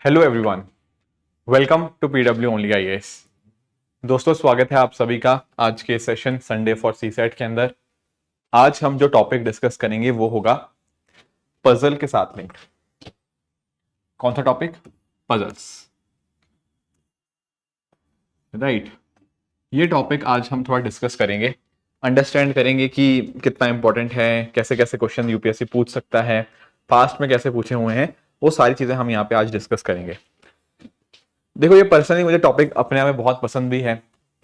Hello everyone, welcome to PW only IAS. दोस्तों, स्वागत है आप सभी का आज के सेशन संडे फॉर सीसेट के अंदर। आज हम जो टॉपिक डिस्कस करेंगे वो होगा पजल के साथ लिंक। कौन सा टॉपिक? Puzzles, right. ये टॉपिक आज हम थोड़ा डिस्कस करेंगे, अंडरस्टैंड करेंगे कि कितना इंपॉर्टेंट है, कैसे कैसे क्वेश्चन यूपीएससी पूछ सकता है, पास्ट में कैसे पूछे हुए हैं, वो सारी चीजें हम यहाँ पे आज डिस्कस करेंगे। देखो, ये पर्सनली मुझे टॉपिक अपने आप में बहुत पसंद भी है।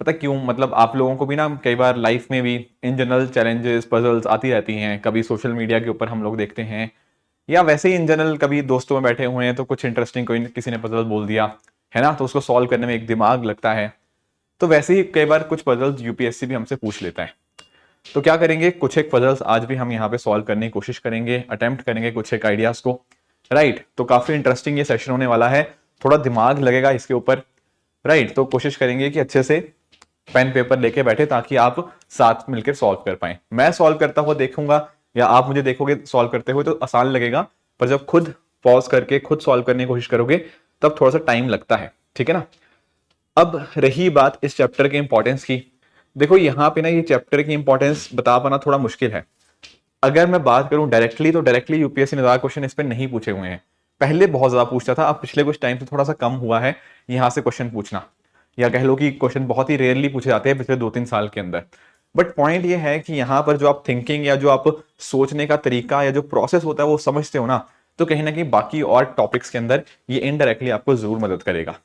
पता क्यों? मतलब आप लोगों को भी ना कई बार लाइफ में भी इन जनरल चैलेंजेस पजल्स आती रहती हैं। कभी सोशल मीडिया के ऊपर हम लोग देखते हैं, या वैसे ही इन जनरल कभी दोस्तों में बैठे हुए हैं तो कुछ इंटरेस्टिंग कोई किसी ने पजल बोल दिया है ना, तो उसको सॉल्व करने में एक दिमाग लगता है। तो वैसे ही कई बार कुछ पजल्स यूपीएससी भी हमसे पूछ लेता है। तो क्या करेंगे, कुछ एक पजल्स आज भी हम यहाँ पे सॉल्व करने की कोशिश करेंगे, अटेम्प्ट करेंगे कुछ एक आइडियाज को, राइट। तो काफी इंटरेस्टिंग ये सेशन होने वाला है, थोड़ा दिमाग लगेगा इसके ऊपर, राइट। तो कोशिश करेंगे कि अच्छे से पेन पेपर लेके बैठे ताकि आप साथ मिलकर सॉल्व कर पाए। मैं सॉल्व करता हुआ देखूंगा या आप मुझे देखोगे सॉल्व करते हुए तो आसान लगेगा, पर जब खुद पॉज करके खुद सॉल्व करने की कोशिश करोगे तब थोड़ा सा टाइम लगता है, ठीक है ना। अब रही बात इस चैप्टर के इंपॉर्टेंस की। देखो यहाँ पे ना ये चैप्टर की इंपॉर्टेंस बता पाना थोड़ा मुश्किल है। अगर मैं बात करूं डायरेक्टली, तो डायरेक्टली यूपीएससी ने ज्यादा क्वेश्चन इस पे नहीं पूछे हुए हैं। पहले बहुत ज्यादा पूछता था, अब पिछले कुछ टाइम से थोड़ा सा कम हुआ है यहां से क्वेश्चन पूछना, या कह लो कि क्वेश्चन बहुत ही रेयरली पूछे जाते हैं पिछले 2-3 साल के अंदर। बट पॉइंट ये है कि यहाँ पर जो आप थिंकिंग या जो आप सोचने का तरीका या जो प्रोसेस होता है वो समझते हो ना, तो कहीं ना कहीं बाकी और टॉपिक्स के अंदर ये इनडायरेक्टली आपको जरूर मदद करेगा,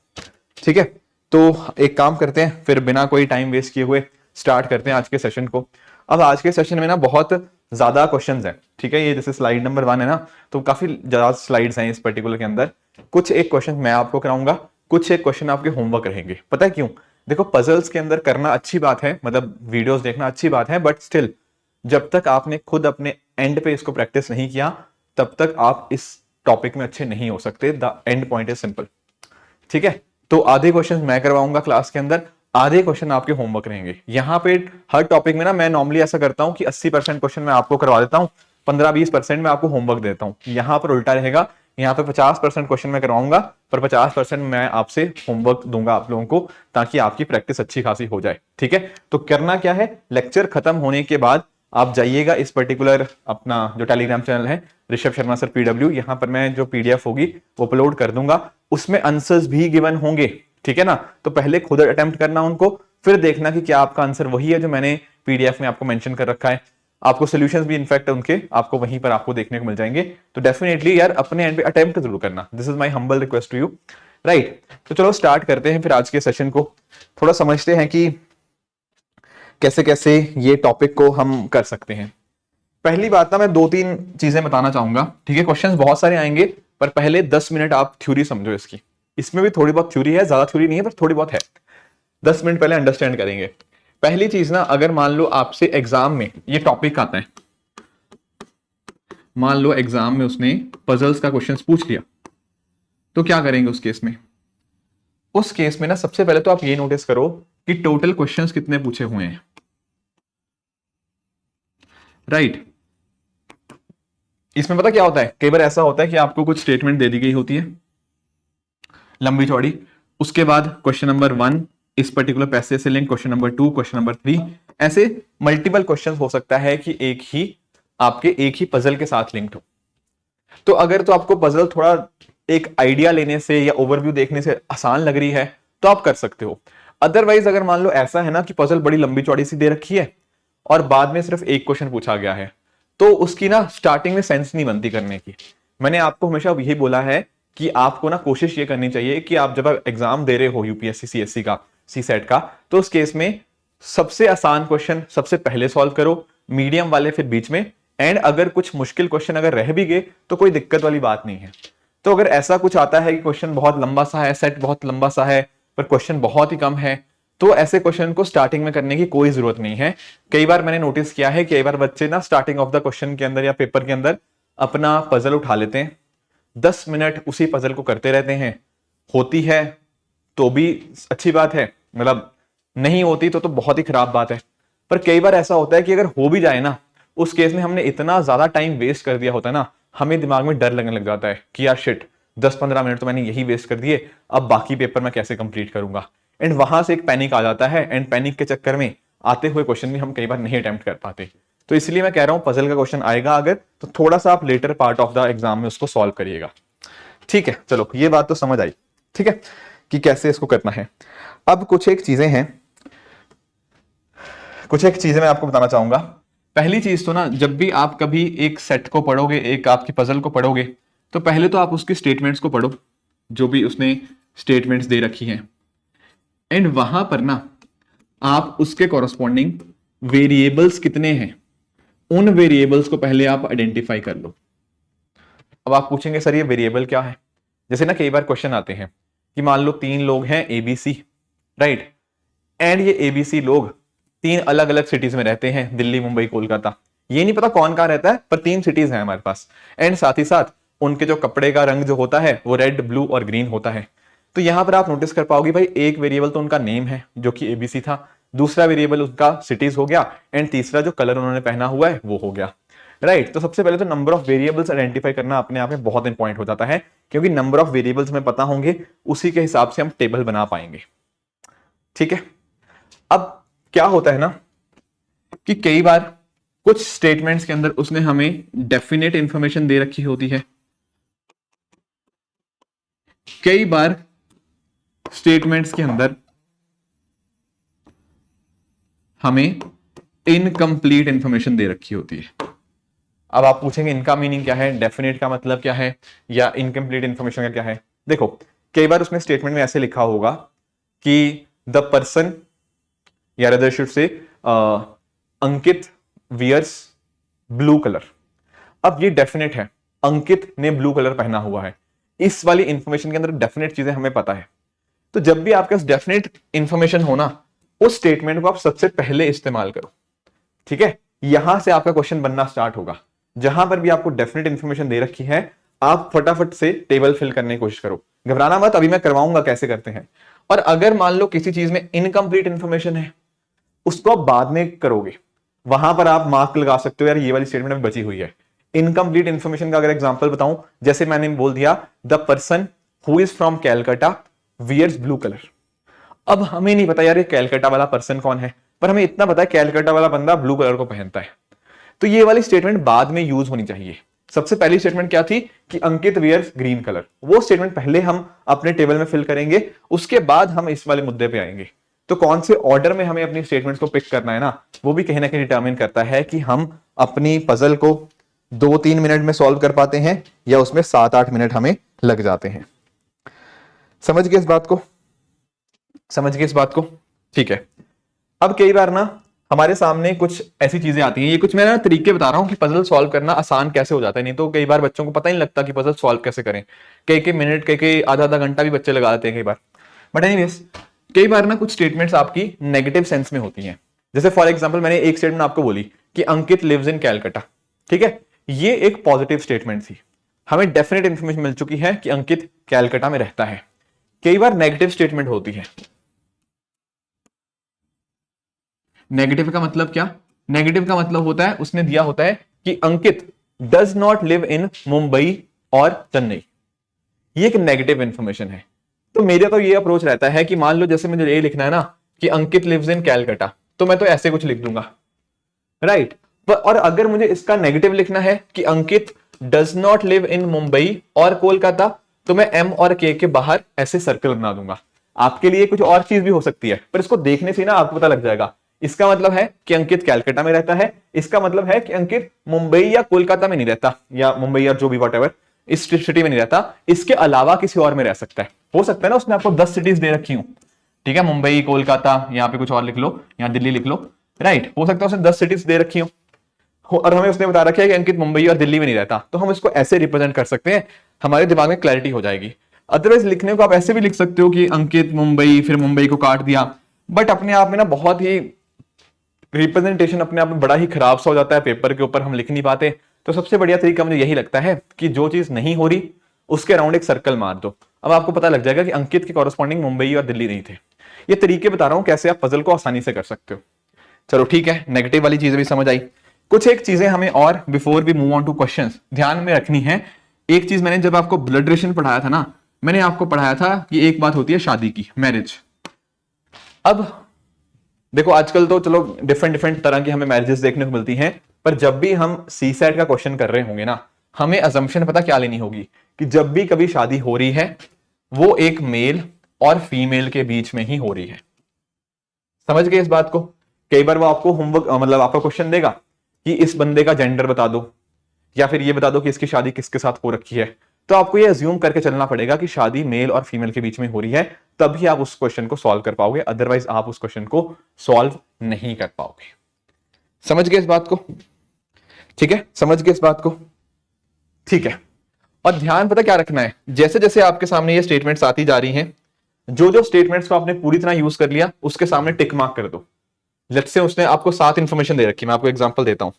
ठीक है। तो एक काम करते हैं, फिर बिना कोई टाइम वेस्ट किए हुए स्टार्ट करते हैं आज के सेशन को। अब आज के सेशन में ना बहुत ज्यादा क्वेश्चंस हैं, ठीक है। ये जैसे स्लाइड नंबर 1 है ना, तो काफी ज्यादा स्लाइड्स हैं इस पर्टिकुलर के अंदर। कुछ एक क्वेश्चन मैं आपको कराऊंगा, कुछ एक क्वेश्चन आपके होमवर्क रहेंगे। पता है क्यों? देखो, पजल्स के अंदर करना अच्छी बात है, मतलब वीडियोस देखना अच्छी बात है, बट स्टिल जब तक आपने खुद अपने एंड पे इसको प्रैक्टिस नहीं किया तब तक आप इस टॉपिक में अच्छे नहीं हो सकते। The end point is simple, ठीक है। तो आधे क्वेश्चन मैं करवाऊंगा क्लास के अंदर, आधे क्वेश्चन आपके होमवर्क रहेंगे। यहाँ पे हर टॉपिक में ना मैं नॉर्मली ऐसा करता हूँ कि 80% क्वेश्चन मैं आपको करवा देता हूँ, 15-20% मैं आपको होमवर्क देता हूँ। यहाँ पर उल्टा रहेगा, यहाँ पे 50% क्वेश्चन मैं करवाऊंगा, पर 50% मैं आपसे होमवर्क दूंगा आप लोगों को, ताकि आपकी प्रैक्टिस अच्छी खासी हो जाए, ठीक है। तो करना क्या है, लेक्चर खत्म होने के बाद आप जाइएगा इस पर्टिकुलर अपना जो टेलीग्राम चैनल है ऋषभ शर्मा सर पीडब्ल्यू, यहां पर मैं जो पीडीएफ होगी वो अपलोड कर दूंगा, उसमें आंसर्स भी गिवन होंगे, ठीक है ना। तो पहले खुद अटेम्प्ट करना उनको, फिर देखना कि क्या आपका आंसर वही है जो मैंने पीडीएफ में आपको मेंशन कर रखा है। आपको सॉल्यूशंस भी इनफैक्ट उनके आपको वहीं पर आपको देखने को मिल जाएंगे। तो डेफिनेटली यार अपने एंड पे अटेम्प्ट जरूर करना, this is my humble request to you, right. तो चलो स्टार्ट करते हैं फिर आज के सेशन को, थोड़ा समझते हैं कि कैसे कैसे ये टॉपिक को हम कर सकते हैं। पहली बात ना मैं 2-3 चीजें बताना चाहूंगा, ठीक है। क्वेश्चंस बहुत सारे आएंगे, पर पहले 10 मिनट आप थ्योरी समझो इसकी। इसमें भी थोड़ी बहुत थ्योरी है, ज्यादा थ्योरी नहीं है पर थोड़ी बहुत है। 10 मिनट पहले अंडरस्टैंड करेंगे। पहली चीज ना, अगर मान लो आपसे एग्जाम में ये टॉपिक आता है, मान लो एग्जाम में उसने पजल्स का क्वेश्चन पूछ लिया, तो क्या करेंगे उस केस में? उस केस में ना सबसे पहले तो आप ये नोटिस करो कि टोटल क्वेश्चंस कितने पूछे हुए हैं, राइट। इसमें पता क्या होता है, कई बार ऐसा होता है कि आपको कुछ स्टेटमेंट दे दी गई होती है लंबी चौड़ी, उसके बाद क्वेश्चन नंबर 1 इस पर्टिकुलर पैसेज से link, question number 2, question number 3, ऐसे मल्टीपल क्वेश्चन हो सकता है कि एक ही पजल के साथ लिंक्ड हो। तो अगर तो आपको पजल थोड़ा एक आइडिया लेने से या ओवरव्यू देखने से आसान लग रही है तो आप कर सकते हो। अदरवाइज अगर मान लो ऐसा है ना कि पजल बड़ी लंबी चौड़ी सी दे रखी है और बाद में सिर्फ एक क्वेश्चन पूछा गया है, तो उसकी ना स्टार्टिंग में सेंस नहीं बनती करने की। मैंने आपको हमेशा यही बोला है कि आपको ना कोशिश ये करनी चाहिए कि आप जब आप एग्जाम दे रहे हो यूपीएससी सीएससी का, सीसेट का, तो उस केस में सबसे आसान क्वेश्चन सबसे पहले सॉल्व करो, मीडियम वाले फिर बीच में, एंड अगर कुछ मुश्किल क्वेश्चन अगर रह भी गए तो कोई दिक्कत वाली बात नहीं है। तो अगर ऐसा कुछ आता है कि क्वेश्चन बहुत लंबा सा है, सेट बहुत लंबा सा है, पर क्वेश्चन बहुत ही कम है, तो ऐसे क्वेश्चन को स्टार्टिंग में करने की कोई जरूरत नहीं है। कई बार मैंने नोटिस किया है, कई बार बच्चे ना स्टार्टिंग ऑफ द क्वेश्चन के अंदर या पेपर के अंदर अपना पजल उठा लेते हैं, 10 मिनट उसी पजल को करते रहते हैं। होती है तो भी अच्छी बात है, मतलब नहीं होती तो बहुत ही खराब बात है। पर कई बार ऐसा होता है कि अगर हो भी जाए ना, उस केस में हमने इतना ज्यादा टाइम वेस्ट कर दिया होता है ना, हमें दिमाग में डर लगने लग जाता है कि यार शिट, 10-15 मिनट तो मैंने यही वेस्ट कर दिए, अब बाकी पेपर मैं कैसे कंप्लीट करूंगा। एंड वहां से एक पैनिक आ जाता है, एंड पैनिक के चक्कर में आते हुए क्वेश्चन भी हम कई बार नहीं अटेम्प्ट कर पाते। तो इसलिए मैं कह रहा हूं पजल का क्वेश्चन आएगा अगर, तो थोड़ा सा आप latter part of the exam में उसको सॉल्व करिएगा। ठीक है, चलो ये बात तो समझ आई, ठीक है, कि कैसे इसको करना है। अब कुछ एक चीजें मैं आपको बताना चाहूंगा। पहली चीज तो ना, जब भी आप कभी एक सेट को पढ़ोगे, एक आपकी पजल को पढ़ोगे, तो पहले तो आप उसकी स्टेटमेंट्स को पढ़ो, जो भी उसने स्टेटमेंट्स दे रखी हैं, एंड वहां पर ना आप उसके कॉरस्पॉन्डिंग वेरिएबल्स कितने हैं, उन वेरिएबल्स को पहले आप आइडेंटिफाई कर लो। अब आप पूछेंगे सर ये वेरिएबल क्या है? जैसे ना कई बार क्वेश्चन आते हैं कि मान लो 3 लोग हैं एबीसी, राइट, एंड ये एबीसी लोग 3 अलग अलग सिटीज में रहते हैं, दिल्ली, मुंबई, कोलकाता। ये नहीं पता कौन कहां रहता है, पर 3 सिटीज हैं हमारे पास, एंड साथ ही साथ उनके जो कपड़े का रंग जो होता है वो रेड, ब्लू और ग्रीन होता है। तो यहां पर आप नोटिस कर पाओगे भाई, एक वेरिएबल तो उनका नेम है जो कि एबीसी था, दूसरा वेरिएबल उनका सिटीज हो गया, एंड तीसरा जो कलर उन्होंने पहना हुआ है वो हो गया, राइट। तो सबसे पहले तो नंबर ऑफ वेरिएबल्स आइडेंटिफाई करना अपने आप में बहुत इंपॉर्टेंट हो जाता है, क्योंकि नंबर ऑफ वेरिएबल्स हमें पता होंगे, उसी के हिसाब से हम टेबल बना पाएंगे। ठीक है, अब क्या होता है ना कि कई बार कुछ स्टेटमेंट्स के अंदर उसने हमें डेफिनेट इंफॉर्मेशन दे रखी होती है, कई बार स्टेटमेंट्स के अंदर हमें इनकम्प्लीट इंफॉर्मेशन दे रखी होती है। अब आप पूछेंगे इनका मीनिंग क्या है, डेफिनेट का मतलब क्या है, या इनकम्प्लीट इंफॉर्मेशन का क्या है? देखो, कई बार उसने स्टेटमेंट में ऐसे लिखा होगा कि द पर्सन, या rather should say, Ankit wears blue colour. अब ये डेफिनेट है, अंकित ने ब्लू कलर पहना हुआ है, इस वाली इंफॉर्मेशन के अंदर डेफिनेट चीजें हमें पता है। तो जब भी आपके पास डेफिनेट इंफॉर्मेशन हो ना, उस स्टेटमेंट को आप सबसे पहले इस्तेमाल करो। ठीक है, यहां से आपका क्वेश्चन बनना स्टार्ट होगा। जहां पर भी आपको डेफिनेट इंफॉर्मेशन दे रखी है, आप फटाफट से टेबल फिल करने की कोशिश करो। घबराना मत, अभी मैं करवाऊंगा कैसे करते हैं। और अगर मान लो किसी चीज में इनकम्प्लीट इंफॉर्मेशन है, उसको आप बाद में करोगे, वहां पर आप मार्क लगा सकते हो, यार ये वाली स्टेटमेंट अभी बची हुई है। इनकम्प्लीट इंफॉर्मेशन का अगर एग्जांपल बताऊं, जैसे मैंने बोल दिया the person who is from Calcutta wears blue colour. अब हमें नहीं पता यार ये कैलकाटा वाला पर्सन कौन है, पर हमें इतना पता है कैलकाटा वाला बंदा ब्लू कलर को पहनता है। तो ये वाली स्टेटमेंट बाद में यूज होनी चाहिए। सबसे पहली स्टेटमेंट क्या थी कि अंकित वियर्स ग्रीन कलर, वो स्टेटमेंट पहले हम अपने टेबल में फिल करेंगे, उसके बाद हम इस वाले मुद्दे पे आएंगे। तो कौन से ऑर्डर में हमें अपनी स्टेटमेंट्स को पिक करना है ना, वो भी कहीं ना कहीं डिटरमिन करता है कि हम अपनी पजल को 2-3 मिनट में सॉल्व कर पाते हैं, या उसमें 7-8 मिनट हमें लग जाते हैं। समझ गए इस बात को? समझ गए इस बात को? ठीक है। अब कई बार ना हमारे सामने कुछ ऐसी चीजें आती हैं, ये कुछ मैं ना तरीके बता रहा हूं कि पजल सॉल्व करना आसान कैसे हो जाता है। नहीं तो कई बार बच्चों को पता ही नहीं लगता कि पजल सॉल्व कैसे करें। कई मिनट, कई आधा घंटा भी बच्चे लगा देते हैं कई बार। बट एनीवेज, कई बार ना कुछ स्टेटमेंट्स आपकी नेगेटिव सेंस में होती हैं। जैसे फॉर एग्जांपल मैंने एक स्टेटमेंट आपको बोली कि अंकित लिव्स इन कैलकाटा, ठीक है, ये एक पॉजिटिव स्टेटमेंट थी, हमें डेफिनेट इंफॉर्मेशन मिल चुकी है कि अंकित कैलकाटा में रहता है। कई बार नेगेटिव स्टेटमेंट होती है। नेगेटिव का मतलब क्या? नेगेटिव का मतलब होता है उसने दिया होता है कि Ankit does not live in Mumbai और चेन्नई। ये एक नेगेटिव इंफॉर्मेशन है। तो मेरा तो ये अप्रोच रहता है कि मान लो जैसे मुझे ये लिखना है ना कि अंकित लिव्स इन कैलकाटा, तो मैं तो ऐसे कुछ लिख दूंगा, राइट। और अगर मुझे इसका नेगेटिव लिखना है कि Ankit does not live in Mumbai और कोलकाता, तो मैं एम और के बाहर ऐसे सर्कल बना दूंगा। आपके लिए कुछ और चीज भी हो सकती है, पर इसको देखने से ना आपको पता लग जाएगा। इसका मतलब है कि अंकित कैलकाटा में रहता है, इसका मतलब है कि अंकित मुंबई या कोलकाता में नहीं रहता, या मुंबई या जो भी वॉटएवर इस सिटी में नहीं रहता, इसके अलावा किसी और में रह सकता है। हो सकता है ना उसने आपको 10 सिटीज दे रखी हूं, ठीक है, मुंबई, कोलकाता, यहाँ पे कुछ और लिख लो, यहाँ दिल्ली लिख लो, राइट। हो सकता है उसने 10 सिटीज दे रखी हो और हमें उसने बता रखा है कि अंकित मुंबई और दिल्ली में नहीं रहता, तो हम इसको ऐसे रिप्रेजेंट कर सकते हैं, हमारे दिमाग में क्लैरिटी हो जाएगी। अदरवाइज लिखने को आप ऐसे भी लिख सकते हो कि अंकित मुंबई, फिर मुंबई को काट दिया, बट अपने आप में ना बहुत ही रिप्रेजेंटेशन अपने आप में बड़ा ही खराब सा हो जाता है, पेपर के ऊपर हम लिख नहीं पाते। तो सबसे बढ़िया तरीका मुझे यही लगता है कि जो चीज नहीं हो रही उसके अराउंड एक सर्कल मार दो। अब आपको पता लग जाएगा कि अंकित के कॉरेस्पॉन्डिंग मुंबई और दिल्ली नहीं थे। ये तरीके बता रहा हूं कैसे आप पजल को आसानी से कर सकते हो। चलो ठीक है, नेगेटिव वाली चीजें भी समझ आई। कुछ एक चीजें हमें और before we move on to questions ध्यान में रखनी है एक चीज मैंने जब आपको ब्लड रिलेशन पढ़ाया था ना, मैंने आपको पढ़ाया था कि एक बात होती है शादी की, मैरिज। अब देखो आजकल तो चलो डिफरेंट डिफरेंट तरह की हमें मैरिजेस देखने को मिलती हैं, पर जब भी हम सी सेट का क्वेश्चन कर रहे होंगे ना, हमें अजम्पशन पता क्या लेनी होगी कि जब भी कभी शादी हो रही है वो एक मेल और फीमेल के बीच में ही हो रही है। समझ गए इस बात को? कई बार वो आपको होमवर्क मतलब आपका क्वेश्चन देगा कि इस बंदे का जेंडर बता दो, या फिर ये बता दो कि इसकी शादी किसके साथ हो रखी है, तो आपको ये अज्यूम करके चलना पड़ेगा कि शादी मेल और फीमेल के बीच में हो रही है, तभी आप उस क्वेश्चन को सॉल्व कर पाओगे, अदरवाइज आप उस क्वेश्चन को सॉल्व नहीं कर पाओगे। समझ गए इस बात को? ठीक है, समझ गए इस बात को? ठीक है। और ध्यान पता क्या रखना है, जैसे जैसे आपके सामने ये स्टेटमेंट्स आती जा रही हैं, जो जो स्टेटमेंट्स को आपने पूरी तरह यूज कर लिया उसके सामने टिक मार्क कर दो। लेट्स से उसने आपको 7 इंफॉर्मेशन दे रखी है, मैं आपको एग्जांपल देता हूं।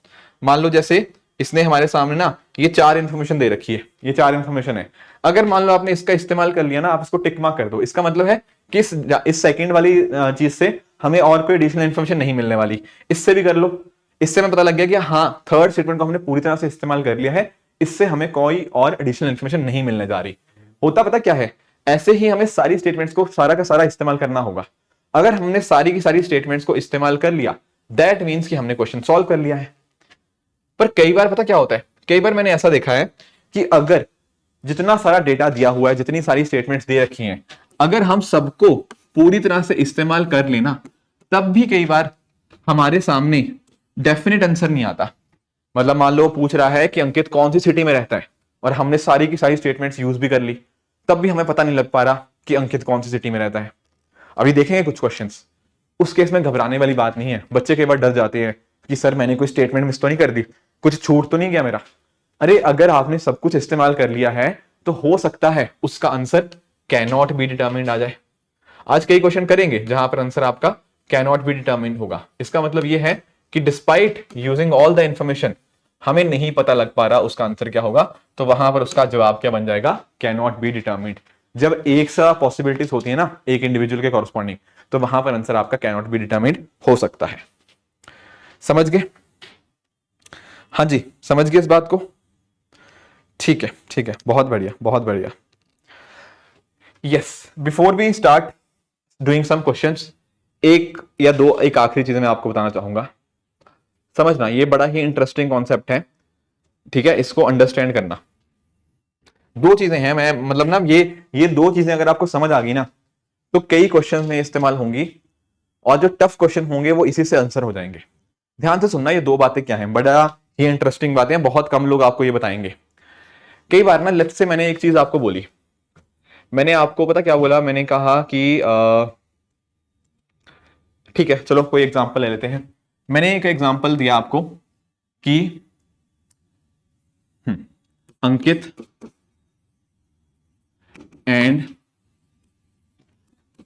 मान लो जैसे इसने हमारे सामने ना ये 4 इंफॉर्मेशन दे रखी है, ये 4 इंफॉर्मेशन है। अगर मान लो आपने इसका इस्तेमाल कर लिया ना, आप इसको टिक मार्क कर दो, इसका मतलब है कि इस सेकंड वाली चीज से हमें और कोई एडिशनल इंफॉर्मेशन नहीं मिलने वाली। इससे भी कर लो, इससे हमें पता लग गया कि हाँ थर्ड स्टेटमेंट को हमने पूरी तरह से इस्तेमाल कर लिया है, इससे हमें कोई और एडिशनल इंफॉर्मेशन नहीं मिलने जा रही। होता पता क्या है, ऐसे ही हमें सारी स्टेटमेंट्स को सारा का सारा इस्तेमाल करना होगा। अगर हमने सारी की सारी स्टेटमेंट्स को इस्तेमाल कर लिया, दैट मीन्स कि हमने क्वेश्चन सॉल्व कर लिया है। पर कई बार पता क्या होता है, कई बार मैंने ऐसा देखा है कि अगर जितना सारा डेटा दिया हुआ है, जितनी सारी स्टेटमेंट्स दे रखी हैं, अगर हम सबको पूरी तरह से इस्तेमाल कर लेना, तब भी कई बार हमारे सामने डेफिनेट आंसर नहीं आता। मतलब मान लो पूछ रहा है कि अंकित कौन सी सिटी में रहता है, और हमने सारी की सारी स्टेटमेंट्स यूज भी कर ली, तब भी हमें पता नहीं लग पा रहा कि अंकित कौन सी सिटी में रहता है। अभी देखेंगे कुछ क्वेश्चंस, उस केस में घबराने वाली बात नहीं है। बच्चे कई बार डर जाते हैं कि सर मैंने कोई स्टेटमेंट मिस तो नहीं कर दी, कुछ छूट तो नहीं गया मेरा। अरे अगर आपने सब कुछ इस्तेमाल कर लिया है तो हो सकता है उसका answer can not be determined आ जाए। आज कई क्वेश्चन करेंगे जहां पर आंसर आपका कैन नॉट बी डिटर्मिन्ड होगा। इसका मतलब यह है कि despite using all the information हमें नहीं पता लग पा रहा उसका आंसर क्या होगा, तो वहां पर उसका जवाब क्या बन जाएगा, कैन नॉट बी डिटर्मिन्ड। जब एक सा पॉसिबिलिटीज होती है ना एक इंडिविजुअल के कॉरस्पॉन्डिंग, तो वहां पर आंसर आपका कैन नॉट बी डिटर्मिन्ड हो सकता है। समझ गए? हाँ जी, समझ गए इस बात को? ठीक है, ठीक है, बहुत बढ़िया, बहुत बढ़िया। Yes, before we start doing some questions, एक या दो एक आखिरी चीज मैं आपको बताना चाहूंगा। समझना, ये बड़ा ही इंटरेस्टिंग कॉन्सेप्ट है, ठीक है, इसको अंडरस्टैंड करना। दो चीजें हैं, मैं मतलब ना ये दो चीजें अगर आपको समझ आ गई ना, तो कई क्वेश्चंस में इस्तेमाल होंगी, और जो टफ क्वेश्चन होंगे वो इसी से आंसर हो जाएंगे। ध्यान से सुनना, ये दो बातें क्या हैं, बड़ा ही इंटरेस्टिंग बातें हैं, बहुत कम लोग आपको ये बताएंगे। कई बार ना लेट्स से मैंने एक चीज आपको बोली, मैंने आपको पता क्या बोला, मैंने कहा कि ठीक है चलो कोई एग्जांपल ले लेते हैं। मैंने एक एग्जांपल दिया आपको कि Ankit and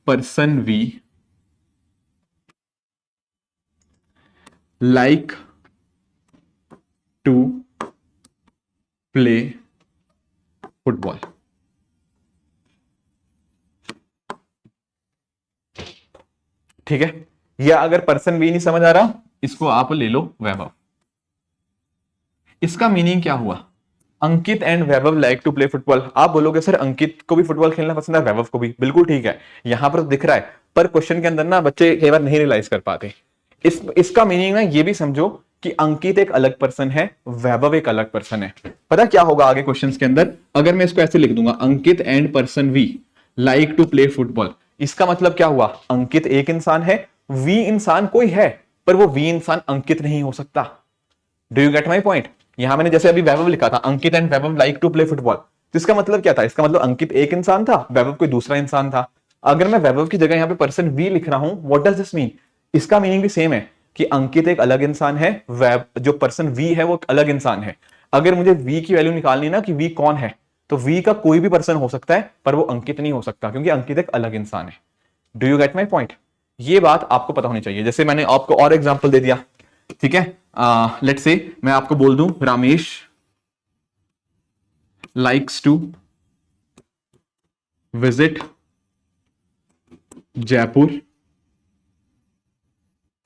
person we like to play football. ठीक है, या अगर पर्सन वी नहीं समझ आ रहा, इसको आप ले लो वैभव। इसका मीनिंग क्या हुआ, Ankit and Vaibhav like to play football. आप बोलोगे सर अंकित को भी फुटबॉल खेलना पसंद है, वैभव को भी, बिल्कुल ठीक है, यहां पर तो दिख रहा है, पर क्वेश्चन के अंदर ना बच्चे कई बार नहीं रियलाइज कर पाते। इसका मीनिंग ना ये भी समझो कि अंकित एक अलग पर्सन है, वैभव एक अलग पर्सन है। पता क्या होगा आगे क्वेश्चंस के अंदर, अगर मैं इसको ऐसे लिख दूंगा, Ankit and person we like to play football, इसका मतलब क्या हुआ, अंकित एक इंसान है, वी इंसान कोई है, पर वो वी इंसान अंकित नहीं हो सकता। Do you get my point? यहां मैंने जैसे अभी वैभव लिखा था, Ankit and Vaibhav like to play football, तो इसका मतलब क्या था, इसका मतलब अंकित एक इंसान था, वैभव कोई दूसरा इंसान था। अगर मैं वैभव की जगह यहां पे पर्सन वी लिख रहा हूं, व्हाट डज दिस मीन, इसका मीनिंग भी सेम है कि अंकित एक अलग इंसान है, जो पर्सन वी है वो एक अलग इंसान है। अगर मुझे वी की वैल्यू निकालनी ना कि वी कौन है, तो वी का कोई भी पर्सन हो सकता है, पर वो अंकित नहीं हो सकता, क्योंकि अंकित एक अलग इंसान है। Do you get my point? ये बात आपको पता होनी चाहिए। जैसे मैंने आपको और एग्जाम्पल दे दिया, ठीक है, लेट्स से मैं आपको बोल दूं Ramesh likes to visit Jaipur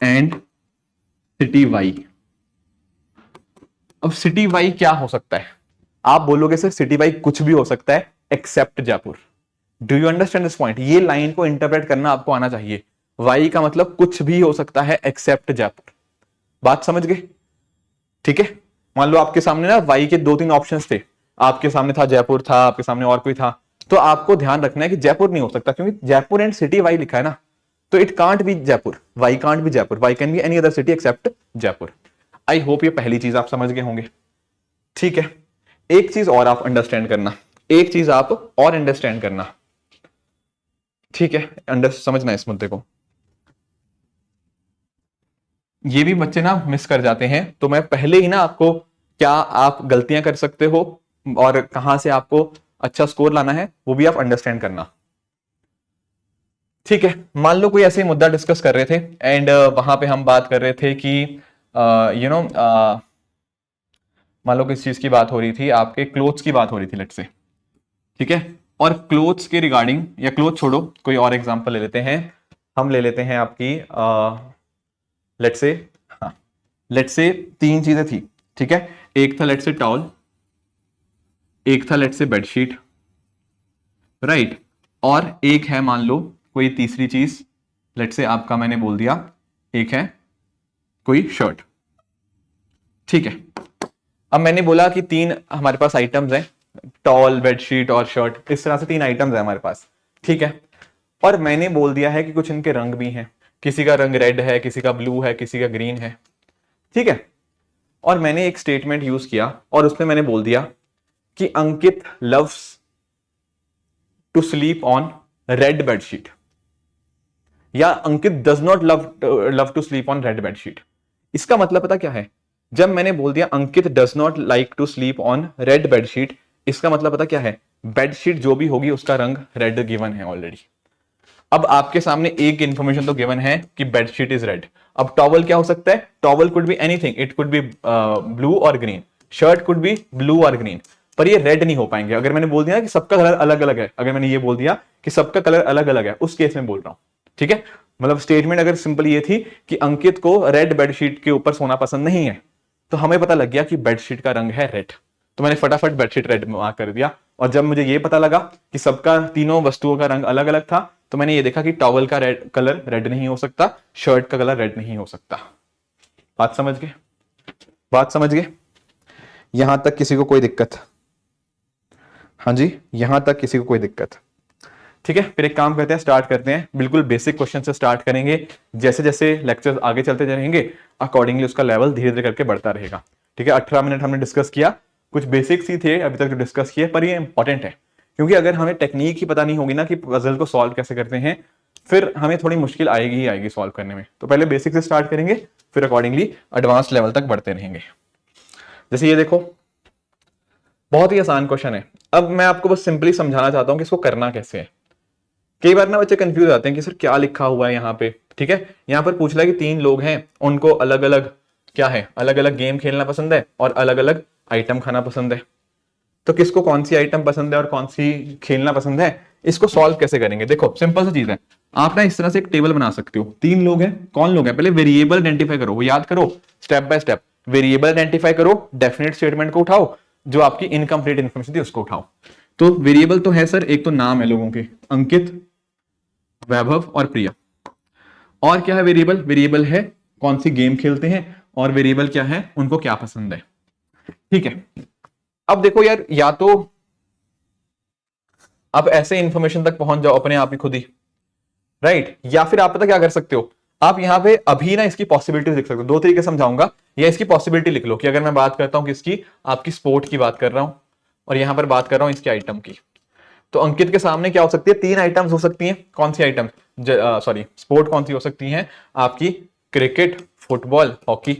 and city Y. अब सिटी वाई क्या हो सकता है, आप बोलोगे सर सिटी वाई कुछ भी हो सकता है except Jaipur. Do you understand this point? ये लाइन को इंटरप्रेट करना आपको आना चाहिए। वाई का मतलब कुछ भी हो सकता है एक्सेप्ट जयपुर। बात समझ गए? ठीक है। मान लो आपके सामने ना वाई के 2-3 ऑप्शंस थे, आपके सामने था जयपुर, था आपके सामने और कोई था, तो आपको ध्यान रखना है कि जयपुर नहीं हो सकता, क्योंकि जयपुर एंड सिटी वाई लिखा है ना, तो it can't be Jaipur, Y can't be Jaipur, Y can be any other city except Jaipur. I hope ये पहली चीज आप समझ गए होंगे। ठीक है, एक चीज और आप अंडरस्टैंड करना, एक चीज आप और अंडरस्टैंड करना, ठीक है, समझना इस मुद्दे को। ये भी बच्चे ना मिस कर जाते हैं, तो मैं पहले ही ना आपको क्या आप गलतियां कर सकते हो और कहां से आपको अच्छा स्कोर लाना है वो भी आप अंडरस्टैंड करना। ठीक है, मान लो कोई ऐसे मुद्दा डिस्कस कर रहे थे एंड वहां पे हम बात कर रहे थे कि यू नो मान लो किस चीज की बात हो रही थी, आपके क्लोथ्स की बात हो रही थी लेट्स से, ठीक है, और क्लोथ्स के रिगार्डिंग, या क्लोथ छोड़ो कोई और एग्जांपल ले लेते हैं, हम ले लेते हैं आपकी लेट्स से, हाँ लेट्स से 3 चीजें थी, ठीक है, एक था लेट्स से टॉवल, एक था लेट्स से बेडशीट, राइट, और एक है मान लो कोई तीसरी चीज, लेट्स से आपका मैंने बोल दिया एक है कोई शर्ट। ठीक है, अब मैंने बोला कि 3 हमारे पास आइटम्स हैं, टॉल, बेडशीट और शर्ट, इस तरह से 3 आइटम्स हैं हमारे पास, ठीक है, और मैंने बोल दिया है कि कुछ इनके रंग भी हैं, किसी का रंग रेड है, किसी का ब्लू है, किसी का ग्रीन है, ठीक है, और मैंने एक स्टेटमेंट यूज किया और उसमें मैंने बोल दिया कि Ankit loves to sleep on red bedsheet, या Ankit does not love to sleep on red bedsheet. इसका मतलब पता क्या है? जब मैंने बोल दिया Ankit does not like to sleep on red bedsheet, इसका मतलब पता क्या है? बेडशीट जो भी होगी उसका रंग रेड गिवन है ऑलरेडी। अब आपके सामने एक इंफॉर्मेशन तो गिवन है कि बेडशीट इज रेड। अब टॉवल क्या हो सकता है? Towel could be anything, it could be blue और green, shirt could be blue और ग्रीन, पर ये रेड नहीं हो पाएंगे। अगर मैंने बोल दिया कि सबका कलर अलग अलग है, अगर मैंने ये बोल दिया कि सबका कलर अलग अलग है, उस केस में बोल रहा हूं, ठीक है, मतलब स्टेटमेंट अगर सिंपल ये थी कि अंकित को रेड बेडशीट के ऊपर सोना पसंद नहीं है, तो हमें पता लग गया कि बेडशीट का रंग है रेड, तो मैंने फटाफट बेडशीट रेड मार्क कर दिया। और जब मुझे ये पता लगा कि सबका तीनों वस्तुओं का रंग अलग अलग था, तो मैंने ये देखा कि टॉवल का रेड कलर रेड नहीं हो सकता, शर्ट का कलर रेड नहीं हो सकता। बात समझ गए? बात समझ गए? यहां तक किसी को कोई दिक्कत? हाँ जी, यहां तक किसी को कोई दिक्कत? ठीक है, फिर एक काम करते हैं, स्टार्ट करते हैं, बिल्कुल बेसिक क्वेश्चन से स्टार्ट करेंगे, जैसे जैसे लेक्चर्स आगे चलते जाएंगे अकॉर्डिंगली उसका लेवल धीरे धीरे करके बढ़ता रहेगा। ठीक है, 18 मिनट हमने डिस्कस किया, कुछ बेसिक्स ही थे अभी तक जो डिस्कस किए, पर ये इंपॉर्टेंट है, क्योंकि अगर हमें टेक्निक ही पता नहीं होगी ना कि पजल को सॉल्व कैसे करते हैं, फिर हमें थोड़ी मुश्किल आएगी ही आएगी सॉल्व करने में। तो पहले बेसिक से स्टार्ट करेंगे, फिर अकॉर्डिंगली एडवांस लेवल तक बढ़ते रहेंगे। जैसे ये देखो, बहुत ही आसान क्वेश्चन है। अब मैं आपको बस सिंपली समझाना चाहता हूं कि इसको करना कैसे है। कई बार ना बच्चे कंफ्यूज आते हैं कि सर क्या लिखा हुआ है यहाँ पे, ठीक है, यहाँ पर पूछ रहा है कि 3 लोग हैं, उनको अलग अलग क्या है, अलग अलग गेम खेलना पसंद है और अलग अलग आइटम खाना पसंद है, तो किसको कौन सी आइटम पसंद है और कौन सी खेलना पसंद है, इसको सॉल्व कैसे करेंगे? देखो सिंपल सी चीज है, आप ना इस तरह से एक टेबल बना सकते हो। 3 लोग हैं, कौन लोग हैं? पहले वेरिएबल आइडेंटिफाई करो, वो याद करो step by step. Variable identify करो, डेफिनेट स्टेटमेंट को उठाओ, जो आपकी इनकम्प्लीट इन्फॉर्मेशन थी उसको उठाओ। तो वेरिएबल तो है सर, एक तो नाम है लोगों के, अंकित, वैभव और प्रिया। और क्या है वेरिएबल? वेरिएबल है कौन सी गेम खेलते हैं, और वेरिएबल क्या है, उनको क्या पसंद है। ठीक है, अब देखो यार, या तो आप ऐसे इंफॉर्मेशन तक पहुंच जाओ अपने आप ही खुद ही, राइट, या फिर आप पता क्या कर सकते हो, आप यहां पे अभी ना इसकी पॉसिबिलिटीज लिख सकते हो। 2 तरीके समझाऊंगा, या इसकी पॉसिबिलिटी लिख लो कि अगर मैं बात करता हूं किसकी, आपकी स्पोर्ट की बात कर रहा हूं, और यहां पर बात कर रहा हूं इसके आइटम की, तो अंकित के सामने क्या हो सकती है? 3 आइटम्स हो सकती हैं। कौन सी आइटम? सॉरी, स्पोर्ट कौन सी हो सकती है आपकी? क्रिकेट, फुटबॉल, हॉकी,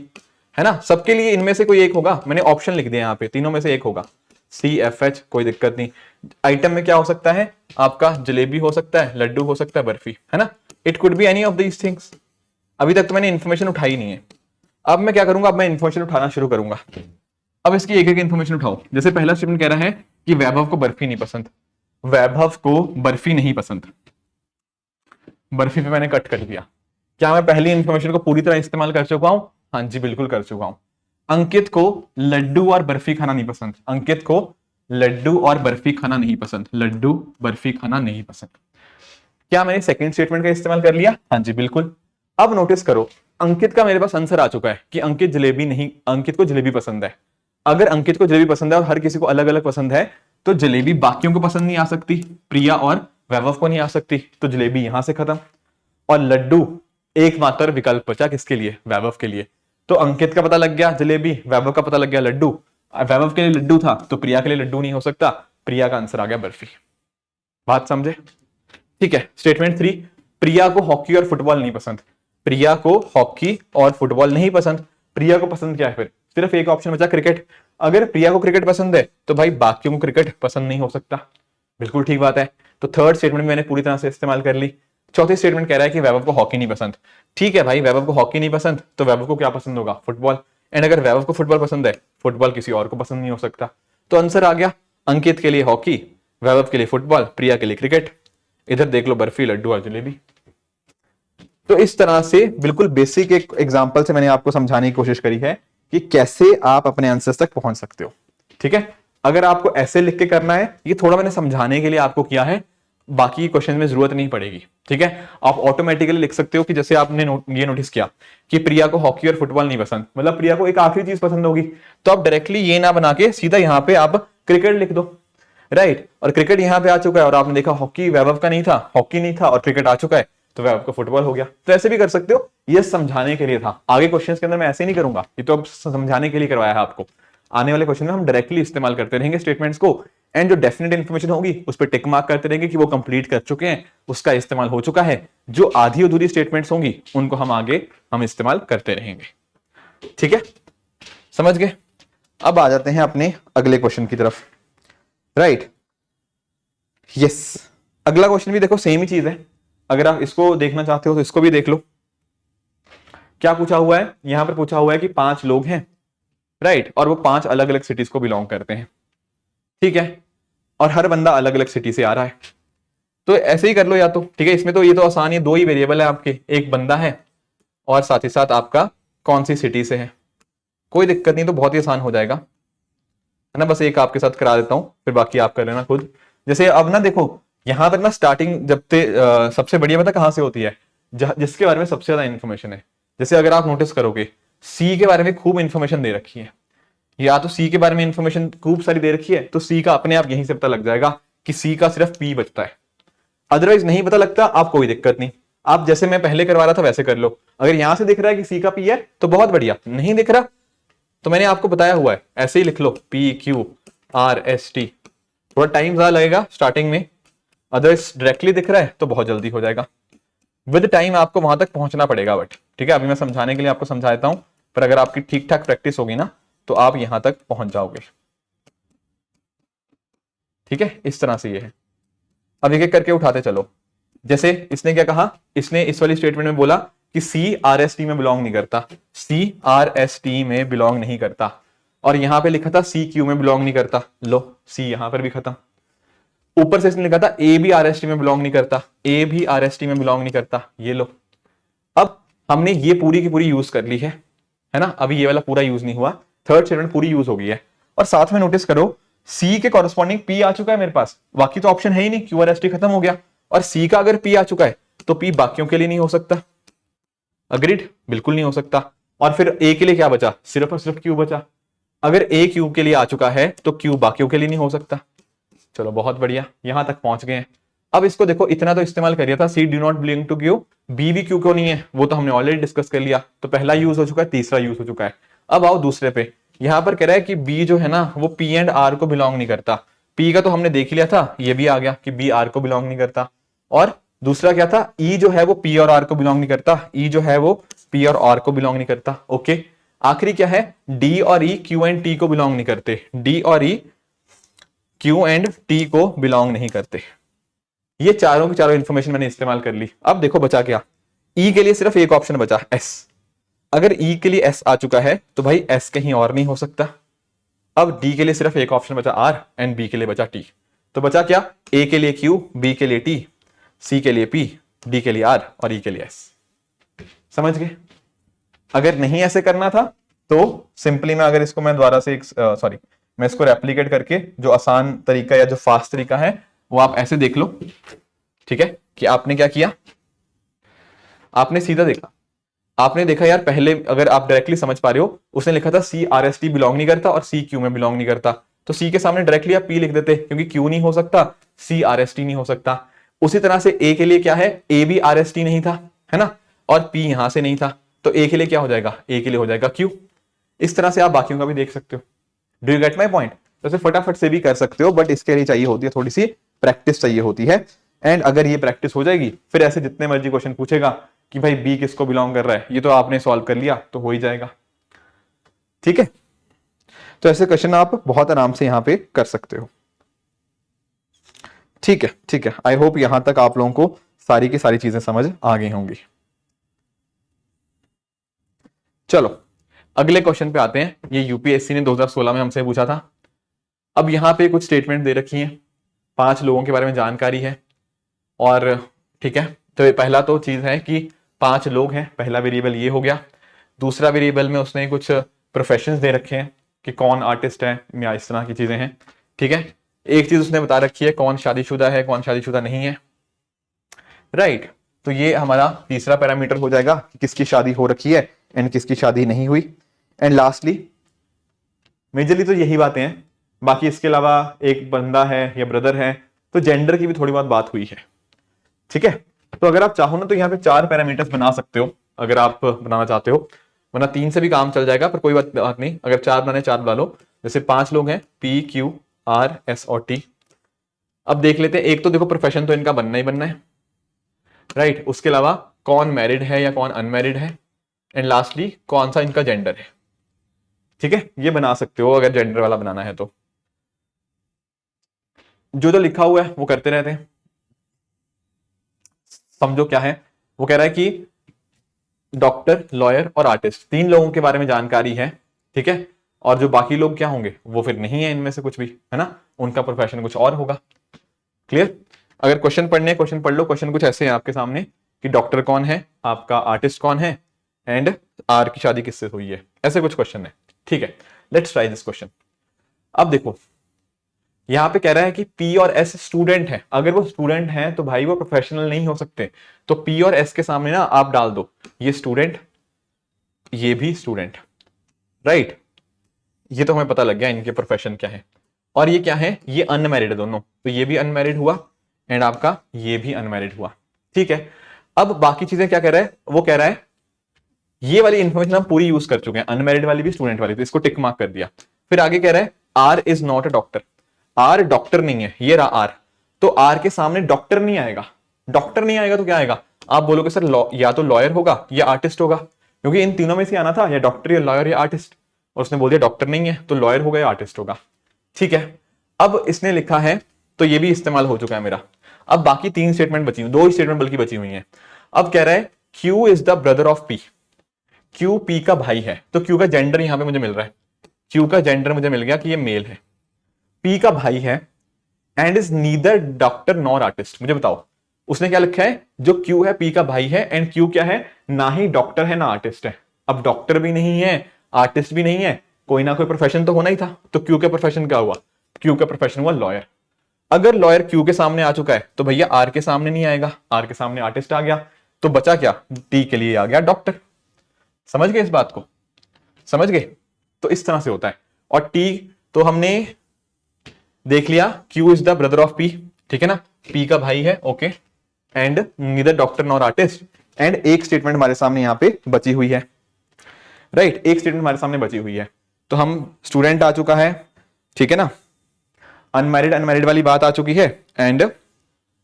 है ना, सबके लिए इनमें से कोई एक होगा। मैंने ऑप्शन लिख दिया यहाँ पे, तीनों में से एक होगा, CFH, कोई दिक्कत नहीं। आइटम में क्या हो सकता है आपका? जलेबी हो सकता है, लड्डू हो सकता है, बर्फी, है ना, it could be any of these things. अभी तक तो मैंने इन्फॉर्मेशन उठाई नहीं है, अब मैं क्या करूंगा, अब मैं इन्फॉर्मेशन उठाना शुरू करूंगा। अब इसकी एक एक इन्फॉर्मेशन उठाओ। जैसे पहला स्टेटमेंट कह रहा है कि वैभव को बर्फी नहीं पसंद, वैभव को बर्फी नहीं पसंद, बर्फी पे मैंने कट कर दिया। क्या मैं पहली इंफॉर्मेशन को पूरी तरह इस्तेमाल कर चुका हूं? हाँ जी, बिल्कुल कर चुका हूं। अंकित को लड्डू और बर्फी खाना नहीं पसंद, अंकित को लड्डू और बर्फी खाना नहीं पसंद, लड्डू बर्फी खाना नहीं पसंद। क्या मैंने सेकंड स्टेटमेंट का इस्तेमाल कर लिया? हाँ जी बिल्कुल। अब नोटिस करो, अंकित का मेरे पास आंसर आ चुका है कि अंकित जलेबी नहीं, अंकित को जलेबी पसंद है। अगर अंकित को जलेबी पसंद है और हर किसी को अलग अलग पसंद है, तो जलेबी बाकियों को पसंद नहीं आ सकती, प्रिया और वैभव को नहीं आ सकती, तो जलेबी यहां से खत्म। और लड्डू एकमात्र विकल्प बचा किसके लिए? वैभव के लिए। तो अंकित का पता लग गया जलेबी, वैभव का पता लग गया लड्डू। वैभव के लिए लड्डू था तो प्रिया के लिए लड्डू नहीं हो सकता, प्रिया का आंसर आ गया बर्फी। बात समझे? ठीक है। स्टेटमेंट 3, प्रिया को हॉकी और फुटबॉल नहीं पसंद, प्रिया को हॉकी और फुटबॉल नहीं पसंद। प्रिया को पसंद क्या है? फिर सिर्फ एक ऑप्शन बचा, क्रिकेट। अगर प्रिया को क्रिकेट पसंद है तो भाई बाकियों को क्रिकेट पसंद नहीं हो सकता। बिल्कुल ठीक बात है। तो थर्ड स्टेटमेंट मैंने पूरी तरह से इस्तेमाल कर ली। चौथी स्टेटमेंट कह रहा है कि वैभव को हॉकी नहीं पसंद। ठीक है भाई, वैभव को हॉकी नहीं पसंद तो वैभव को क्या पसंद होगा? फुटबॉल। एंड अगर वैभव को फुटबॉल पसंद है, फुटबॉल किसी और को पसंद नहीं हो सकता। तो आंसर आ गया, अंकित के लिए हॉकी, वैभव के लिए फुटबॉल, प्रिया के लिए क्रिकेट। इधर देख लो बर्फी, लड्डू और जलेबी। तो इस तरह से बिल्कुल बेसिक एक एग्जांपल से मैंने आपको समझाने की कोशिश करी है कि कैसे आप अपने आंसर्स तक पहुंच सकते हो। ठीक है। अगर आपको ऐसे लिख के करना है, ये थोड़ा मैंने समझाने के लिए आपको किया है, बाकी क्वेश्चन में जरूरत नहीं पड़ेगी। ठीक है। आप ऑटोमेटिकली लिख सकते हो कि जैसे आपने ये नोटिस किया कि प्रिया को हॉकी और फुटबॉल नहीं पसंद, मतलब प्रिया को एक आखिरी चीज पसंद होगी, तो आप डायरेक्टली ये ना बना के सीधा यहां पे आप क्रिकेट लिख दो। राइट। और क्रिकेट यहां पे आ चुका है और आपने देखा हॉकी वैभव का नहीं था, हॉकी नहीं था और क्रिकेट आ चुका है, तो वैभव का फुटबॉल हो गया। तो ऐसे भी कर सकते हो, ये समझाने के लिए था। आगे क्वेश्चंस के अंदर मैं ऐसे नहीं करूंगा, ये तो अब समझाने के लिए करवाया है आपको। आने वाले क्वेश्चन में हम डायरेक्टली इस्तेमाल करते रहेंगे स्टेटमेंट्स को, एंड जो डेफिनेट इंफॉर्मेशन होगी उस पर टिक मार्क करते रहेंगे कि वो कंप्लीट कर चुके हैं, उसका इस्तेमाल हो चुका है। जो आधी अधूरी स्टेटमेंट्स होंगी उनको हम आगे इस्तेमाल करते रहेंगे। ठीक है, समझ गए? अब आ जाते हैं अपने अगले क्वेश्चन की तरफ। Right, yes. अगला क्वेश्चन भी देखो सेम ही चीज है, अगर आप इसको देखना चाहते हो तो इसको भी देख लो। क्या पूछा हुआ है? यहां पर पूछा हुआ है कि 5 लोग हैं, राइट, और वो 5 अलग अलग सिटीज को बिलोंग करते हैं। ठीक है, और हर बंदा अलग अलग सिटी से आ रहा है, तो ऐसे ही कर लो या तो। ठीक है, इसमें तो ये तो आसान है, 2 ही वेरिएबल है आपके, एक बंदा है और साथ ही साथ आपका कौन सी सिटी से है। कोई दिक्कत नहीं, तो बहुत ही आसान हो जाएगा, है ना। बस एक आपके साथ करा देता हूं, फिर बाकी आप कर लेना खुद। जैसे अब ना देखो, यहां पर ना स्टार्टिंग जब सबसे बढ़िया पता कहां से होती है? जिसके बारे में सबसे ज्यादा इंफॉर्मेशन है। जैसे अगर आप नोटिस करोगे, सी के बारे में खूब इंफॉर्मेशन दे रखी है, या तो सी के बारे में इंफॉर्मेशन खूब सारी दे रखी है, तो सी का अपने आप यहीं से पता लग जाएगा कि सी का सिर्फ पी बचता है। अदरवाइज नहीं पता लगता, आप कोई दिक्कत नहीं, आप जैसे मैं पहले करवा रहा था वैसे कर लो। अगर यहां से दिख रहा है कि सी का पी है तो बहुत बढ़िया, नहीं दिख रहा तो मैंने आपको बताया हुआ है, ऐसे ही लिख लो P Q R S T. थोड़ा टाइम ज्यादा लगेगा स्टार्टिंग में, अदरवाइज डायरेक्टली दिख रहा है तो बहुत जल्दी हो जाएगा। विद टाइम आपको वहां तक पहुंचना पड़ेगा, बट ठीक है, अभी मैं समझाने के लिए आपको समझा देता हूं, पर अगर आपकी ठीक ठाक प्रैक्टिस होगी ना तो आप यहां तक पहुंच जाओगे। ठीक है, इस तरह से ये है। अब एक एक करके उठाते चलो। जैसे इसने क्या कहा, इसने इस वाली स्टेटमेंट में बोला कि सी आर एस टी में बिलोंग नहीं करता, सी आर एस टी में बिलोंग नहीं करता, और यहां पे लिखा था सी क्यू में बिलोंग नहीं करता। लो, सी यहां पर भी खत्म। ऊपर से इसने लिखा था ए भी आर एस टी में बिलोंग नहीं करता, ए भी आर एस टी में बिलोंग नहीं करता। ये लो, अब हमने ये पूरी की पूरी यूज कर ली है ना। अभी ये वाला पूरा यूज नहीं हुआ, थर्ड स्टेटमेंट पूरी यूज हो गई है। और साथ में नोटिस करो, सी के कॉरेस्पॉन्डिंग पी आ चुका है मेरे पास, बाकी तो ऑप्शन है ही नहीं, क्यू आर एस टी खत्म हो गया। और सी का अगर पी आ चुका है तो पी बाकियों के लिए नहीं हो सकता। अग्रीड? बिल्कुल नहीं हो सकता। और फिर ए के लिए क्या बचा? सिर्फ और सिर्फ क्यू बचा। अगर ए क्यू के लिए आ चुका है तो क्यू बाकियों के लिए नहीं हो सकता। चलो बहुत बढ़िया, यहां तक पहुंच गए हैं। अब इसको देखो, इतना तो इस्तेमाल करिए था, C do not belong to Q, B भी क्यू क्यों नहीं है, वो तो हमने ऑलरेडी डिस्कस कर लिया। तो पहला यूज हो चुका है, तीसरा यूज हो चुका है। अब आओ दूसरे पे। यहां पर कह रहा है कि बी जो है ना वो पी एंड आर को बिलोंग नहीं करता। पी का तो हमने देख लिया था, ये भी आ गया कि बी आर को बिलोंग नहीं करता। और दूसरा क्या था, ई जो है वो पी और आर को बिलोंग नहीं करता, ई जो है वो पी और आर को बिलोंग नहीं करता। ओके, आखिरी क्या है, डी और ई क्यू एंड टी को बिलोंग नहीं करते, डी और ई क्यू एंड टी को बिलोंग नहीं करते। ये चारों की चारों इंफॉर्मेशन मैंने इस्तेमाल कर ली। अब देखो बचा क्या, ई के लिए सिर्फ एक ऑप्शन बचा, एस। अगर ई के लिए एस आ चुका है तो भाई एस कहीं और नहीं हो सकता। अब डी के लिए सिर्फ एक ऑप्शन बचा, आर, एंड बी के लिए बचा टी। तो बचा क्या, ए के लिए क्यू, बी के लिए टी, सी के लिए पी, डी के लिए आर और ई के लिए एस। समझ गए? अगर नहीं ऐसे करना था तो सिंपली मैं अगर इसको मैं दोबारा से सॉरी मैं इसको रेप्लिकेट करके जो आसान तरीका या जो फास्ट तरीका है वो आप ऐसे देख लो, ठीक है, कि आपने क्या किया, आपने सीधा देखा, आपने देखा यार पहले अगर आप डायरेक्टली समझ पा रहे हो, उसने लिखा था C R S T belong नहीं करता और सी क्यू में बिलोंग नहीं करता, तो सी के सामने डायरेक्टली आप पी लिख देते क्योंकि क्यू नहीं हो सकता, सी आर एस टी नहीं हो सकता। उसी तरह से ए के लिए क्या है, ए भी आर एस टी नहीं था, है ना, और पी यहां से नहीं था, तो ए के लिए क्या हो जाएगा, ए के लिए हो जाएगा क्यू। इस तरह से आप बाकियों का भी देख सकते हो। Do you get my point? तो फटाफट से भी कर सकते हो, बट इसके लिए चाहिए होती है थोड़ी सी प्रैक्टिस चाहिए होती है। एंड अगर ये प्रैक्टिस हो जाएगी फिर ऐसे जितने मर्जी क्वेश्चन पूछेगा कि भाई बी किसको बिलोंग कर रहा है, ये तो आपने सॉल्व कर लिया तो हो ही जाएगा, ठीक है। तो ऐसे क्वेश्चन आप बहुत आराम से यहां पे कर सकते हो, ठीक है, ठीक है। आई होप यहां तक आप लोगों को सारी की सारी चीजें समझ आ गई होंगी। चलो अगले क्वेश्चन पे आते हैं। ये यूपीएससी ने 2016 में हमसे पूछा था। अब यहां पे कुछ स्टेटमेंट दे रखी हैं, 5 लोगों के बारे में जानकारी है, और ठीक है, तो ये पहला तो चीज है कि 5 लोग हैं, पहला वेरिएबल ये हो गया। दूसरा वेरिएबल में उसने कुछ प्रोफेशंस दे रखे हैं कि कौन आर्टिस्ट है या इस तरह की चीजें हैं, ठीक है। एक चीज उसने बता रखी है कौन शादीशुदा है कौन शादीशुदा नहीं है, राइट। तो ये हमारा तीसरा पैरामीटर हो जाएगा कि किसकी शादी हो रखी है एंड किसकी शादी नहीं हुई। एंड लास्टली मेजरली तो यही बातें हैं, बाकी इसके अलावा एक बंदा है या ब्रदर है, तो जेंडर की भी थोड़ी बहुत बात हुई है, ठीक है। तो अगर आप चाहो ना तो यहाँ पे 4 पैरामीटर्स बना सकते हो अगर आप बनाना चाहते हो, वरना 3 से भी काम चल जाएगा, पर कोई बात नहीं, अगर 4 बनाने 4 बना लो। जैसे 5 लोग हैं, पी क्यू आर एस और टी। अब देख लेते हैं, एक तो देखो प्रोफेशन तो इनका बनना ही बनना है, राइट। उसके अलावा कौन मैरिड है या कौन अनमैरिड है, एंड लास्टली कौन सा इनका जेंडर है, ठीक है। ये बना सकते हो अगर जेंडर वाला बनाना है तो। जो जो लिखा हुआ है वो करते रहते हैं। समझो क्या है, वो कह रहा है कि डॉक्टर, लॉयर और आर्टिस्ट 3 लोगों के बारे में जानकारी है, ठीक है। और जो बाकी लोग क्या होंगे वो फिर नहीं है इनमें से कुछ भी, है ना, उनका प्रोफेशन कुछ और होगा। क्लियर? अगर क्वेश्चन पढ़ने, क्वेश्चन पढ़ लो। क्वेश्चन कुछ ऐसे हैं आपके सामने कि डॉक्टर कौन है, आपका आर्टिस्ट कौन है, एंड आर की शादी किससे हुई है, ऐसे कुछ क्वेश्चन है, ठीक है। Let's try this question. अब देखो यहां पे कह रहा है कि पी और एस स्टूडेंट है। अगर वो स्टूडेंट है तो भाई वो प्रोफेशनल नहीं हो सकते, तो पी और एस के सामने ना आप डाल दो ये स्टूडेंट, ये भी स्टूडेंट, राइट। ये तो हमें पता लग गया इनके प्रोफेशन क्या है। और ये क्या है, ये अनमैरिड है दोनों, तो ये भी अनमैरिड हुआ एंड आपका ये भी अनमैरिड हुआ, ठीक है। अब बाकी चीजें क्या कह रहा है, वो कह रहा है ये वाली इंफॉर्मेशन हम पूरी यूज कर चुके हैं, अनमैरिड वाली भी स्टूडेंट वाली, तो इसको टिक मार्क कर दिया। फिर आगे कह रहा है R is not a doctor, R doctor नहीं है, ये रहा आर, तो आर के सामने डॉक्टर नहीं आएगा। डॉक्टर नहीं आएगा तो क्या आएगा, आप बोलोगे सर या तो लॉयर होगा या आर्टिस्ट होगा, क्योंकि इन तीनों में से आना था, या डॉक्टर या लॉयर या आर्टिस्ट, और उसने बोल दिया डॉक्टर नहीं है तो लॉयर होगा या आर्टिस्ट होगा, ठीक है। अब इसने लिखा है तो ये भी इस्तेमाल हो चुका है मेरा। अब बाकी 3 स्टेटमेंट बची हुई, 2 ही स्टेटमेंट बल्कि बची हुई हैं। अब कह रहा है Q is the brother of P, Q P का भाई है, तो क्यू का जेंडर यहां पे मुझे मिल रहा है, क्यू का जेंडर मुझे मिल गया कि ये मेल है, पी का भाई है, and is neither doctor nor artist. मुझे बताओ उसने क्या लिखा है, जो क्यू है पी का भाई है, एंड क्यू क्या है, ना ही डॉक्टर है ना आर्टिस्ट है। अब डॉक्टर भी नहीं है आर्टिस्ट भी नहीं है, कोई ना कोई प्रोफेशन तो होना ही था, तो क्यू का प्रोफेशन क्या हुआ, क्यू का प्रोफेशन हुआ लॉयर। अगर लॉयर क्यू के सामने आ चुका है तो भैया आर के सामने नहीं आएगा, आर के सामने आर्टिस्ट आ गया, तो बचा क्या, टी के लिए आ गया डॉक्टर। समझ गए इस बात को, समझ गए? तो इस तरह से होता है। और टी तो हमने देख लिया, Q is the brother of P, ठीक है ना, पी का भाई है, okay, and neither doctor nor artist. And एक स्टेटमेंट हमारे सामने यहां पे बची हुई है, राइट, एक स्टेटमेंट हमारे सामने बची हुई है। तो हम स्टूडेंट आ चुका है, ठीक है ना, अनमैरिड अनमैरिड वाली बात आ चुकी है, एंड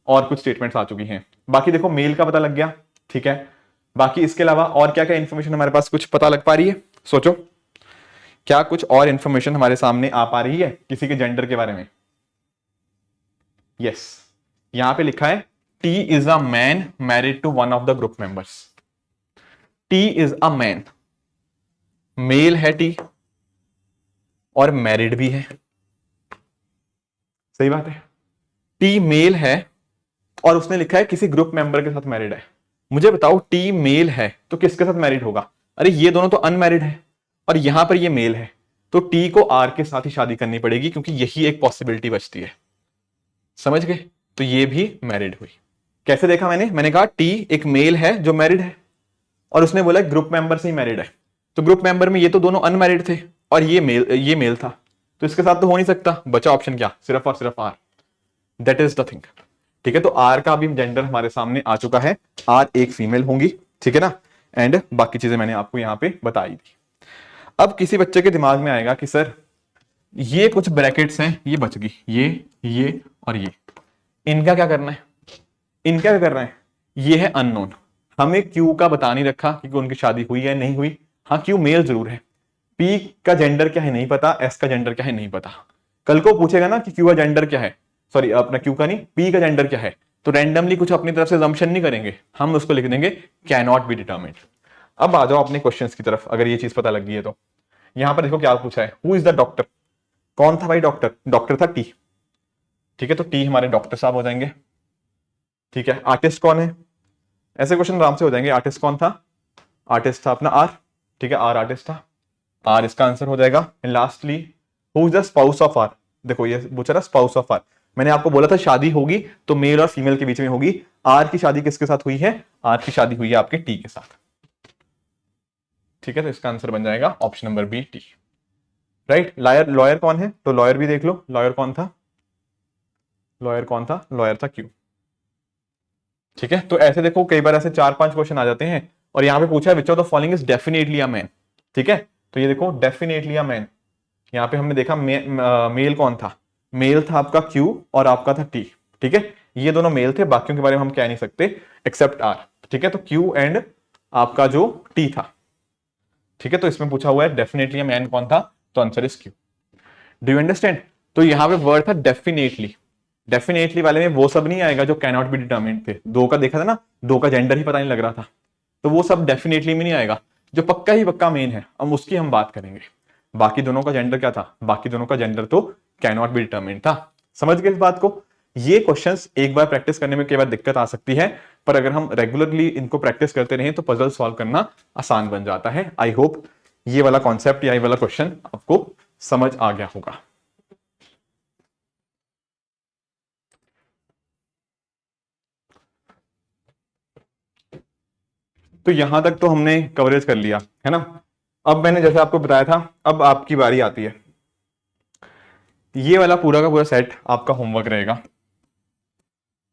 और कुछ स्टेटमेंट्स आ चुकी हैं। बाकी देखो मेल का पता लग गया, ठीक है। बाकी इसके अलावा और क्या क्या इंफॉर्मेशन हमारे पास कुछ पता लग पा रही है, सोचो क्या कुछ और इंफॉर्मेशन हमारे सामने आ पा रही है किसी के जेंडर के बारे में। यस, यहां पे लिखा है T is a man married to one of the group members. T is a man, male है टी और मैरिड भी है, सही बात है। टी मेल है और उसने लिखा है किसी ग्रुप मेंबर के साथ मैरिड है। मुझे बताओ टी मेल है तो किसके साथ मैरिड होगा, अरे ये दोनों तो अनमैरिड है, और यहां पर ये मेल है, तो टी को आर के साथ ही शादी करनी पड़ेगी, क्योंकि यही एक पॉसिबिलिटी बचती है। समझ गए? तो ये भी मैरिड हुई। कैसे देखा मैंने कहा टी एक मेल है जो मैरिड है, और उसने बोला ग्रुप मेंबर से ही मैरिड है, तो ग्रुप मेंबर में ये तो दोनों अनमैरिड थे और ये मेल था, तो इसके साथ तो हो नहीं सकता। बचा ऑप्शन क्या? सिर्फ और सिर्फ R. That is the thing. ठीक है, तो आर का भी जेंडर हमारे सामने आ चुका है, आर एक फीमेल होंगी। ठीक है ना, एंड बाकी चीजें मैंने आपको यहां पे बताई थी। अब किसी बच्चे के दिमाग में आएगा कि सर ये कुछ ब्रैकेट्स हैं, ये बच गई, ये और ये, इनका क्या करना है? इनका क्या करना है? ये है अननोन। हमें क्यू का बता नहीं रखा कि उनकी शादी हुई है नहीं हुई। हाँ, क्यू मेल जरूर है। पी का जेंडर क्या है नहीं पता, एस का जेंडर क्या है नहीं पता। कल को पूछेगा ना कि क्यू का जेंडर क्या है, सॉरी अपना क्यू का नहीं, पी का जेंडर क्या है, तो रैंडमली कुछ अपनी तरफ से assumption नहीं करेंगे, हम उसको लिख देंगे कैन नॉट बी डिटरमिन्ड। अब आ जाओ अपने क्वेश्चंस की तरफ, अगर ये चीज पता लग गई है तो। यहां पर देखो क्या पूछा है, हु इज द डॉक्टर। कौन था भाई डॉक्टर? डॉक्टर था टी। ठीक है, तो टी हमारे डॉक्टर साहब हो जाएंगे। ठीक है, आर्टिस्ट कौन है? ऐसे क्वेश्चन आराम से हो जाएंगे। आर्टिस्ट कौन था? आर्टिस्ट था अपना आर। ठीक है, आर आर्टिस्ट था, आर इसका आंसर हो जाएगा। And lastly who is the spouse of R. देखो ये पूछा था स्पाउस ऑफ आर, मैंने आपको बोला था शादी होगी तो मेल और फीमेल के बीच में होगी। आर की शादी किसके साथ हुई है? आर की शादी हुई है आपके टी के साथ। ठीक है, तो इसका आंसर बन जाएगा option number B, T. Right. Lawyer, lawyer कौन है? तो लॉयर भी देख लो, लॉयर कौन था? लॉयर कौन था? लॉयर था क्यू। ठीक है, तो ऐसे देखो कई बार ऐसे 4-5 क्वेश्चन आ जाते हैं, और यहां पे पूछा है विच of the following is definitely a man. ठीक है, तो ये देखो डेफिनेटली अ मैन, यहाँ पे हमने देखा मेल कौन था? मेल था आपका क्यू और आपका था टी। ठीक है, ये दोनों मेल थे, बाकियों के बारे में हम कह नहीं सकते एक्सेप्ट आर। ठीक है, तो क्यू एंड आपका जो टी था। ठीक है, तो इसमें पूछा हुआ है डेफिनेटली मैन कौन था, तो answer is Q. Do you understand? तो यहां पे वर्ड था डेफिनेटली। डेफिनेटली वाले में वो सब नहीं आएगा जो कैन नॉट बी डिटरमिन्ड थे। दो का देखा था ना, दो का जेंडर ही पता नहीं लग रहा था, तो वो सब डेफिनेटली में नहीं आएगा। जो पक्का ही पक्का मेन है, हम उसकी हम बात करेंगे। बाकी दोनों का जेंडर क्या था? बाकी दोनों का जेंडर तो कैन नॉट बी डिटरमिन्ड था। समझ गए इस बात को? ये क्वेश्चंस एक बार प्रैक्टिस करने में कई बार दिक्कत आ सकती है, पर अगर हम रेगुलरली इनको प्रैक्टिस करते रहें तो पजल सॉल्व करना आसान बन जाता है। आई होप ये वाला कॉन्सेप्ट या ये वाला क्वेश्चन आपको समझ आ गया होगा। तो यहां तक तो हमने कवरेज कर लिया है ना। अब मैंने जैसे आपको बताया था, अब आपकी बारी आती है। ये वाला पूरा का पूरा सेट आपका होमवर्क रहेगा।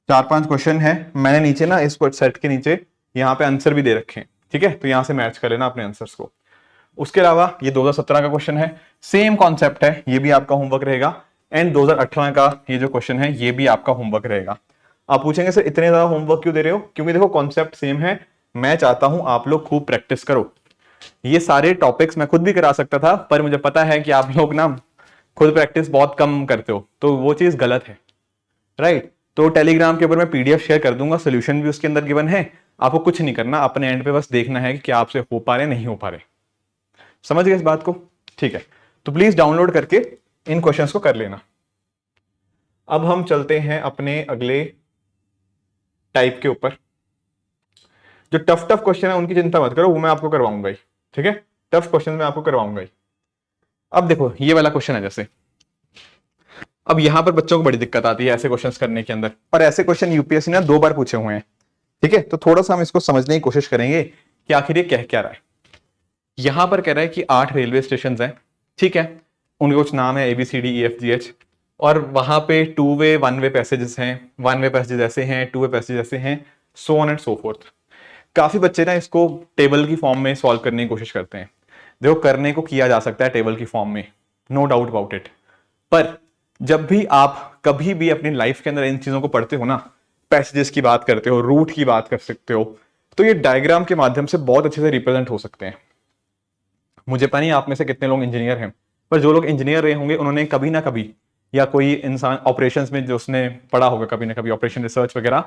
4-5 क्वेश्चन है, मैंने नीचे ना इस सेट के नीचे यहाँ पे आंसर भी दे रखे हैं। ठीक है, तो यहां से मैच कर लेना अपने आंसर्स को। उसके अलावा ये 2017 का क्वेश्चन है, सेम कॉन्सेप्ट है, ये भी आपका होमवर्क रहेगा। एंड 2018 का ये जो क्वेश्चन है ये भी आपका होमवर्क रहेगा। आप पूछेंगे सर इतने ज्यादा होमवर्क क्यों दे रहे हो? क्योंकि देखो कॉन्सेप्ट सेम है, मैं चाहता हूं आप लोग खूब प्रैक्टिस करो। ये सारे टॉपिक्स मैं खुद भी करा सकता था, पर मुझे पता है कि आप लोग ना खुद प्रैक्टिस बहुत कम करते हो, तो वो चीज गलत है। राइट, तो टेलीग्राम के ऊपर मैं पीडीएफ शेयर कर दूंगा, सोल्यूशन भी उसके अंदर गिवन है। आपको कुछ नहीं करना, अपने एंड पे बस देखना है कि क्या आपसे हो पा रहे नहीं हो पा रहे। समझ गए इस बात को? ठीक है, तो प्लीज डाउनलोड करके इन क्वेश्चंस को कर लेना। अब हम चलते हैं अपने अगले टाइप के ऊपर। जो टफ टफ क्वेश्चन है उनकी चिंता मत करो, वो मैं आपको करवाऊंगा ही। ठीक है, टफ क्वेश्चन मैं आपको करवाऊंगा ही। अब देखो ये वाला क्वेश्चन है जैसे, अब यहां पर बच्चों को बड़ी दिक्कत आती है ऐसे क्वेश्चंस करने के अंदर, पर ऐसे क्वेश्चन यूपीएससी ने 2 बार पूछे हुए हैं। ठीक है, तो थोड़ा सा हम इसको समझने की कोशिश करेंगे कि आखिर ये कह क्या रहा है। यहां पर कह रहा है कि 8 रेलवे स्टेशन हैं। ठीक है, उनके कुछ नाम है ABCDEFGH, और वहां पे 2 वे 1 वे पैसेजेस हैं, 1 वे पैसेजेस ऐसे हैं, 2 वे पैसेज ऐसे हैं, so on and so fourth. काफी बच्चे ना इसको टेबल की फॉर्म में सॉल्व करने की कोशिश करते हैं। देखो करने को किया जा सकता है टेबल की फॉर्म में, नो डाउट अबाउट इट, पर जब भी आप कभी भी अपनी लाइफ के अंदर इन चीजों को पढ़ते हो ना, पैसेजेस की बात करते हो, रूट की बात कर सकते हो, तो ये डायग्राम के माध्यम से बहुत अच्छे से रिप्रेजेंट हो सकते हैं। मुझे पता नहीं आप में से कितने लोग इंजीनियर हैं, पर जो लोग इंजीनियर रहे होंगे उन्होंने कभी ना कभी, या कोई इंसान ऑपरेशंस में जो उसने पढ़ा होगा कभी ना कभी ऑपरेशन रिसर्च वगैरह,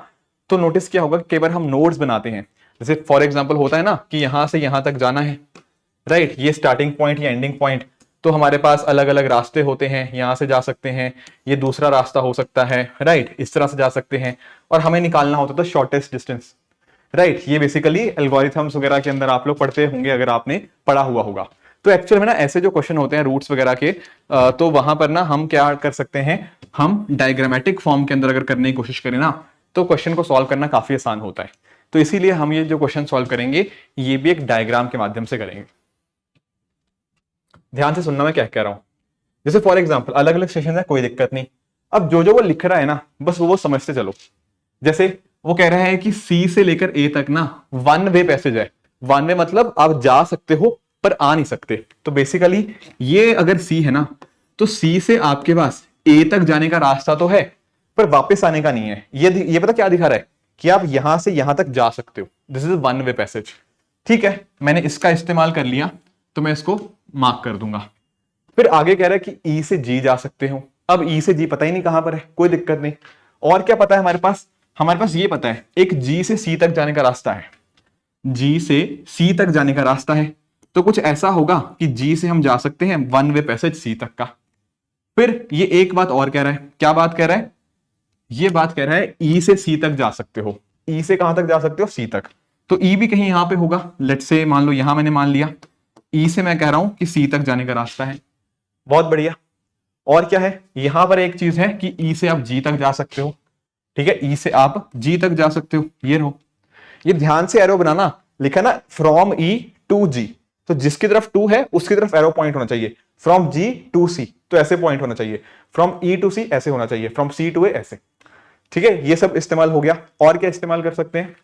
तो नोटिस किया होगा कि कई बार हम नोट्स बनाते हैं। जैसे फॉर एग्जांपल होता है ना कि यहां से यहां तक जाना है, राइट, ये स्टार्टिंग पॉइंट या एंडिंग पॉइंट, तो हमारे पास अलग अलग रास्ते होते हैं, यहां से जा सकते हैं, ये दूसरा रास्ता हो सकता है, राइट, इस तरह से जा सकते हैं, और हमें निकालना होता था शॉर्टेस्ट डिस्टेंस। राइट, ये बेसिकली एल्गोरिथम्स वगैरह के अंदर आप लोग पढ़ते होंगे अगर आपने पढ़ा हुआ होगा। तो एक्चुअल में ना ऐसे जो क्वेश्चन होते हैं रूट्स वगैरह के, तो वहां पर ना हम क्या कर सकते हैं, हम डायग्रामेटिक फॉर्म के अंदर अगर करने की कोशिश करें ना तो क्वेश्चन को सॉल्व करना काफी आसान होता है। तो इसीलिए हम ये जो क्वेश्चन सॉल्व करेंगे ये भी एक डायग्राम के माध्यम से करेंगे। ध्यान से सुनना मैं क्या कह रहा हूं। जैसे फॉर एग्जाम्पल अलग अलग सेशन है, कोई दिक्कत नहीं, अब जो जो वो लिख रहा है ना बस वो समझते चलो। जैसे वो कह रहा है कि सी से लेकर ए तक ना वन वे पैसेज है। वन वे मतलब आप जा सकते हो पर आ नहीं सकते। तो बेसिकली ये अगर सी है ना तो सी से आपके पास ए तक जाने का रास्ता तो है पर वापस आने का नहीं है। ये पता क्या दिखा रहा है कि आप यहां से यहां तक जा सकते हो, this is one way passage. ठीक है, मैंने इसका इस्तेमाल कर लिया तो मैं इसको मार्क कर दूंगा। फिर आगे कह रहा है कि ई से जी जा सकते हो। अब ई से जी पता ही नहीं कहां पर है, कोई दिक्कत नहीं। और क्या पता है हमारे पास, हमारे पास ये पता है एक जी से सी तक जाने का रास्ता है, जी से सी तक जाने का रास्ता है। तो कुछ ऐसा होगा कि जी से हम जा सकते हैं वन वे पैसेज सी तक का। फिर ये एक बात और कह रहा है, क्या बात कह रहा है, ये बात कह रहा है ई से सी तक जा सकते हो। ई से कहां तक जा सकते हो, सी तक। तो ई भी कहीं यहां पे होगा, लेट से मान लो यहां मैंने मान लिया ई से मैं कह रहा हूं कि सी तक जाने का रास्ता है। बहुत बढ़िया। और क्या है, यहां पर एक चीज है कि ई से आप जी तक जा सकते हो। ठीक है, ई से आप जी तक जा सकते हो, ये रहो। ये ध्यान से एरो बनाना, लिखा ना फ्रॉम ई टू जी, तो जिसकी तरफ टू है उसकी तरफ एरो पॉइंट होना चाहिए। फ्रॉम जी टू सी तो ऐसे पॉइंट होना चाहिए, फ्रॉम ई टू सी ऐसे होना चाहिए, फ्रॉम सी टू ए ऐसे। ठीक है, ये सब इस्तेमाल हो गया। और क्या इस्तेमाल कर सकते हैं,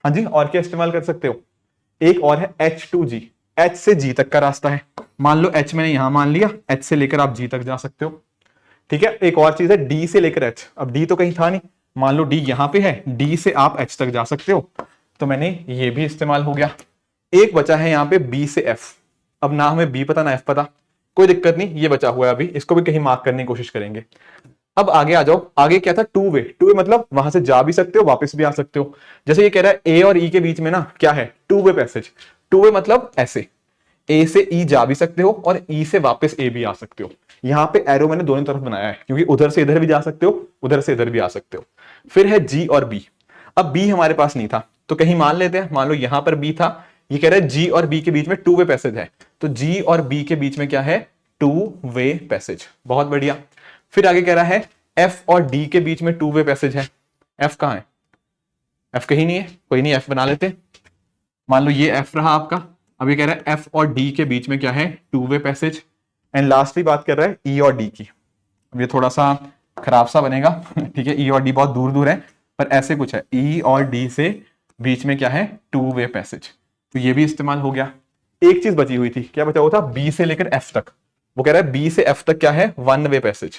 हाँ जी और क्या इस्तेमाल कर सकते हो, एक और है एच टू जी, एच से जी तक का रास्ता है। मान लो एच मैंने यहां मान लिया, एच से लेकर आप जी तक जा सकते हो। ठीक है, एक और चीज है डी से लेकर एच। अब डी तो कहीं था नहीं, मान लो डी यहां पे है, डी से आप एच तक जा सकते हो, तो मैंने ये भी इस्तेमाल हो गया। एक बचा है यहां पे बी से एफ। अब ना हमें बी पता ना एफ पता, कोई दिक्कत नहीं, ये बचा हुआ है अभी, इसको भी कहीं मार्क करने की कोशिश करेंगे। अब आगे आ जाओ, आगे क्या था, टू वे। टू वे मतलब वहां से जा भी सकते हो वापस भी आ सकते हो। जैसे ये कह रहा है ए और ई के बीच में ना क्या है, two way passage. Two way मतलब ऐसे ए से ई जा भी सकते हो और ई से वापस ए भी आ सकते हो। यहां पे एरो मैंने दोनों तरफ बनाया है क्योंकि उधर से इधर भी जा सकते हो, उधर से इधर भी आ सकते हो। फिर है जी और बी। अब बी हमारे पास नहीं था तो कहीं मान लेते हैं, मान लो यहां पर बी था, ये कह रहा है जी और बी के बीच में टू वे पैसेज है, तो जी और बी के बीच में क्या है, टू वे पैसेज। बहुत बढ़िया। फिर आगे कह रहा है एफ और डी के बीच में टू वे पैसेज है। एफ कहां है, एफ कहीं नहीं है, कोई नहीं एफ बना लेते हैं। मान लो ये एफ रहा आपका। अब ये कह रहा है एफ और डी के बीच में क्या है, two way passage. And lastly बात कर रहा है ई और डी की। अब ये थोड़ा सा खराब सा बनेगा ठीक है, ई और डी बहुत दूर दूर है पर ऐसे कुछ है, ई और डी से बीच में क्या है, टू वे पैसेज। तो ये भी इस्तेमाल हो गया। एक चीज बची हुई थी, क्या बचा हुआ था, बी से लेकर एफ तक। वो कह रहा है बी से एफ तक क्या है, वन वे पैसेज।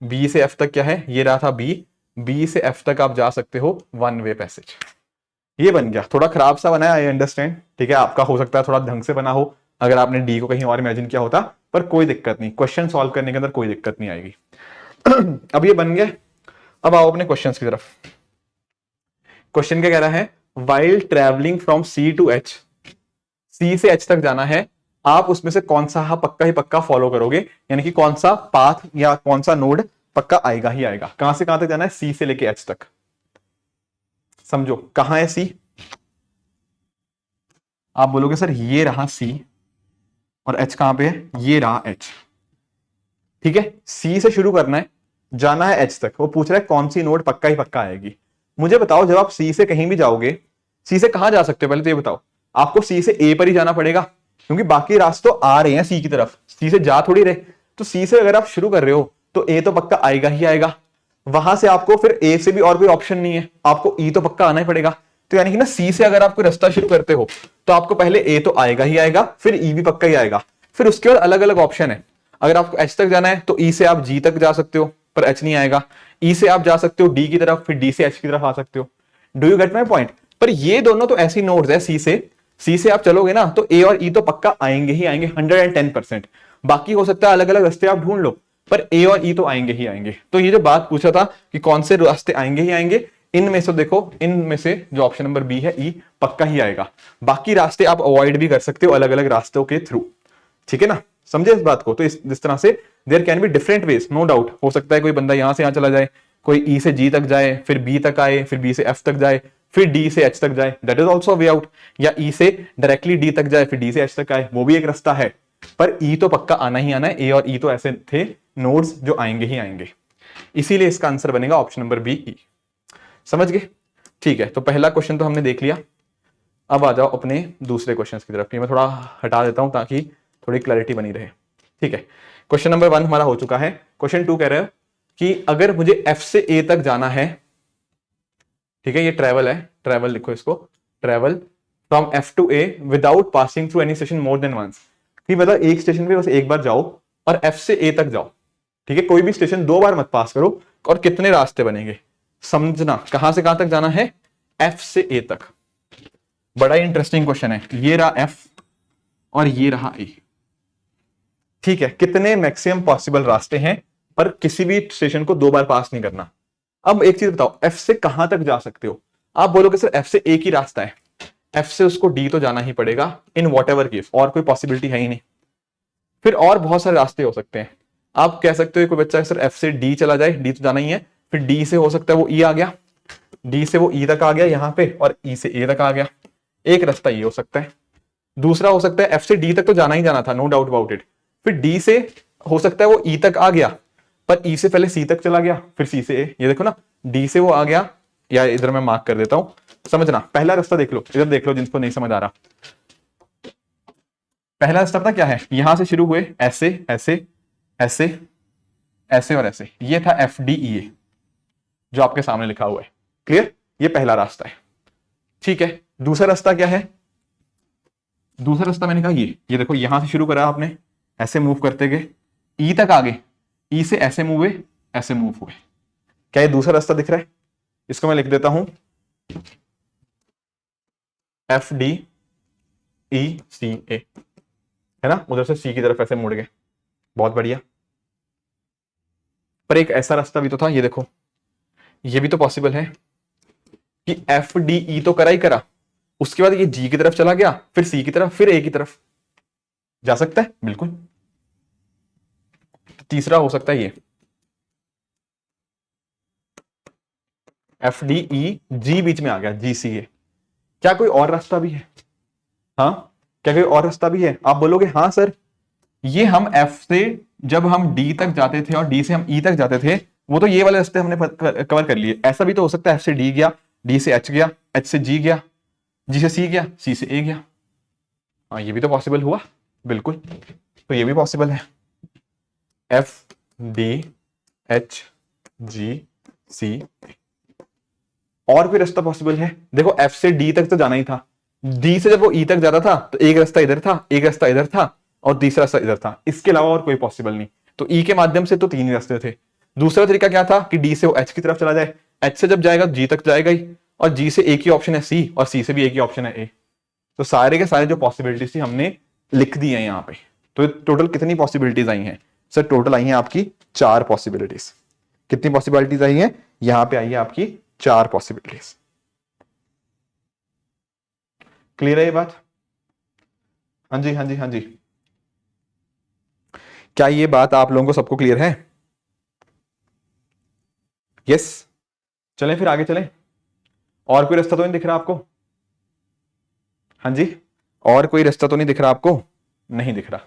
बी से एफ तक क्या है, ये रहा था बी, बी से एफ तक आप जा सकते हो वन वे पैसेज। ये बन गया, थोड़ा खराब सा बना है, आई अंडरस्टैंड। ठीक है, आपका हो सकता है थोड़ा ढंग से बना हो अगर आपने डी को कहीं और इमेजिन किया होता, पर कोई दिक्कत नहीं, क्वेश्चन सॉल्व करने के अंदर कोई दिक्कत नहीं आएगी अब ये बन गया। अब आओ अपने क्वेश्चन की तरफ। क्वेश्चन क्या कह रहा है, while travelling from C to H, C से एच तक जाना है, आप उसमें से कौन सा पक्का ही पक्का फॉलो करोगे, यानी कि कौन सा पाथ या कौन सा नोड पक्का आएगा ही आएगा। कहां से कहां तक जाना है, सी से लेके एच तक। समझो कहां है सी, आप बोलोगे सर ये रहा सी और एच कहां पे है, ये रहा एच। ठीक है, सी से शुरू करना है, जाना है एच तक। वो पूछ रहा है कौन सी नोड पक्का ही पक्का आएगी। मुझे बताओ जब आप सी से कहीं भी जाओगे, सी से कहां जा सकते हो, पहले तो ये बताओ। आपको सी से ए पर ही जाना पड़ेगा क्योंकि बाकी रास्ते तो आ रहे हैं सी की तरफ, सी से जा थोड़ी रहे। तो सी से अगर आप शुरू कर रहे हो तो ए तो पक्का आएगा ही आएगा। वहां से आपको फिर ए से भी और कोई ऑप्शन नहीं है, आपको ई तो पक्का आना ही पड़ेगा। तो यानी कि ना सी से अगर आप कोई रास्ता शुरू करते हो तो आपको पहले ए तो आएगा ही आएगा, फिर ई भी पक्का ही आएगा, फिर उसके बाद अलग अलग ऑप्शन है। अगर आपको एच तक जाना है तो ई से आप जी तक जा सकते हो पर एच नहीं आएगा, ई से आप जा सकते हो डी की तरफ, फिर डी से एच की तरफ आ सकते हो। Do you get my point. पर ये दोनों तो ऐसी नोड्स है, सी से आप चलोगे ना तो ए और ई तो पक्का आएंगे ही आएंगे 110%। बाकी हो सकता है अलग अलग रास्ते आप ढूंढ लो पर ए और ई तो आएंगे ही आएंगे। तो ये जो बात पूछा था कि कौन से रास्ते आएंगे ही आएंगे, इनमें से देखो, इनमें से जो ऑप्शन नंबर बी है ई पक्का ही आएगा। बाकी रास्ते आप अवॉइड भी कर सकते हो अलग अलग रास्तों के थ्रू। ठीक है ना, समझे इस बात को। तो इस तरह से there can be different ways, no doubt. हो सकता है कोई बंदा यहां से यहां चला जाए, कोई ई से जी तक जाए, फिर बी तक आए, फिर बी से एफ तक जाए, फिर डी से एच तक जाए, that is also way out. या ई से डायरेक्टली डी तक जाए, फिर डी से एच तक आए, वो भी एक रास्ता है। पर ई तो पक्का आना ही आना है, ए और ई तो ऐसे थे नोड्स जो आएंगे ही आएंगे। इसीलिए इसका आंसर बनेगा ऑप्शन नंबर बी, ई। समझ गए? ठीक है, तो पहला क्वेश्चन तो हमने देख लिया। अब आ जाओ अपने दूसरे क्वेश्चन की तरफ। मैं थोड़ा हटा देता हूं ताकि थोड़ी क्लैरिटी बनी रहे। ठीक है, क्वेश्चन नंबर 1 हमारा हो चुका है। क्वेश्चन 2 कह रहे हो कि अगर मुझे एफ से ए तक जाना है, ठीक है, ये ट्रेवल है, ट्रेवल लिखो इसको, travel from F to A without passing through any station more than once. मतलब एक स्टेशन पे बस एक बार जाओ और एफ से ए तक जाओ। ठीक है, कोई भी स्टेशन 2 बार मत पास करो। और कितने रास्ते बनेंगे समझना, कहां से कहां तक जाना है, एफ से ए तक। बड़ा ही इंटरेस्टिंग क्वेश्चन है। ये रहा एफ और ये रहा ए। ठीक है, कितने मैक्सिमम पॉसिबल रास्ते हैं, पर किसी भी स्टेशन को 2 बार पास नहीं करना। अब एक चीज बताओ, एफ से कहां तक जा सकते हो? आप बोलोगे सर एफ से एक ही रास्ता है, एफ से उसको डी तो जाना ही पड़ेगा इन वॉट एवर केस, और कोई पॉसिबिलिटी है ही नहीं। फिर और बहुत सारे रास्ते हो सकते हैं। आप कह सकते हो कोई बच्चा सर एफ से डी चला जाए, डी तो जाना ही है, फिर डी से हो सकता है वो ई आ गया, डी से वो ई तक आ गया यहां पे, और ई से ए तक आ गया। एक रास्ता ये हो सकता है। दूसरा हो सकता है एफ से डी तक तो जाना ही जाना था, नो डाउट अबाउट इट, फिर डी से हो सकता है वो ई तक आ गया, पर ई से पहले सी तक चला गया, फिर सी से ए। ये देखो ना, डी से वो आ गया, या इधर मैं मार्क कर देता हूं, समझना। पहला रास्ता देख लो, इधर देख लो जिनको नहीं समझ आ रहा। पहला रास्ता पता क्या है, यहां से शुरू हुए ऐसे ऐसे ऐसे ऐसे और ऐसे, ये था एफ डी ई ए जो आपके सामने लिखा हुआ है। क्लियर? ये पहला रास्ता है। ठीक है, दूसरा रास्ता क्या है? दूसरा रास्ता मैंने कहा ये देखो, यहां से शुरू करा आपने, ऐसे मूव करते गए, ई तक आ गए, ई से ऐसे मूव हुए, ऐसे मूव हुए। क्या ये दूसरा रास्ता दिख रहा है? इसको मैं लिख देता हूं एफ डी ई सी ए, है ना, उधर से सी की तरफ ऐसे मुड़ गए। बहुत बढ़िया। पर एक ऐसा रास्ता भी तो था, ये देखो, ये भी तो पॉसिबल है कि एफ डी ई तो करा ही करा, उसके बाद ये जी की तरफ चला गया, फिर सी की तरफ, फिर ए की तरफ। जा सकता है बिल्कुल। तो तीसरा हो सकता है ये एफ डी ई जी बीच में आ गया, जी सी ए। क्या कोई और रास्ता भी है? हाँ, क्या कोई और रास्ता भी है? आप बोलोगे हाँ सर, ये हम एफ से जब हम डी तक जाते थे और डी से हम ई तक जाते थे, वो तो ये वाले रास्ते हमने कवर कर लिए। ऐसा भी तो हो सकता है, एफ से डी गया, डी से एच गया, एच से जी गया, जी से सी गया, सी से ए गया। हाँ, ये भी तो पॉसिबल हुआ, बिल्कुल। तो ये भी पॉसिबल है, एफ डी एच जी सी। और भी रास्ता पॉसिबल है। देखो एफ से डी तक तो जाना ही था, डी से जब वो ई तक जाता था तो एक रास्ता इधर था, एक रास्ता इधर था, और तीसरा रास्ता इधर था। इसके अलावा और कोई पॉसिबल नहीं। तो ई के माध्यम से तो 3 ही रास्ते थे। दूसरा तरीका क्या था कि डी से वो एच की तरफ चला जाए, एच से जब जाएगा जी तक जाएगा ही, और जी से एक ही ऑप्शन है सी, और सी से भी एक ही ऑप्शन है ए। तो सारे के सारे जो पॉसिबिलिटीज थी हमने लिख दी है यहाँ पे। तो टोटल कितनी पॉसिबिलिटीज आई हैं सर? टोटल आई हैं आपकी 4 पॉसिबिलिटीज। कितनी पॉसिबिलिटीज आई हैं? यहां पे आई है आपकी 4 पॉसिबिलिटीज। क्लियर है ये बात? हाँ जी, हाँ जी, हाँ जी। क्या ये बात आप लोगों को सबको क्लियर है? यस। चलें फिर आगे चलें। और कोई रास्ता तो नहीं दिख रहा आपको? हाँ जी, और कोई रास्ता तो नहीं दिख रहा आपको? नहीं दिख रहा।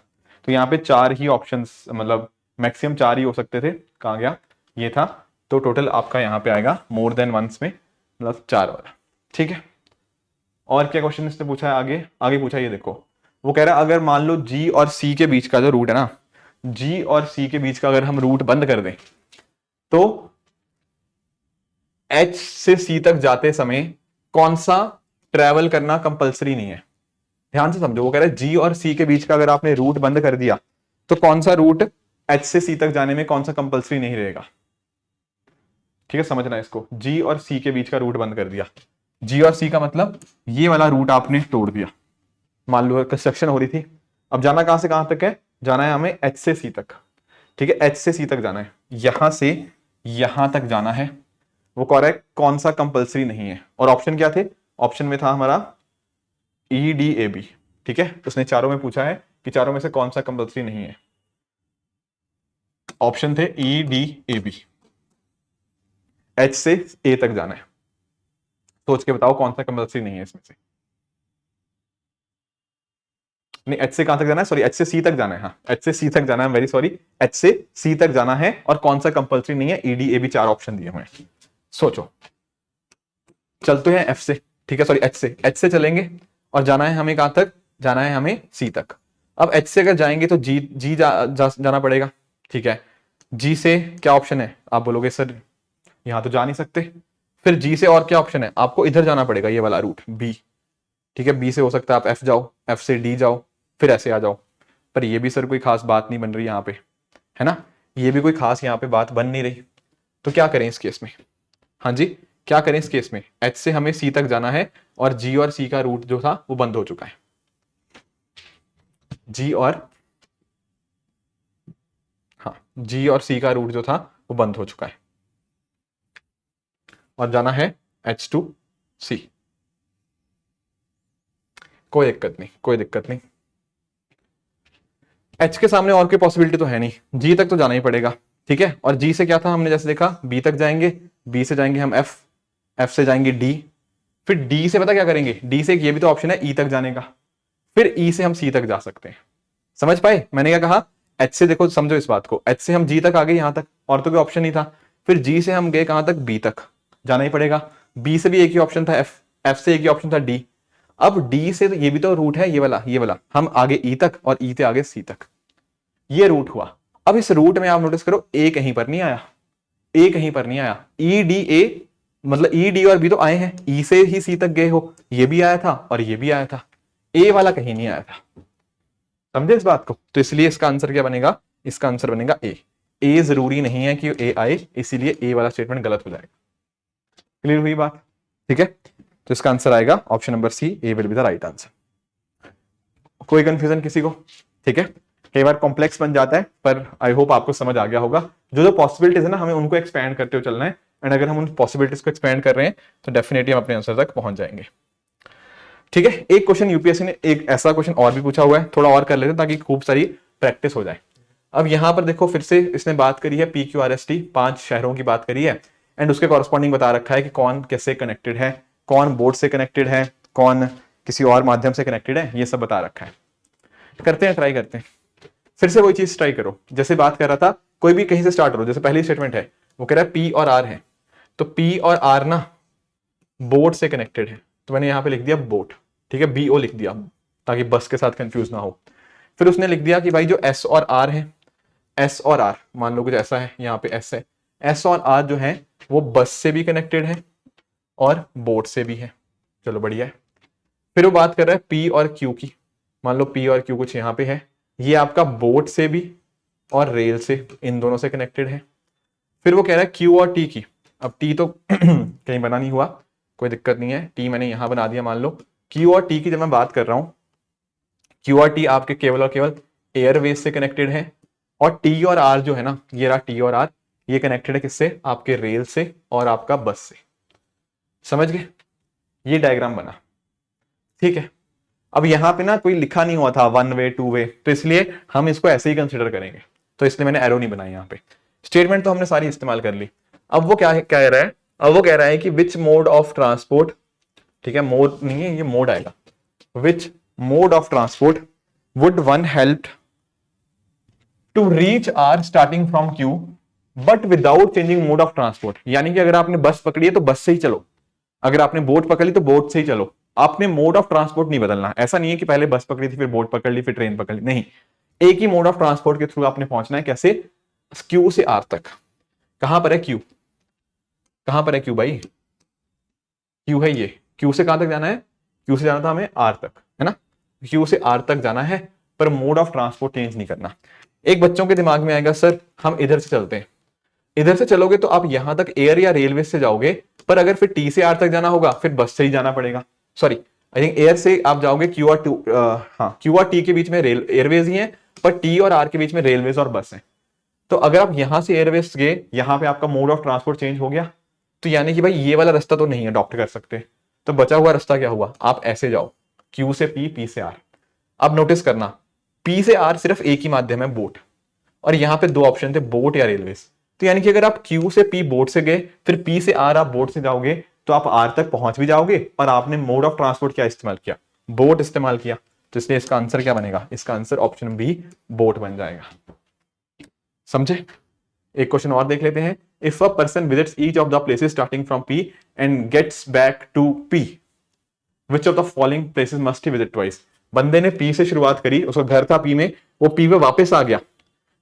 तो यहाँ पे 4 ही ऑप्शंस, मतलब मैक्सिमम 4 ही हो सकते थे। कहाँ गया? ये था। तो टोटल आपका यहाँ पे आएगा मोर देन वंस में, मतलब 4 वाला। ठीक है, और क्या क्वेश्चन इसने पूछा है आगे? आगे पूछा ये देखो, वो कह रहा है अगर मान लो जी और सी के बीच का जो रूट है ना, जी और सी के बीच का अगर हम रूट बंद कर दें, तो एच से सी तक जाते समय कौन सा ट्रेवल करना कंपलसरी नहीं है। ध्यान से समझो, वो कह रहा है जी और सी के बीच का अगर आपने रूट बंद कर दिया तो कौन सा रूट एच से सी तक जाने में कौन सा कंपलसरी नहीं रहेगा। ठीक है, समझना इसको, जी और सी के बीच का रूट बंद कर दिया। जी और सी का मतलब ये वाला रूट आपने तोड़ दिया। मान लो कंस्ट्रक्शन हो रही थी, अब जाना कहां से कहां तक है? जाना है हमें एच से सी तक। ठीक है, एच से सी तक जाना है, यहां से यहां तक जाना है। वो कह रहा है कौन सा कंपलसरी नहीं है, और ऑप्शन क्या थे? ऑप्शन में था हमारा ई डी ए बी। ठीक है, उसने चारों में पूछा है कि चारों में से कौन सा कंपलसरी नहीं है। ऑप्शन थे E D A B, H से ए तक जाना है। सोच के बताओ कौन सा कंपल्सरी नहीं है इसमें से। नहीं, एच से कहां तक जाना है, सॉरी एच से सी तक जाना है, हाँ एच से सी तक जाना है, वेरी सॉरी, एच से सी तक जाना है, और कौन सा कंपल्सरी नहीं है, ईडी ए बी 4 ऑप्शन दिए हुए हैं। सोचो, चलते हैं एफ से, ठीक है, सॉरी एच से चलेंगे और जाना है हमें कहां तक, जाना है हमें सी तक। अब एच से अगर जाएंगे तो जी जाना पड़ेगा, ठीक है। जी से क्या ऑप्शन है, आप बोलोगे सर यहां तो जा नहीं सकते, फिर जी से और क्या ऑप्शन है, आपको इधर जाना पड़ेगा, ये वाला रूट बी, ठीक है। बी से हो सकता है आप एफ जाओ, एफ से डी जाओ, फिर ऐसे आ जाओ, पर ये भी सर कोई खास बात नहीं बन रही यहाँ पे, है ना, ये भी कोई खास यहाँ पे बात बन नहीं रही। तो क्या करें इस केस में, हाँ जी, क्या करें इस केस में, एच से हमें सी तक जाना है और जी और सी का रूट जो था वो बंद हो चुका है, जी और, हाँ जी और सी का रूट जो था वो बंद हो चुका है, और जाना है एच टू सी। कोई दिक्कत नहीं, कोई दिक्कत नहीं, एच के सामने और कोई पॉसिबिलिटी तो है नहीं, जी तक तो जाना ही पड़ेगा, ठीक है। और जी से क्या था, हमने जैसे देखा बी तक जाएंगे, बी से जाएंगे हम एफ, एफ से जाएंगे डी, फिर डी से पता क्या करेंगे, डी से एक ये भी तो ऑप्शन है ई तक जाने का, फिर ई से हम सी तक जा सकते हैं। समझ पाए मैंने क्या कहा, एच से देखो समझो इस बात को, एच से हम जी तक आ गए यहां तक, और तो कोई ऑप्शन नहीं था, फिर जी से हम गए कहां तक, बी तक, जाना ही पड़ेगा, बी से भी एक ही ऑप्शन था एफ, एफ से एक ही ऑप्शन था डी, अब डी से तो ये भी तो रूट है, ये वाला हम आगे ई तक और ई से आगे सी तक, ये रूट हुआ। अब इस रूट में आप नोटिस करो ए कहीं पर नहीं आया, ए कहीं पर नहीं आया, ई डी ए मतलब ई डी और बी तो आए हैं, ई से ही सी तक गए हो, ये भी आया था और ये भी आया था, ए वाला कहीं नहीं आया था, समझे इस बात को। तो इसलिए इसका आंसर क्या बनेगा, इसका आंसर बनेगा ए, ए जरूरी नहीं है कि ए आए, इसीलिए ए वाला स्टेटमेंट गलत हो जाएगा। क्लियर हुई बात, ठीक है। तो इसका आंसर आएगा option number C, A will be the right answer. कोई कंफ्यूजन किसी को, ठीक है। कई बार कॉम्प्लेक्स बन जाता है, पर आई होप आपको समझ आ गया होगा, जो जो पॉसिबिलिटीज है ना हमें उनको एक्सपैंड करते हुए चलना है, एंड अगर हम उन पॉसिबिलिटीज को एक्सपैंड कर रहे हैं तो डेफिनेटली हम अपने आंसर तक पहुंच जाएंगे, ठीक है। एक क्वेश्चन यूपीएससी ने एक ऐसा क्वेश्चन और भी पूछा हुआ है, थोड़ा और कर लेते हैं ताकि खूब सारी प्रैक्टिस हो जाए। अब यहां पर देखो फिर से इसने बात करी है PQRST, 5 शहरों की बात करी है, एंड उसके कॉरस्पॉन्डिंग बता रखा है कि कौन कैसे कनेक्टेड है, कौन बोर्ड से कनेक्टेड है, कौन किसी और माध्यम से कनेक्टेड है, ये सब बता रखा है। करते हैं, ट्राई करते हैं, फिर से वही चीज ट्राई करो, जैसे बात कर रहा था, कोई भी कहीं से स्टार्ट करो, जैसे पहली स्टेटमेंट है वो कह रहा है P और R है, तो P और R ना बोर्ड से कनेक्टेड है, तो मैंने यहां पे लिख दिया बोट, ठीक है, BO लिख दिया ताकि बस के साथ कंफ्यूज ना हो। फिर उसने लिख दिया कि भाई जो S और R है, S और R मान लो कुछ ऐसा है, यहाँ पे S है, S और R जो है वो बस से भी कनेक्टेड है और बोट से भी है, चलो बढ़िया है। फिर वो बात कर रहा है P और Q की, मान लो P और Q कुछ यहाँ पे है, ये आपका बोट से भी और रेल से, इन दोनों से कनेक्टेड है। फिर वो कह रहा है Q और T की, अब T तो कहीं बना नहीं हुआ, कोई दिक्कत नहीं है, T मैंने यहां बना दिया, मान लो Q और T की जब मैं बात कर रहा हूं, Q और T आपके केवल और केवल एयरवेज से कनेक्टेड है, और T और R जो है ना, ये रहा T और R, ये कनेक्टेड है किससे, आपके रेल से और आपका बस से। समझ गए, ये डायग्राम बना, ठीक है। अब यहां पे ना कोई लिखा नहीं हुआ था 1 वे 2 वे, तो इसलिए हम इसको ऐसे ही कंसिडर करेंगे, तो इसलिए मैंने एरो नहीं बनाई यहाँ पे। स्टेटमेंट तो हमने सारी इस्तेमाल कर ली। अब वो क्या कह रहा है, अब वो कह रहा है कि विच मोड ऑफ ट्रांसपोर्ट, ठीक है, मोड नहीं है ये मोड आएगा, which mode of transport would one help to reach R starting from Q but without changing mode of transport. यानी कि अगर आपने बस पकड़ी है तो बस से ही चलो, अगर आपने बोट पकड़ ली तो बोट से ही चलो, आपने मोड ऑफ ट्रांसपोर्ट नहीं बदलना। ऐसा नहीं है कि पहले बस पकड़ी थी फिर बोट पकड़ ली फिर ट्रेन पकड़ ली, नहीं, एक ही मोड ऑफ ट्रांसपोर्ट के थ्रू आपने पहुंचना है। कैसे, क्यू से आर तक। कहां पर है क्यू, कहां पर है क्यू भाई, क्यू है ये, क्यू से कहां तक जाना है, क्यू से जाना था हमें आर तक, है ना, क्यू से आर तक जाना है, पर मोड ऑफ ट्रांसपोर्ट चेंज नहीं करना। एक बच्चों के दिमाग में आएगा सर हम इधर से चलते हैं, इधर से चलोगे तो आप यहां तक एयर या रेलवे से जाओगे, पर अगर फिर टी से आर तक जाना होगा फिर बस से ही जाना पड़ेगा। सॉरी, आई थिंक एयर से आप जाओगे, क्यू और टू, हाँ क्यू और टी के बीच में रेल एयरवेज ही है, पर टी और आर के बीच में रेलवेज और बस है। तो अगर आप यहां से एयरवेज गए, यहां पे आपका मोड ऑफ ट्रांसपोर्ट चेंज हो गया, तो यानी कि भाई ये वाला रास्ता तो नहीं अडॉप्ट कर सकते, तो बचा हुआ रास्ता क्या हुआ, आप ऐसे जाओ, क्यू से पी, पी से आर। अब नोटिस करना, पी से आर सिर्फ एक ही माध्यम है, बोट, और यहां पे दो ऑप्शन थे, बोट या रेलवेज। तो यानी कि अगर आप क्यू से पी बोट से गए, फिर पी से आर आप बोट से जाओगे, तो आप आर तक पहुंच भी जाओगे, और आपने मोड ऑफ ट्रांसपोर्ट क्या इस्तेमाल किया, बोट इस्तेमाल किया, तो इसलिए इसका आंसर क्या बनेगा, इसका आंसर ऑप्शन बी बोट बन जाएगा। समझे? एक क्वेश्चन और देख लेते हैं। If a person visits each of the places starting from P and gets back to P, which of the following places must he visit twice. बंदे ने पी से शुरुआत करी, उसका घर था पी में, वो पी में वापस आ गया,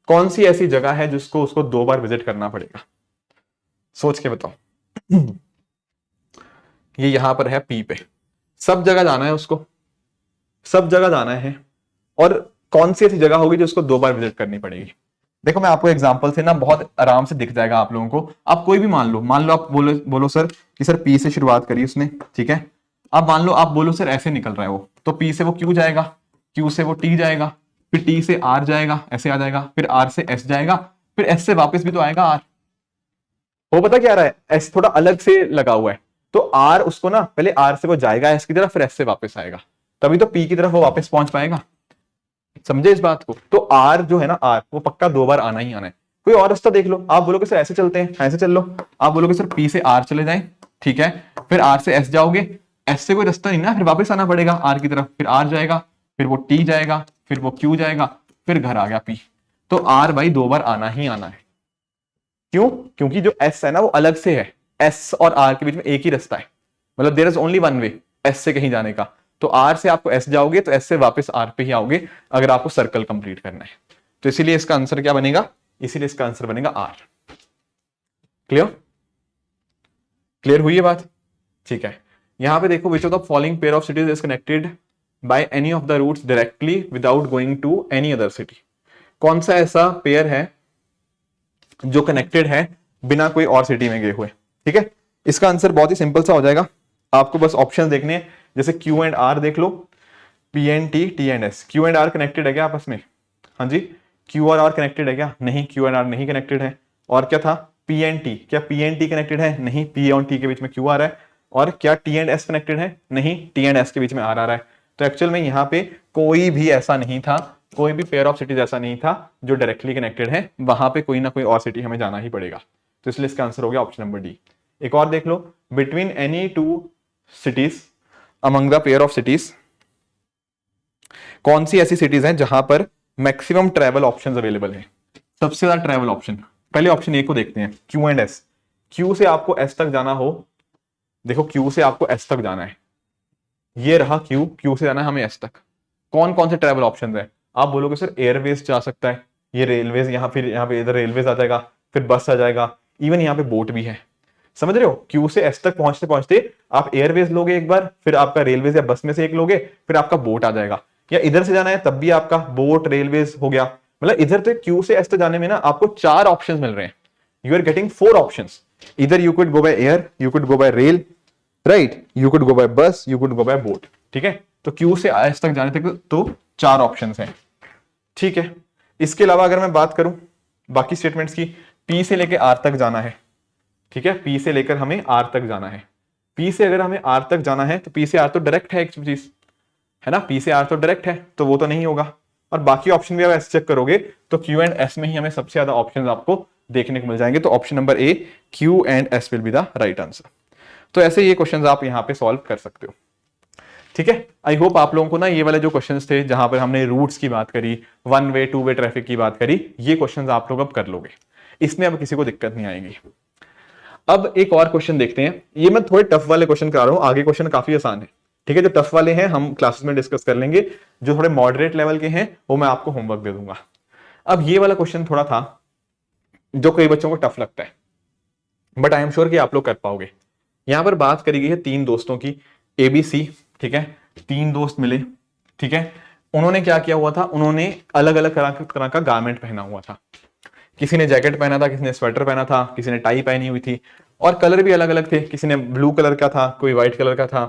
कौन सी ऐसी जगह है जिसको उसको 2 बार विजिट करना पड़ेगा? सोच के बताओ। ये यहां पर है पी पे, सब जगह जाना है उसको, सब जगह जाना है, और कौन सी ऐसी जगह होगी जो उसको 2 बार विजिट करनी पड़ेगी? देखो मैं आपको एग्जांपल से ना बहुत आराम से दिख जाएगा आप लोगों को। आप कोई भी मान लो आप बोलो बोलो सर कि सर पी से शुरुआत करी उसने, ठीक है। अब मान लो आप बोलो सर ऐसे निकल रहा है वो, तो पी से वो क्यू जाएगा, क्यू से वो टी जाएगा, फिर टी से आर जाएगा, ऐसे आ जाएगा, फिर आर से एस जाएगा, फिर एस से वापस भी तो आएगा आर। वो पता क्या रहा है, एस थोड़ा अलग से लगा हुआ है, तो आर उसको ना पहले आर से वो जाएगा एस की तरफ, फिर एस से वापस आएगा, तभी तो पी की तरफ वो वापस पहुंच पाएगा। समझे इस बात को? तो आर जो है ना, आर वो पक्का 2 बार आना ही आना है। कोई और रास्ता देख लो, आप बोलोगे सर ऐसे चलते हैं, ऐसे चल लो, आप बोलोगे सर पी से आर चले जाएं, ठीक है, फिर आर से एस जाओगे, एस से कोई रास्ता नहीं ना, फिर वापस आना पड़ेगा आर की तरफ, फिर आर जाएगा, फिर वो टी जाएगा, फिर वो क्यू जाएगा, फिर घर आ गया पी। तो आर भाई 2 बार आना ही आना है। क्यों? क्योंकि जो एस है ना वो अलग से है, एस और आर के बीच में एक ही रास्ता है, मतलब there is only one way S से कहीं जाने का। तो आर से आपको एस जाओगे तो एस से वापस आर पे ही आओगे अगर आपको सर्कल कंप्लीट करना है। तो इसीलिए इसका आंसर क्या बनेगा, इसीलिए इसका आंसर बनेगा आर। क्लियर? क्लियर हुई है बात? ठीक है। यहां पे देखो, which of the following pair of cities is connected by any of the routes directly without going to any other city. कौन सा ऐसा पेयर है जो कनेक्टेड है बिना कोई और सिटी में गए हुए? ठीक है, इसका आंसर बहुत ही सिंपल सा हो जाएगा, आपको बस ऑप्शन देखने हैं। जैसे क्यू एंड आर देख लो, P and T, T and S, Q and R connected है क्या आपस में? हाँ जी, क्यू और आर कनेक्टेड है क्या? नहीं, क्यू एंड आर नहीं कनेक्टेड है। और क्या था, पी एंड टी, क्या पी एंड टी कनेक्टेड है? नहीं, पी और टी के बीच में क्यू आ रहा है। और क्या टी एंड एस कनेक्टेड है? नहीं, टी एंड एस के बीच में आर आ रहा है। तो एक्चुअल में यहाँ पे कोई भी ऐसा नहीं था, कोई भी पेयर ऑफ सिटीज ऐसा नहीं था जो डायरेक्टली कनेक्टेड है, वहां पे कोई ना कोई और सिटी हमें जाना ही पड़ेगा। तो इसलिए इसका आंसर हो गया ऑप्शन नंबर डी। एक और देख लो, between any two cities among the pair of cities, कौन सी ऐसी सिटीज हैं जहां पर मैक्सिमम ट्रैवल ऑप्शंस अवेलेबल है? सबसे ज्यादा ट्रैवल ऑप्शन, पहले ऑप्शन ए को देखते हैं, क्यू एंड एस। क्यू से आपको एस तक जाना हो, देखो क्यू से आपको एस तक जाना है, ये रहा क्यू, क्यू से जाना है हमें एस तक। कौन कौन से ट्रैवल ऑप्शन है? आप बोलोगे सर एयरवेज जा सकता है, ये रेलवेज, यहाँ फिर यहाँ पे इधर रेलवेज आ जाएगा, फिर बस आ जाएगा, इवन यहाँ पे बोट भी है। समझ रहे हो? क्यू से एस तक पहुंचते पहुंचते आप एयरवेज लोगे एक बार, फिर आपका रेलवेज या बस में से एक लोगे, फिर आपका बोट आ जाएगा। या इधर से जाना है तब भी आपका बोट रेलवेज हो गया। मतलब इधर तो क्यू से एस तक जाने में ना आपको 4 ऑप्शंस मिल रहे हैं, यू आर गेटिंग 4 ऑप्शंस। इधर you could go by air, you could go by rail, right, you could go by bus, you could go by boat. ठीक है, तो क्यू से एस तक जाने तक तो 4 ऑप्शंस हैं। ठीक है, इसके अलावा अगर मैं बात करूं बाकी स्टेटमेंट्स की, पी से लेकर आर तक जाना है, ठीक है, पी से लेकर हमें आर तक जाना है। पी से अगर हमें आर तक जाना है तो पी से आर तो डायरेक्ट है एक चीज, है ना, पी से आर तो डायरेक्ट है, तो वो तो नहीं होगा। और बाकी ऑप्शन भी आप ऐसे चेक करोगे तो क्यू एंड एस में ही हमें सबसे ज्यादा ऑप्शन आपको देखने को मिल जाएंगे। तो option number A, Q and S will be the right answer. तो ऐसे ये क्वेश्चन आप यहाँ पे सॉल्व कर सकते हो। ठीक है, आई होप आप लोगों को ना ये वाले जो क्वेश्चंस थे जहां पर हमने रूट्स की बात करी, 1 वे 2 वे ट्रैफिक की बात करी, ये क्वेश्चंस आप लोग अब कर लोगे, इसमें अब किसी को दिक्कत नहीं आएगी। अब एक और क्वेश्चन देखते हैं, ये मैं थोड़े टफ वाले क्वेश्चन करा रहा हूं, आगे क्वेश्चन काफी आसान है। ठीक है, जो टफ वाले हैं हम क्लासेस में डिस्कस कर लेंगे, जो थोड़े मॉडरेट लेवल के हैं वो मैं आपको होमवर्क दे दूंगा। अब ये वाला क्वेश्चन थोड़ा था जो कई बच्चों को टफ लगता है, बट आई एम श्योर कि आप लोग कर पाओगे। यहां पर बात करी गई है 3 दोस्तों की, ABC, ठीक है, 3 दोस्त मिले, ठीक है, उन्होंने क्या किया हुआ था, उन्होंने अलग अलग तरह का गारमेंट पहना हुआ था। किसी ने जैकेट पहना था, किसी ने स्वेटर पहना था, किसी ने टाई पहनी हुई थी, और कलर भी अलग अलग थे, किसी ने ब्लू कलर का था, कोई व्हाइट कलर का था,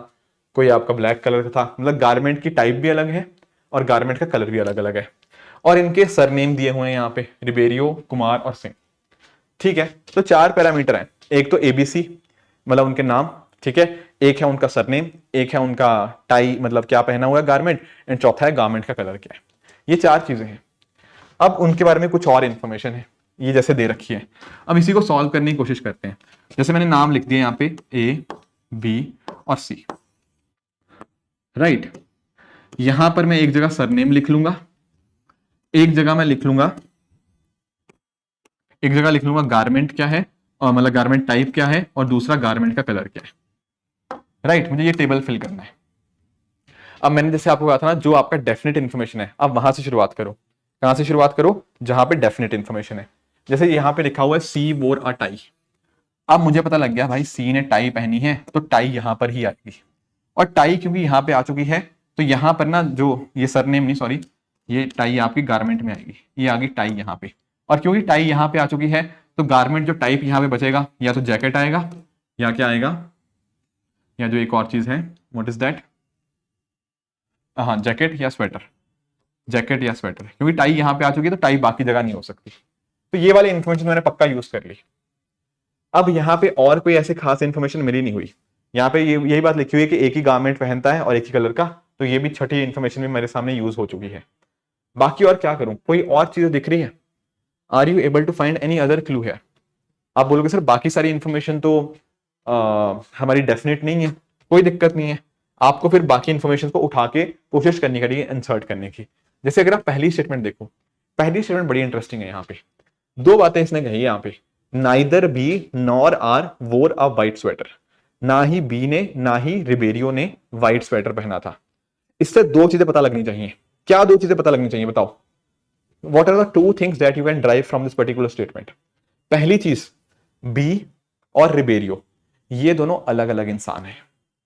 कोई आपका ब्लैक कलर का था। मतलब गारमेंट की टाइप भी अलग है और गारमेंट का कलर भी अलग अलग है। और इनके सरनेम दिए हुए हैं यहाँ पे, रिबेरियो, कुमार और सिंह। ठीक है, तो 4 पैरामीटर हैं, एक तो ABC मतलब उनके नाम, ठीक है, एक है उनका सरनेम, एक है उनका टाई मतलब क्या पहना हुआ है गारमेंट, एंड चौथा है गारमेंट का कलर क्या है। ये 4 चीजें हैं। अब उनके बारे में कुछ और इंफॉर्मेशन है, ये जैसे दे रखी है। अब इसी को सॉल्व करने की कोशिश करते हैं। जैसे मैंने नाम लिख दिया यहाँ पे A, बी और सी। राइट, यहां पर मैं एक जगह सरनेम लिख लूंगा, एक जगह मैं लिख लूंगा, एक जगह लिख लूंगा गारमेंट क्या है, और मतलब गारमेंट टाइप क्या है, और दूसरा गारमेंट का कलर क्या है। राइट, मुझे ये टेबल फिल करना है। अब मैंने जैसे आपको कहा था ना, जो आपका डेफिनेट इन्फॉर्मेशन है, अब वहां से शुरुआत करो। कहां से शुरुआत करो? जहां पे डेफिनेट इन्फॉर्मेशन है। जैसे यहां पे लिखा हुआ है सी वोर अ टाई। अब मुझे पता लग गया भाई सी ने टाई पहनी है, तो टाई यहां पर ही आएगी। और टाई क्योंकि यहां पे आ चुकी है, तो यहां पर ना जो ये सरनेम नहीं, सॉरी, ये टाई आपकी गारमेंट में आएगी, ये आ गई टाई यहां पे। और क्योंकि टाई यहां पे आ चुकी है, तो गारमेंट जो टाइप यहां पे बचेगा, या तो जैकेट आएगा, या क्या आएगा, या जो एक और चीज है, व्हाट इज दैट, हाँ जैकेट या स्वेटर, जैकेट या स्वेटर, क्योंकि टाई यहां पे आ चुकी है तो टाई बाकी जगह नहीं हो सकती। तो ये वाली इंफॉर्मेशन मैंने पक्का यूज कर ली। अब यहाँ पे और कोई ऐसी खास इंफॉर्मेशन मिली नहीं हुई। यहाँ पे ये यही बात लिखी हुई है कि एक ही गारमेंट पहनता है और एक ही कलर का, तो ये भी छठी इंफॉर्मेशन भी मेरे सामने यूज हो चुकी है। बाकी और क्या करूं, कोई और चीज दिख रही है? Are you able to find any other clue है? आप बोलोगे सर बाकी सारी इंफॉर्मेशन तो हमारी डेफिनेट नहीं है, कोई दिक्कत नहीं है। आपको फिर बाकी इंफॉर्मेशन को उठा के कोशिश करनी करिए इंसर्ट करने की। जैसे अगर आप पहली स्टेटमेंट देखो, पहली स्टेटमेंट बड़ी इंटरेस्टिंग है। यहाँ पे दो बातें इसने कही है यहाँ पे, नाइदर बी नॉर आर वोर अ वाइट स्वेटर। ना ही बी ने ना ही रिबेरियो ने व्हाइट स्वेटर पहना था। इससे दो चीजें पता लगनी चाहिए। क्या दो चीजें पता लगनी चाहिए बताओ? What are the two things that you can drive from this particular statement? पहली चीज, बी और रिबेरियो ये दोनों अलग अलग इंसान हैं।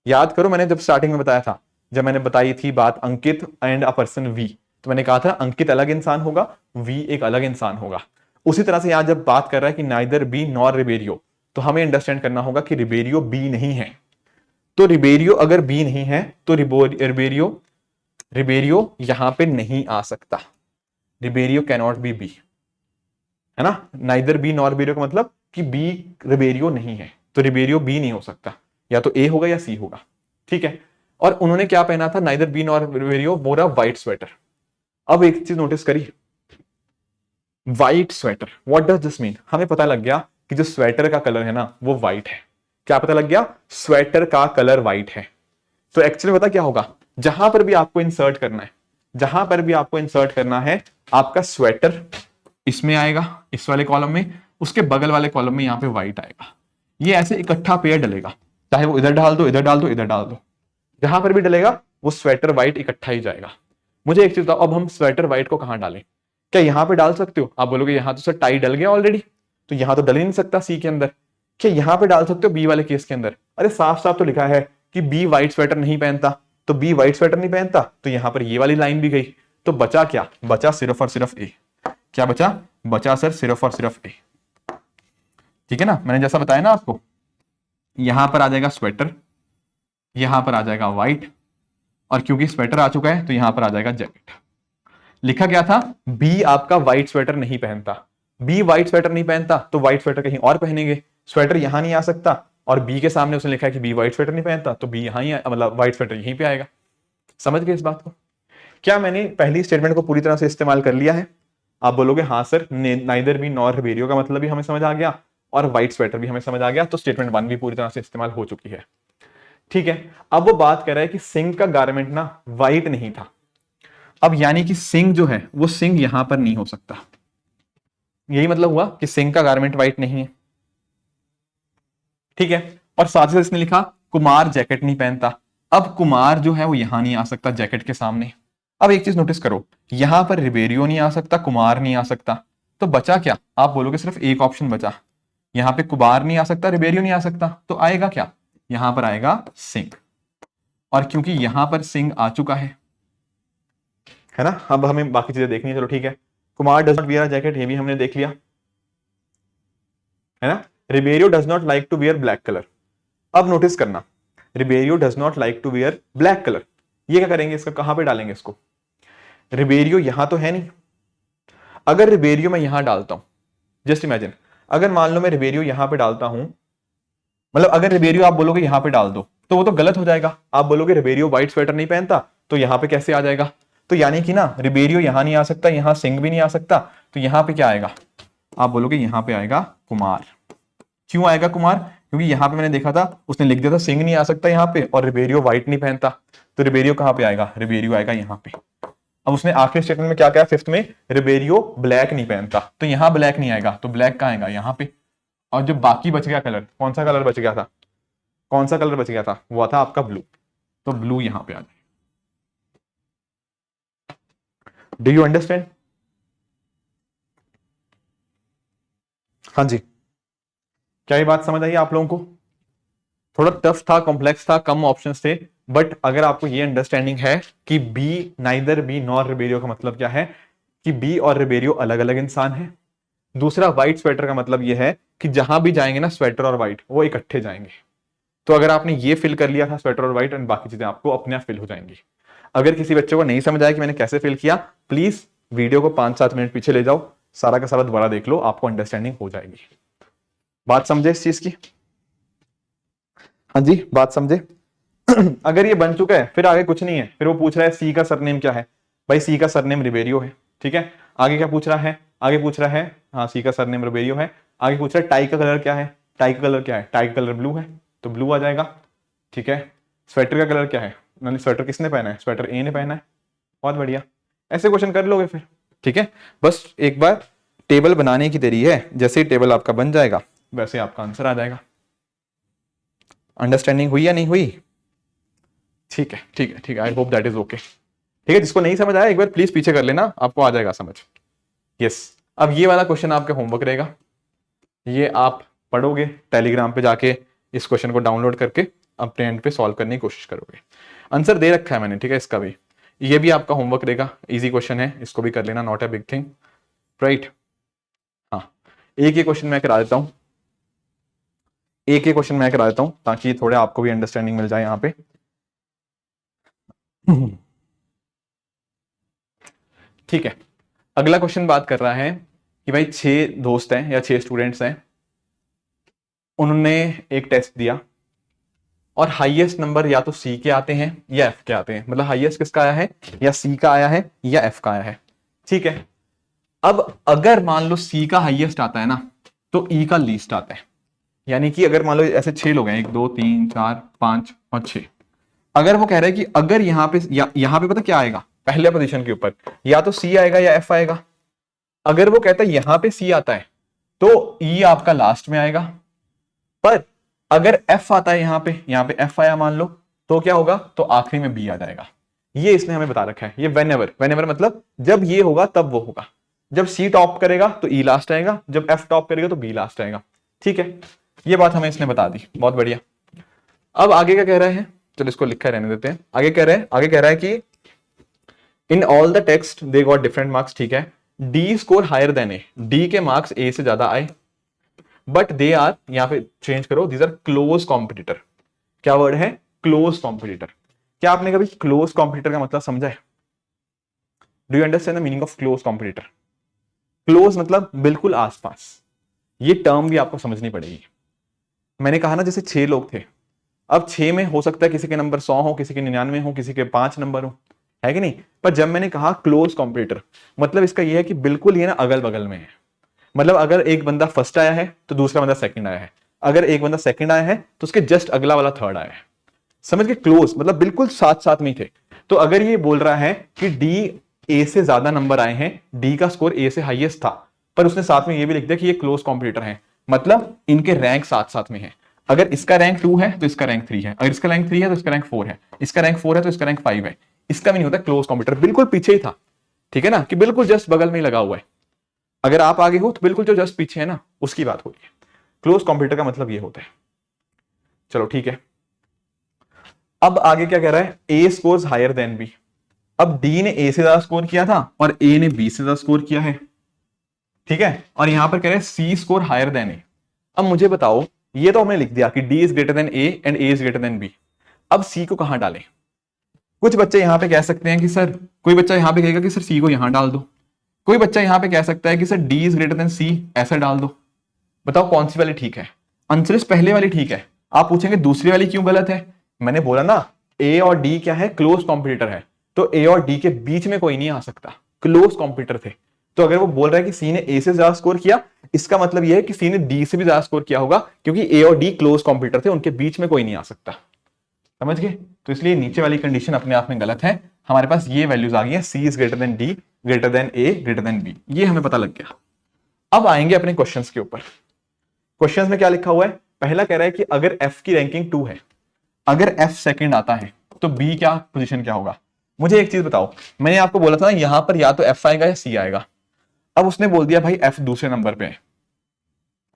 याद करो मैंने जब स्टार्टिंग में बताया था, जब मैंने बताई थी बात अंकित एंड अ पर्सन वी, तो मैंने कहा था अंकित अलग इंसान होगा, वी एक अलग इंसान होगा। उसी तरह से यहां जब बात कर रहा है कि नाइदर बी नॉर रिबेरियो, तो हमें अंडरस्टैंड करना होगा कि रिबेरियो बी नहीं है। तो रिबेरियो अगर बी नहीं है तो रिबेरियो रिबेरियो यहां पे नहीं आ सकता। रिबेरियो कैनॉट बी बी, है ना? नाइदर बी नॉर रिबेरियो का मतलब कि बी रिबेरियो नहीं है, तो रिबेरियो बी नहीं हो सकता, या तो ए होगा या सी होगा। ठीक है। और उन्होंने क्या पहना था? नाइदर बी नॉर रिबेरियो वोर अ व्हाइट स्वेटर। अब एक चीज नोटिस करी, white sweater, what does this mean? हमें पता लग गया कि जो स्वेटर का कलर है ना वो व्हाइट है। क्या पता लग गया? स्वेटर का कलर व्हाइट है। तो एक्चुअली पता क्या होगा, जहां पर भी आपको इंसर्ट करना है, जहां पर भी आपको इंसर्ट करना है, आपका स्वेटर इसमें आएगा, इस वाले कॉलम में, उसके बगल वाले कॉलम में यहां पे व्हाइट आएगा। ये ऐसे इकट्ठा पेयर डलेगा, चाहे वो इधर डाल दो, इधर डाल दो, इधर डाल दो, जहां पर भी डलेगा वो स्वेटर व्हाइट इकट्ठा ही जाएगा। मुझे एक चीज बताओ, अब हम स्वेटर व्हाइट को कहां डालें? क्या यहां पे डाल सकते हो? आप बोलोगे यहां तो सर टाई डल गया ऑलरेडी, तो यहां तो डल ही नहीं सकता सी के अंदर। क्या यहां पे डाल सकते हो बी वाले केस के अंदर? अरे साफ साफ तो लिखा है कि बी व्हाइट स्वेटर नहीं पहनता, तो बी व्हाइट स्वेटर नहीं पहनता, तो यहां पर ये वाली लाइन भी गई। तो बचा क्या? बचा सिर्फ और सिर्फ ए। क्या बचा? बचा सर सिर्फ और सिर्फ ए। ठीक है ना, मैंने जैसा बताया ना आपको, यहां पर आ जाएगा स्वेटर, यहां पर आ जाएगा व्हाइट, और क्योंकि स्वेटर आ चुका है तो यहां पर आ जाएगा जैकेट। लिखा क्या था? बी आपका व्हाइट स्वेटर नहीं पहनता। बी व्हाइट स्वेटर नहीं पहनता तो व्हाइट स्वेटर कहीं और पहनेंगे, स्वेटर यहां नहीं आ सकता। और बी के सामने उसने लिखा है कि बी व्हाइट स्वेटर नहीं पहनता, तो बी यहां ही मतलब व्हाइट स्वेटर यहीं पे आएगा। समझ गए इस बात को? क्या मैंने पहली स्टेटमेंट को पूरी तरह से इस्तेमाल कर लिया है? आप बोलोगे हाँ sir, neither B nor Ribeiro का मतलब भी हमें समझ आ गया और व्हाइट स्वेटर भी हमें समझ आ गया, तो स्टेटमेंट वन भी पूरी तरह से इस्तेमाल हो चुकी है। ठीक है। अब वो बात कर रहा है कि सिंह का गारमेंट ना व्हाइट नहीं था। अब यानी कि सिंह जो है वो सिंह यहां पर नहीं हो सकता। यही मतलब हुआ कि सिंह का गारमेंट व्हाइट नहीं है। ठीक है। और साथ ही साथ इसने लिखा कुमार जैकेट नहीं पहनता। अब कुमार जो है वो यहां नहीं आ सकता जैकेट के सामने। अब एक चीज नोटिस करो, यहां पर रिबेरियो नहीं आ सकता, कुमार नहीं आ सकता, तो बचा क्या? आप बोलोगे सिर्फ एक ऑप्शन बचा। यहां पे कुमार नहीं आ सकता, रिबेरियो नहीं आ सकता, तो आएगा क्या? यहां पर आएगा सिंह। और क्योंकि यहां पर सिंह आ चुका है ना, अब हमें बाकी चीजें देखनी है। चलो ठीक है, Kumar does not wear jacket, ये भी हमने देख लिया, है ना। Ribeiro does not like to wear black colour. अब नोटिस करना, Ribeiro does not like to wear black colour, ये क्या करेंगे? इसका कहां पे डालेंगे इसको? रिबेरियो यहां तो है नहीं। अगर रिबेरियो मैं यहां डालता हूं, जस्ट इमेजिन, अगर मान लो मैं रिबेरियो यहां पे डालता हूं, मतलब अगर रिबेरियो आप बोलोगे यहां पे डाल दो, तो वो तो गलत हो जाएगा। आप बोलोगे रिबेरियो व्हाइट स्वेटर नहीं पहनता, तो यहां पे कैसे आ जाएगा? तो यानी कि ना रिबेरियो यहां नहीं आ सकता, यहां सिंह भी नहीं आ सकता, तो यहां पे क्या आएगा? आप बोलोगे यहां पे आएगा कुमार। क्यों आएगा कुमार? क्योंकि यहाँ पे मैंने देखा था उसने लिख दिया था सिंह नहीं आ सकता यहाँ पे और रिबेरियो व्हाइट नहीं पहनता, तो रिबेरियो कहाँ पे आएगा, रिबेरियो आएगा यहाँ पे। अब उसने आखिरी स्टेटमेंट में क्या कहा, फिफ्थ में, रिबेरियो ब्लैक नहीं पहनता, तो यहाँ ब्लैक नहीं आएगा, तो ब्लैक कहाँ आएगा, यहाँ पे। और जो बाकी बच गया कलर, कौन सा कलर बच गया था, कौन सा कलर बच गया था, वो था आपका ब्लू, तो ब्लू यहाँ पे आ जाए। Do you understand? हाँ जी, क्या ये बात समझ आई आप लोगों को? थोड़ा टफ था, कॉम्प्लेक्स था, कम ऑप्शंस थे, बट अगर आपको ये अंडरस्टैंडिंग है कि B, neither B nor Ribeiro का मतलब क्या है कि बी और रिबेरियो अलग अलग इंसान है। दूसरा, व्हाइट स्वेटर का मतलब ये है कि जहां भी जाएंगे ना स्वेटर और व्हाइट, वो इकट्ठे जाएंगे। तो अगर आपने ये फिल कर लिया था स्वेटर और व्हाइट, एंड बाकी चीजें आपको अपने आप फिल हो जाएंगी। अगर किसी बच्चे को नहीं समझ आया कि मैंने कैसे फिल किया, प्लीज वीडियो को 5-7 मिनट पीछे ले जाओ, सारा का सारा दोबारा देख लो, आपको अंडरस्टैंडिंग हो जाएगी। बात समझे इस चीज की? हाँ जी, बात समझे? अगर ये बन चुका है फिर आगे कुछ नहीं है, फिर वो पूछ रहा है सी का सरनेम क्या है, भाई सी का सरनेम रिबेरियो है, ठीक है। आगे क्या पूछ रहा है, आगे पूछ रहा है, हाँ सी का सरनेम रिबेरियो है। आगे पूछ रहा है टाई का कलर क्या है, टाई का कलर क्या है, टाई का कलर ब्लू है, तो ब्लू आ जाएगा, ठीक है। स्वेटर का कलर क्या है, मैंने स्वेटर किसने पहना है, स्वेटर ए ने पहना है, बहुत बढ़िया, ऐसे क्वेश्चन कर लोगे फिर, ठीक है। बस एक बार टेबल बनाने की देरी है, जैसे ही टेबल आपका बन जाएगा वैसे आपका आंसर आ जाएगा। अंडरस्टैंडिंग हुई या नहीं हुई? ठीक है, ठीक है, ठीक है, I hope that is okay. ठीक है, जिसको नहीं समझ आया एक बार प्लीज पीछे कर लेना, आपको आ जाएगा समझ। यस, अब ये वाला क्वेश्चन आपका होमवर्क रहेगा, ये आप पढ़ोगे टेलीग्राम पे जाके, इस क्वेश्चन को डाउनलोड करके अपने एंड पे सॉल्व करने की कोशिश करोगे। आंसर दे रखा है मैंने, ठीक है, इसका भी, ये भी आपका होमवर्क रहेगा, इजी क्वेश्चन है, इसको भी कर लेना, not a big thing, right. हाँ, एक ही क्वेश्चन मैं करा देता हूं, एक ही क्वेश्चन मैं करा देता हूं ताकि थोड़े आपको भी अंडरस्टैंडिंग मिल जाए यहाँ पे। ठीक है, अगला क्वेश्चन बात कर रहा है कि भाई 6 दोस्त हैं या 6 स्टूडेंट्स हैं, उन्होंने एक टेस्ट दिया और हाईएस्ट नंबर या तो सी के आते हैं या एफ के आते हैं, मतलब हाईएस्ट किसका आया है, या सी का आया है या एफ का आया है, ठीक है। अब अगर मान लो सी का हाईएस्ट आता है ना, तो ई का लीस्ट आता है, यानी कि अगर मान लो ऐसे 6 लोग हैं, 1 2 3 4 5 और 6, अगर वो कह रहे हैं कि अगर यहाँ पे यहाँ पे पता क्या आएगा, पहले पोजीशन के ऊपर या तो सी आएगा या एफ आएगा। अगर वो कहता है यहां पे सी आता है तो ई आपका लास्ट में आएगा, पर अगर एफ आता है यहाँ पे एफ आया मान लो, तो क्या होगा, तो आखिरी में बी आ जाएगा। ये इसने हमें बता रखा है, ये वेनेवर मतलब जब ये होगा तब वो होगा, जब सी टॉप करेगा तो ई लास्ट आएगा, जब एफ टॉप करेगा तो बी लास्ट आएगा, ठीक है। ये बात हमें इसने बता दी, बहुत बढ़िया। अब आगे क्या कह रहे हैं, चलो इसको लिखा रहने देते हैं। आगे कह रहा है कि in all the text they got different marks, ठीक है। डी स्कोर हायर देन ए, डी के मार्क्स ए से ज्यादा आए, बट दे आर, यहां पे चेंज करो, दीज आर क्लोज कॉम्पिटिटर। क्या वर्ड है, क्लोज कॉम्पिटिटर। क्या आपने कभी क्लोज कॉम्पिटिटर का मतलब समझा है? Do you understand the meaning of close competitor? Close मतलब बिल्कुल आसपास, ये टर्म भी आपको समझनी पड़ेगी। मैंने कहा ना जैसे 6 लोग थे, अब 6 में हो सकता है किसी के नंबर 100 हो, किसी के 99 हो, किसी के 5 नंबर हो, है कि नहीं। पर जब मैंने कहा क्लोज कॉम्पिटिटर, मतलब इसका यह है कि बिल्कुल ये ना अगल बगल में है, मतलब अगर एक बंदा फर्स्ट आया है तो दूसरा बंदा सेकंड आया है, अगर एक बंदा सेकंड आया है तो उसके जस्ट अगला वाला थर्ड आया है, समझ के, क्लोज मतलब बिल्कुल साथ साथ में थे। तो अगर ये बोल रहा है कि डी ए से ज्यादा नंबर आए हैं, डी का स्कोर ए से हाईएस्ट था, पर उसने साथ में ये भी लिख दिया कि ये क्लोज कॉम्पिटिटर है, मतलब इनके रैंक साथ साथ में है। अगर इसका रैंक 2 है तो इसका रैंक 3 है, अगर इसका रैंक 3 है तो इसका रैंक 4 है, इसका रैंक 4 है तो इसका रैंक 5 है, इसका भी नहीं होता क्लोज कॉम्पिटिटर, बिल्कुल पीछे ही था, ठीक है ना, कि बिल्कुल जस्ट बगल में ही लगा हुआ है। अगर आप आगे हो तो बिल्कुल जो जस्ट पीछे है ना, उसकी बात हो रही है। क्लोज कॉम्पिटिटर का मतलब ये होता है। चलो ठीक है, अब आगे क्या कह रहा है, ए स्कोर्स हायर देन बी। अब डी ने ए से ज्यादा स्कोर किया था और ए ने बी से ज्यादा स्कोर किया है, ठीक है, और यहां पर कह रहे हैं C score higher than A. अब मुझे बताओ, ये तो हमने लिख दिया कि D is greater than A and A is greater than B, अब सी को कहां डालें? कुछ बच्चे यहां पे कह सकते हैं कि सर, कोई बच्चा यहां पे कहेगा कि सर सी को यहां डाल दो, कोई बच्चा यहां पे कह सकता है कि sir D is greater than C, ऐसा डाल दो। बताओ कौन सी वाली ठीक है? आंसर इस पहले वाली ठीक है। आप पूछेंगे दूसरी वाली क्यों गलत है? मैंने बोला ना, ए और डी क्या है, क्लोज कॉम्पिटिटर है, तो ए और डी के बीच में कोई नहीं आ सकता, क्लोज कॉम्पिटिटर थे। तो अगर वो बोल रहा है कि सी ने ए से ज्यादा स्कोर किया, इसका मतलब यह है कि सी ने डी से भी ज्यादा स्कोर किया होगा, क्योंकि ए और डी क्लोज कॉम्पिटिटर थे, उनके बीच में कोई नहीं आ सकता। समझ गए? तो इसलिए नीचे वाली कंडीशन अपने आप में गलत है। हमारे पास ये वैल्यूज आ गई है, C is greater than D, greater than A, greater than B, ये हमें पता लग गया। अब आएंगे अपने क्वेश्चंस के ऊपर। क्वेश्चंस में क्या लिखा हुआ है? पहला कह रहा है कि अगर एफ की रैंकिंग 2 है, अगर एफ सेकंड आता है तो बी क्या पोजीशन क्या होगा? मुझे एक चीज बताओ, मैंने आपको बोला था ना यहां पर या तो एफ आएगा या सी आएगा। अब उसने बोल दिया भाई एफ दूसरे नंबर पे है,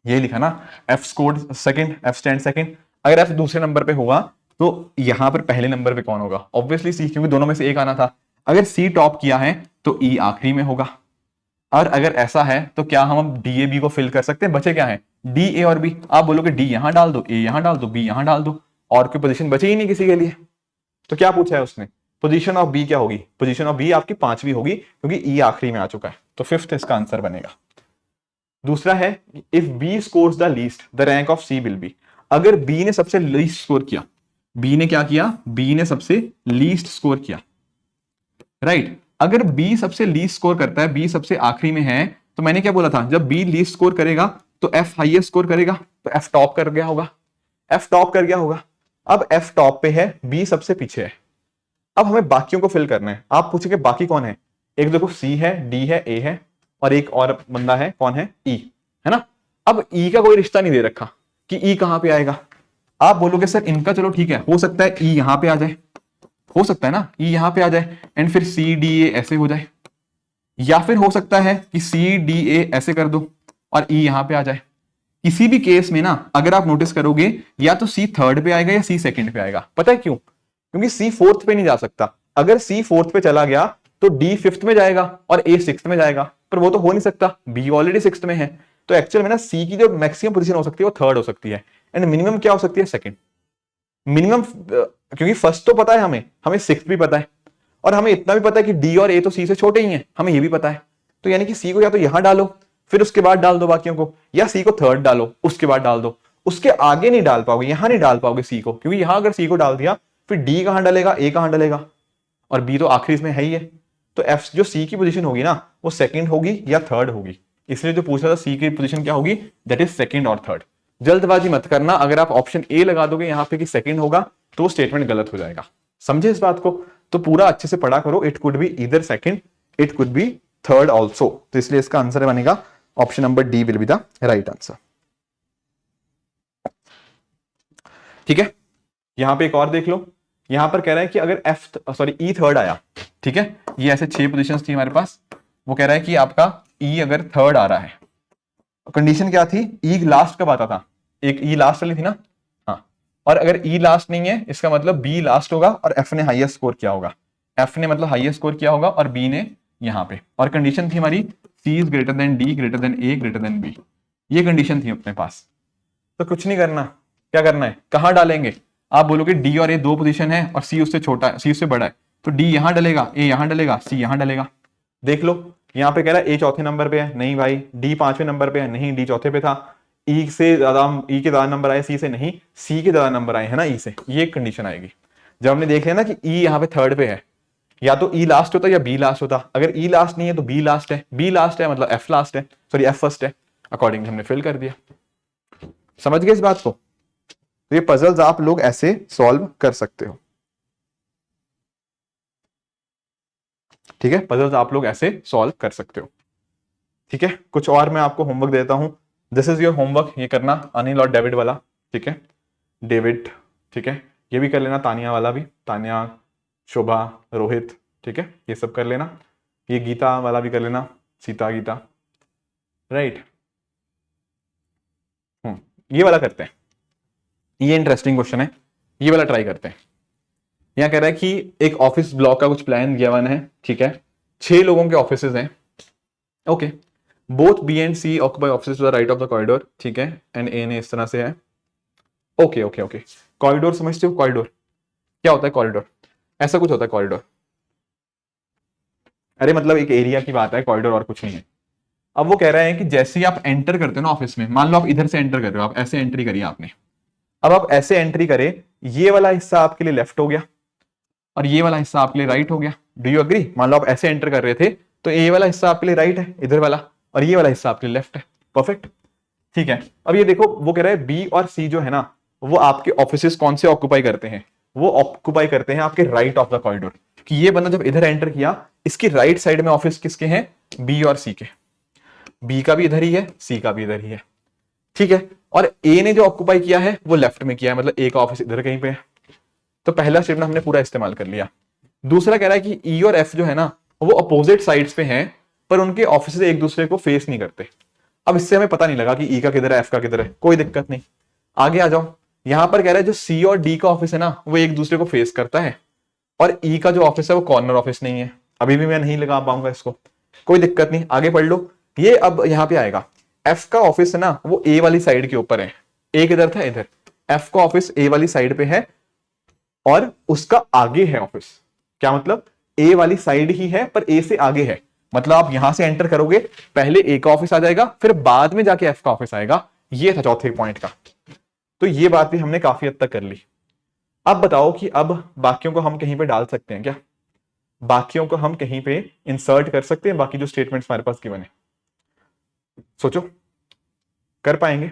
ये लिखा ना, F scored second, F stand second. अगर एफ दूसरे नंबर पे हुआ तो यहां पर पहले नंबर पे कौन होगा? ऑब्वियसली सी, क्योंकि दोनों में से एक आना था। अगर सी टॉप किया है तो ई आखिरी में होगा। और अगर ऐसा है तो क्या हम डी ए बी को फिल कर सकते हैं? बचे क्या है? डी ए और बी। आप बोलोगे डी यहां डाल दो, ए यहां डाल दो, बी यहां डाल दो, और कोई पोजीशन बची ही नहीं किसी के लिए। तो क्या पूछा है उसने? पोजीशन ऑफ बी क्या होगी? पोजीशन ऑफ बी आपकी 5वीं होगी, क्योंकि ई आखिरी में आ चुका है, तो 5th इसका आंसर बनेगा। दूसरा है, if B scores the least the rank of C will be. अगर बी ने सबसे लीस्ट स्कोर किया, बी ने क्या किया? बी ने सबसे लीस्ट स्कोर किया, राइट। अगर बी सबसे लीस्ट स्कोर करता है, बी सबसे आखिरी में है, तो मैंने क्या बोला था? जब बी लीस्ट स्कोर करेगा तो एफ हाईएस्ट स्कोर करेगा, तो एफ टॉप कर गया होगा, एफ टॉप कर गया होगा। अब एफ टॉप पे है, बी सबसे पीछे है। अब हमें बाकियों को फिल करना है। आप पूछेंगे बाकी कौन है? एक देखो सी है, डी है, ए है, और एक और बंदा है, कौन है? ई, है ना। अब ई का कोई रिश्ता नहीं दे रखा कि ई कहां पे आएगा। आप बोलोगे सर इनका चलो ठीक है, हो सकता है ई यहां पे आ जाए, हो सकता है ना ई यहां पे आ जाए, एंड फिर सी डी ए ऐसे हो जाए, या फिर हो सकता है कि सी डी ए ऐसे कर दो और ई यहां पे आ जाए। किसी भी केस में ना, अगर आप नोटिस करोगे, या तो सी थर्ड पे आएगा या सी सेकंड पे आएगा। पता है क्यों? क्योंकि सी फोर्थ पे नहीं जा सकता। अगर सी फोर्थ पे चला गया तो डी फिफ्थ में जाएगा और ए सिक्स्थ में जाएगा, पर वो तो हो नहीं सकता, बी ऑलरेडी सिक्स्थ में है। तो एक्चुअल में ना सी की जो मैक्सिमम पोजीशन हो सकती है वो थर्ड हो सकती है, एंड मिनिमम क्या हो सकती है? सेकंड। मिनिमम, क्योंकि फर्स्ट तो पता है हमें, हमें सिक्स्थ भी पता है, और हमें इतना भी पता है कि डी और ए तो सी से छोटे ही हैं, हमें ये भी पता है। तो यानी कि सी को या तो यहां डालो, फिर उसके बाद डाल दो बाकियों को, या सी को थर्ड डालो उसके बाद डाल दो। उसके आगे नहीं डाल पाओगे, यहां नहीं डाल पाओगे सी को, क्योंकि यहां अगर सी को डाल दिया फिर डी कहां डालेगा, ए कहां डालेगा, और बी तो आखिरी इसमें है ही है। तो एफ जो सी की पोजीशन होगी ना, वो सेकंड होगी या थर्ड होगी। इसलिए जो पूछा था सी की पोजीशन क्या होगी, दैट इज सेकंड और थर्ड। जल्दबाजी मत करना, अगर आप ऑप्शन ए लगा दोगे यहां पे कि सेकंड होगा तो स्टेटमेंट गलत हो जाएगा। समझे इस बात को? तो पूरा अच्छे से पढ़ा करो। It could be either second, it could B third also. तो इसलिए इसका आंसर बनेगा option number D will be the right answer. ठीक है, यहां पे एक और देख लो। यहां पर कह रहा है कि अगर ई थर्ड आया, ठीक है, ये ऐसे 6 पोजीशंस थी हमारे पास, वो कह रहा है कि आपका ई अगर थर्ड आ रहा है, कंडीशन क्या थी? ई लास्ट कब आता था? एक ई लास्ट वाली थी ना, हाँ। और अगर ई लास्ट नहीं है, इसका मतलब बी लास्ट होगा और एफ ने हाईएस्ट स्कोर किया होगा। एफ ने मतलब हाईएस्ट स्कोर किया होगा और बी ने यहां पे। और कंडीशन थी हमारी C is greater than D, greater than A, greater than B. ये कंडीशन थी अपने पास। तो कुछ नहीं करना, क्या करना है? कहां डालेंगे? आप बोलोगे डी और ए 2 पोजीशन है और सी उससे छोटा है, सी उससे बड़ा है, तो डी यहां डलेगा, ए यहां डलेगा, सी यहां डलेगा। देख लो, यहां पे कह रहा है ए चौथे नंबर पे है, नहीं भाई। डी 5वें नंबर पे है, नहीं, डी चौथे पे था। ई से ज्यादा, ई के ज्यादा नंबर आए सी से, नहीं, सी के ज्यादा नंबर आए है ना ई से, ये कंडीशन आएगी। जब हमने देख लिया ना कि ई यहाँ पे थर्ड पे है, या तो ई लास्ट होता या बी लास्ट होता। अगर ई लास्ट नहीं है तो बी लास्ट है, बी लास्ट है मतलब एफ लास्ट है, सॉरी एफ फर्स्ट है। अकॉर्डिंगली हमने फिल कर दिया। समझ गए इस बात को? तो ये पजल्स आप लोग ऐसे सॉल्व कर सकते हो। ठीक है, पजल्स आप लोग ऐसे सॉल्व कर सकते हो। ठीक है, कुछ और मैं आपको होमवर्क देता हूं। दिस इज योर होमवर्क, ये करना अनिल और डेविड वाला। ठीक है, डेविड, ठीक है, ये भी कर लेना, तानिया वाला भी, तानिया, शोभा, रोहित, ठीक है, ये सब कर लेना। ये गीता वाला भी कर लेना, सीता गीता, राइट। ये वाला करते हैं, ये इंटरेस्टिंग क्वेश्चन है, ये वाला ट्राई करते हैं। यहां कह रहा है कि एक ऑफिस ब्लॉक का कुछ प्लान गिवन है, ठीक है, 6 लोगों के ऑफिसेज हैं, okay, both B and C occupy offices to the right of the corridor, ठीक है, एंड ए ने इस तरह से है, ओके ओके ओके। कॉरिडोर समझते हो? कॉरिडोर क्या होता है? कॉरिडोर ऐसा कुछ होता है कॉरिडोर, अरे मतलब एक एरिया की बात है, कॉरिडोर और कुछ नहीं है। अब वो कह रहा है कि जैसे ही आप एंटर करते हो ना ऑफिस में, मान लो आप इधर से एंटर कर रहे हो, आप ऐसे एंट्री करिए आपने, अब आप ऐसे एंट्री करें, ये वाला हिस्सा आपके लिए लेफ्ट हो गया और ये वाला हिस्सा आपके लिए राइट हो गया। Do you agree? मान लो आप ऐसे एंटर कर रहे थे तो ये वाला हिस्सा आपके लिए राइट है इधर वाला, और ये वाला हिस्सा आपके लिए लेफ्ट है। परफेक्ट, ठीक है। अब ये देखो वो कह रहा है बी और सी जो है ना वो आपके ऑफिसेस कौन से ऑक्यूपाई करते हैं, वो ऑक्यूपाई करते हैं आपके राइट ऑफ द कॉरिडोर। कि ये बंदा जब इधर एंटर किया, इसकी राइट साइड में ऑफिस किसके हैं, बी और सी के। बी का भी इधर ही है, सी का भी इधर ही है, ठीक है। और ए ने जो ऑक्यूपाई किया है वो लेफ्ट में किया है, मतलब ए का ऑफिस इधर कहीं पे है। तो पहला स्टेटमेंट हमने पूरा इस्तेमाल कर लिया। दूसरा कह रहा है कि ई और एफ जो है ना वो अपोजिट साइड्स पे हैं, पर उनके ऑफिस एक दूसरे को फेस नहीं करते। अब इससे हमें पता नहीं लगा कि ई का किधर है, एफ का किधर है, कोई दिक्कत नहीं, आगे आ जाओ। यहां पर कह रहा है जो सी और डी का ऑफिस है ना वो एक दूसरे को फेस करता है, और ई का जो ऑफिस है वो कॉर्नर ऑफिस नहीं है। अभी भी मैं नहीं लगा पाऊंगा इसको, कोई दिक्कत नहीं, आगे पढ़ लो। ये अब यहां पे आएगा, एफ का ऑफिस है ना वो ए वाली साइड के ऊपर है, ए किधर था, इधर। एफ का ऑफिस ए वाली साइड पे है और उसका आगे है ऑफिस। क्या मतलब, ए वाली साइड ही है पर ए से आगे है, मतलब आप यहां से एंटर करोगे पहले ए का ऑफिस आ जाएगा, फिर बाद में जाके एफ का ऑफिस आएगा। ये था चौथे पॉइंट का। तो ये बात भी हमने काफी हद तक कर ली। अब बताओ कि अब बाकियों को हम कहीं पे डाल सकते हैं क्या, बाकियों को हम कहीं पे इंसर्ट कर सकते हैं, बाकी जो स्टेटमेंट्स हमारे पास गिवन है। सोचो, कर पाएंगे,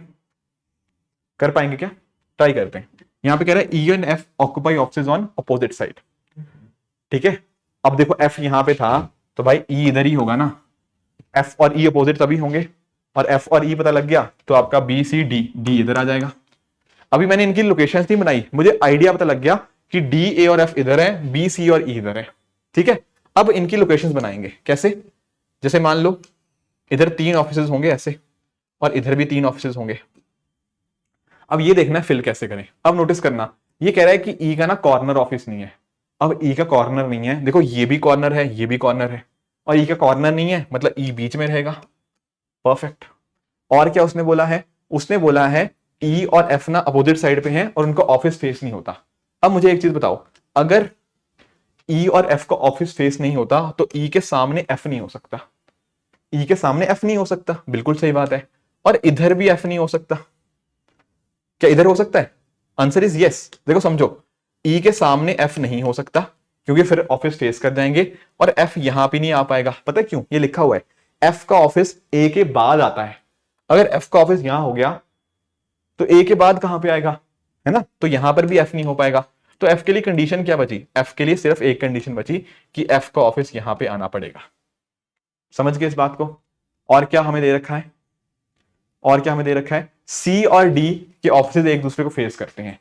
कर पाएंगे क्या, ट्राई करते हैं। यहां पे कह रहा है E and F occupy offices on opposite side, ठीक है। अब देखो एफ यहां पे था तो भाई ई इधर ही होगा ना, एफ और ई अपोजिट तभी होंगे, और एफ और ई पता लग गया तो आपका बी सी डी, डी इधर आ जाएगा। अभी मैंने इनकी लोकेशंस नहीं बनाई, मुझे आइडिया पता लग गया कि डी ए और एफ इधर है, बी सी और ई इधर है, ठीक है। अब इनकी लोकेशंस बनाएंगे कैसे, जैसे मान लो इधर 3 ऑफिसेज होंगे ऐसे, और इधर भी 3 ऑफिसेज होंगे। अब ये देखना फिल कैसे करें। अब नोटिस करना, ये कह रहा है कि ई का ना कॉर्नर ऑफिस नहीं है। अब ई का कॉर्नर नहीं है, देखो ये भी कॉर्नर है, ये भी कॉर्नर है, और ई का कॉर्नर नहीं है मतलब ई बीच में रहेगा, परफेक्ट। और क्या उसने बोला है, उसने बोला है ई और एफ ना अपोजिट साइड पे हैं और उनका ऑफिस फेस नहीं होता। अब मुझे एक चीज बताओ, अगर ई और एफ का ऑफिस फेस नहीं होता तो ई के सामने एफ नहीं हो सकता, ई के सामने एफ नहीं हो सकता, बिल्कुल सही बात है। और इधर भी एफ नहीं हो सकता, क्या इधर हो सकता है, आंसर इज यस। देखो समझो, ई के सामने एफ नहीं हो सकता क्योंकि फिर ऑफिस फेस कर जाएंगे, और एफ यहां पे नहीं आ पाएगा, पता है क्यों, ये लिखा हुआ है एफ का ऑफिस ए के बाद आता है। अगर एफ का ऑफिस यहां हो गया तो ए के बाद कहां पे आएगा, है ना, तो यहां पर भी एफ नहीं हो पाएगा। तो एफ के लिए कंडीशन क्या बची, एफ के लिए सिर्फ एक कंडीशन बची कि एफ का ऑफिस यहां पे आना पड़ेगा। समझ गए इस बात को। और क्या हमें दे रखा है, और क्या हमें दे रखा है, सी और डी के ऑफिस एक दूसरे को फेस करते हैं।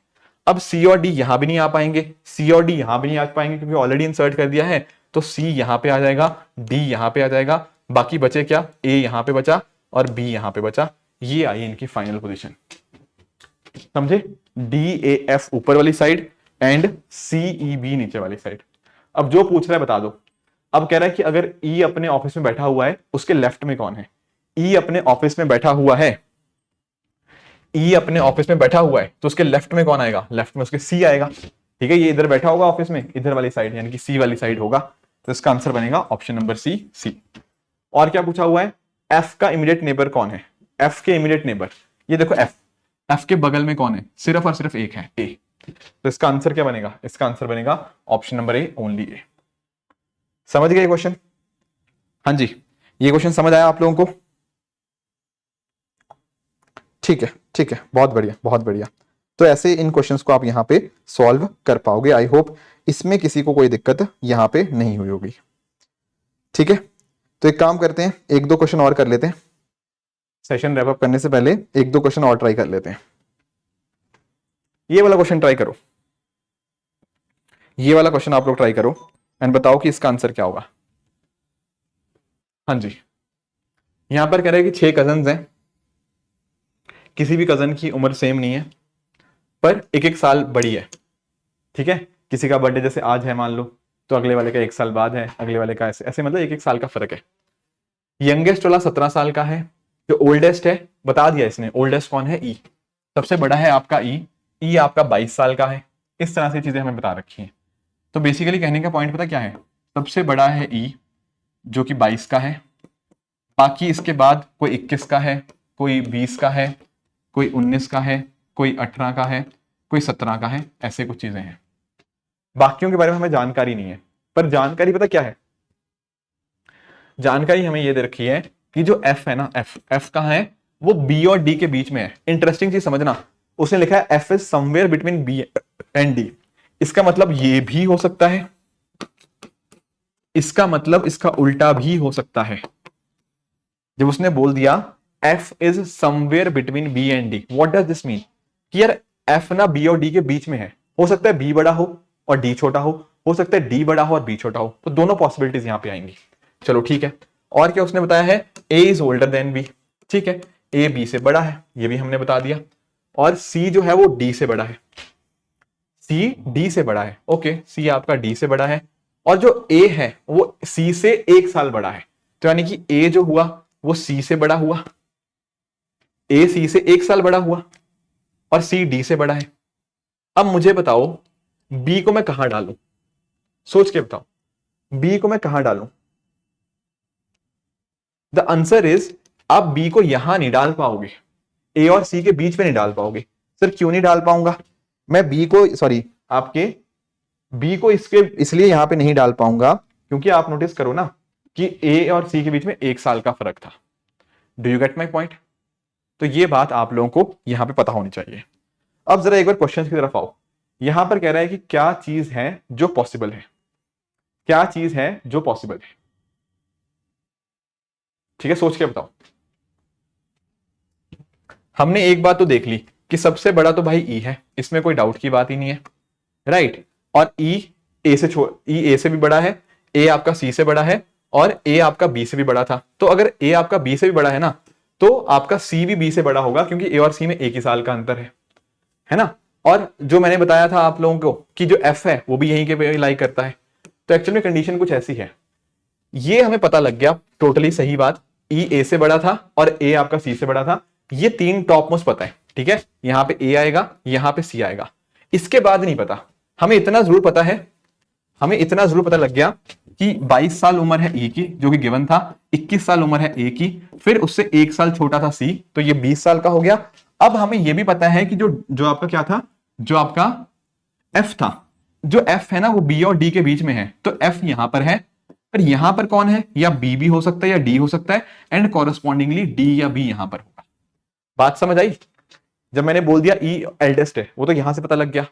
अब सी और डी यहां भी नहीं आ पाएंगे, सी और डी यहां भी नहीं आ पाएंगे क्योंकि ऑलरेडी इंसर्ट कर दिया है। तो सी यहां पे आ जाएगा, डी यहां पे आ जाएगा, बाकी बचे क्या, ए यहां पे बचा और बी यहां पे बचा। ये आई इनकी फाइनल पोजीशन, समझे, डी ए एफ ऊपर वाली side and C E B नीचे वाली साइड। अब जो पूछ रहा है बता दो। अब कह रहा है कि अगर ई अपने ऑफिस में बैठा हुआ है उसके लेफ्ट में कौन है, ई अपने ऑफिस में बैठा हुआ है, ई अपने ऑफिस में बैठा हुआ है तो उसके लेफ्ट में कौन आएगा, लेफ्ट में उसके सी आएगा, ठीक है। ये इधर बैठा होगा ऑफिस में, इधर वाली साइड यानी कि सी वाली साइड होगा, तो इसका आंसर बनेगा ऑप्शन नंबर सी, सी। और क्या पूछा हुआ है, एफ का इमीडिएट नेबर कौन है, एफ के इमीडिएट नेबर, ये देखो एफ, एफ के बगल में कौन है, सिर्फ और सिर्फ एक है, ए। तो इसका आंसर क्या बनेगा, इसका आंसर बनेगा ऑप्शन नंबर ए, ओनली ए। समझ गए क्वेश्चन, हाँ जी, ये क्वेश्चन समझ आया आप लोगों को, ठीक है, ठीक है, बहुत बढ़िया, बहुत बढ़िया। तो ऐसे इन क्वेश्चंस को आप यहाँ पे सॉल्व कर पाओगे। आई होप इसमें किसी को कोई दिक्कत यहाँ पे नहीं हुई होगी, ठीक है। तो एक काम करते हैं, 1-2 क्वेश्चन और कर लेते हैं, सेशन रैप अप करने से पहले 1-2 क्वेश्चन और ट्राई कर लेते हैं। ये वाला क्वेश्चन ट्राई करो, ये वाला क्वेश्चन आप लोग ट्राई करो एंड बताओ कि इसका आंसर क्या होगा। हाँ जी, यहां पर कह रहे हैं कि 6 कजन्स हैं, किसी भी कजन की उम्र सेम नहीं है पर 1-1 साल बड़ी है, ठीक है। किसी का बर्थडे जैसे आज है मान लो, तो अगले वाले का 1 साल बाद है, अगले वाले का ऐसे ऐसे, मतलब 1-1 साल का फर्क है। यंगेस्ट वाला 17 साल का है, जो ओल्डेस्ट है बता दिया इसने, ओल्डेस्ट कौन है, ई, सबसे बड़ा है आपका ई आपका 22 साल का है। इस तरह से चीजें हमें बता रखी हैं। तो बेसिकली कहने का पॉइंट पता क्या है, सबसे बड़ा है ई जो कि 22 का है, बाकी इसके बाद कोई 21 का है, कोई 20 का है, कोई 19 का है, कोई 18 का है, कोई 17 का है, ऐसे कुछ चीजें हैं। बाकियों के बारे में हमें जानकारी नहीं है, पर जानकारी पता क्या है, जानकारी हमें ये दे रखी है कि जो एफ है ना, एफ कहाँ है, वो बी और डी के बीच में है। इंटरेस्टिंग चीज समझना, उसने लिखा है F is somewhere between B and D. इसका मतलब ये भी हो सकता है, इसका मतलब इसका उल्टा भी हो सकता है। जब उसने बोल दिया F is somewhere between B and D, what does this mean? कि यार एफ ना बी और डी के बीच में है। हो सकता है बी बड़ा हो और डी छोटा हो सकता है डी बड़ा हो और बी छोटा हो, तो दोनों पॉसिबिलिटीज यहां पे आएंगी। चलो ठीक है। और क्या उसने बताया है? ए इज ओल्डर देन बी। ठीक है, ए बी से बड़ा है, ये भी हमने बता दिया। और सी जो है वो डी से बड़ा है, सी डी से बड़ा है। ओके, सी आपका डी से बड़ा है। और जो ए है वो सी से 1 साल बड़ा है, तो यानी कि ए जो हुआ वो सी से बड़ा हुआ, ए सी से 1 साल बड़ा हुआ और सी डी से बड़ा है। अब मुझे बताओ बी को मैं कहां डालूं? सोच के बताओ, बी को मैं कहां डालूं? द आंसर इज आप बी को यहां नहीं डाल पाओगे, ए और सी के बीच में नहीं डाल पाओगे। सर क्यों नहीं डाल पाऊंगा? मैं बी को, सॉरी, आपके बी को इसके इसलिए यहां पे नहीं डाल पाऊंगा क्योंकि आप नोटिस करो ना कि ए और सी के बीच में 1 साल का फर्क था। Do you get my point? तो ये बात आप लोगों को यहां पे पता होनी चाहिए। अब जरा एक बार क्वेश्चन की तरफ आओ। यहां पर कह रहा है कि क्या चीज है जो पॉसिबल है, क्या चीज है जो पॉसिबल है? ठीक है, सोच के बताओ। हमने एक बात तो देख ली कि सबसे बड़ा तो भाई ई है, इसमें कोई डाउट की बात ही नहीं है, राइट। और ई ए से भी बड़ा है, ए आपका सी से बड़ा है और ए आपका बी से भी बड़ा था। तो अगर ए आपका बी से भी बड़ा है ना, तो आपका सी भी बी से बड़ा होगा क्योंकि ए और सी में 1 ही साल का अंतर है ना। और जो मैंने बताया था आप लोगों को कि जो एफ है वो भी यहीं के लाई करता है। तो एक्चुअल में कंडीशन कुछ ऐसी है, ये हमें पता लग गया, टोटली सही बात। ई ए से बड़ा था और ए आपका सी से बड़ा था, ये 3 टॉप मोस्ट पता है। ठीक है, यहां पे ए आएगा, यहां पे सी आएगा, इसके बाद नहीं पता। हमें इतना जरूर पता है, हमें इतना जरूर पता लग गया कि 22 साल उम्र है ए की, जो कि गिवन था। 21 साल उम्र है ए की, फिर उससे 1 साल छोटा था सी, तो ये 20 साल का हो गया। अब हमें यह भी पता है कि जो जो आपका क्या था, जो आपका एफ था, जो एफ है ना वो बी और डी के बीच में है, तो एफ यहां पर है। पर यहां पर कौन है? या बी भी हो सकता है या डी हो सकता है, एंड कॉरेस्पॉन्डिंगली डी या बी यहां पर होगा। बात समझ आई? जब मैंने बोल दिया ई एल्डेस्ट है, वो तो यहां से पता लग गया।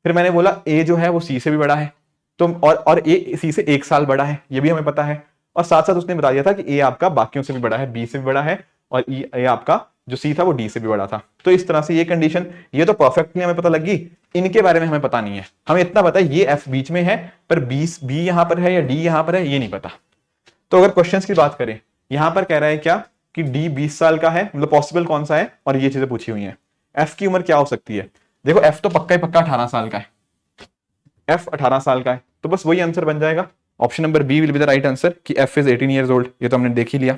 फिर मैंने बोला ए जो है वो सी से भी बड़ा है, तो और ए सी से 1 साल बड़ा है, ये भी हमें पता है। और साथ साथ उसने बता दिया था कि ए आपका बाकियों से भी बड़ा है, बी से भी बड़ा है, और ए आपका जो सी था वो डी से भी बड़ा था। तो इस तरह से ये कंडीशन, ये तो परफेक्टली हमें पता लगी। इनके बारे में हमें पता नहीं है, हमें इतना पता है ये एफ बीच में है, पर बी यहां पर है या डी यहां पर है ये नहीं पता। तो अगर क्वेश्चंस की बात करें, यहां पर कह रहा है क्या कि डी 20 साल का है, मतलब पॉसिबल कौन सा है, और ये चीजें पूछी हुई हैं। एफ की उम्र क्या हो सकती है? देखो एफ तो पक्का ही पक्का 18 साल का है, एफ 18 साल का है, तो बस वही आंसर बन जाएगा। Option number B will be the right answer कि एफ इज 18 ईयर्स ओल्ड, ये तो हमने देख ही लिया।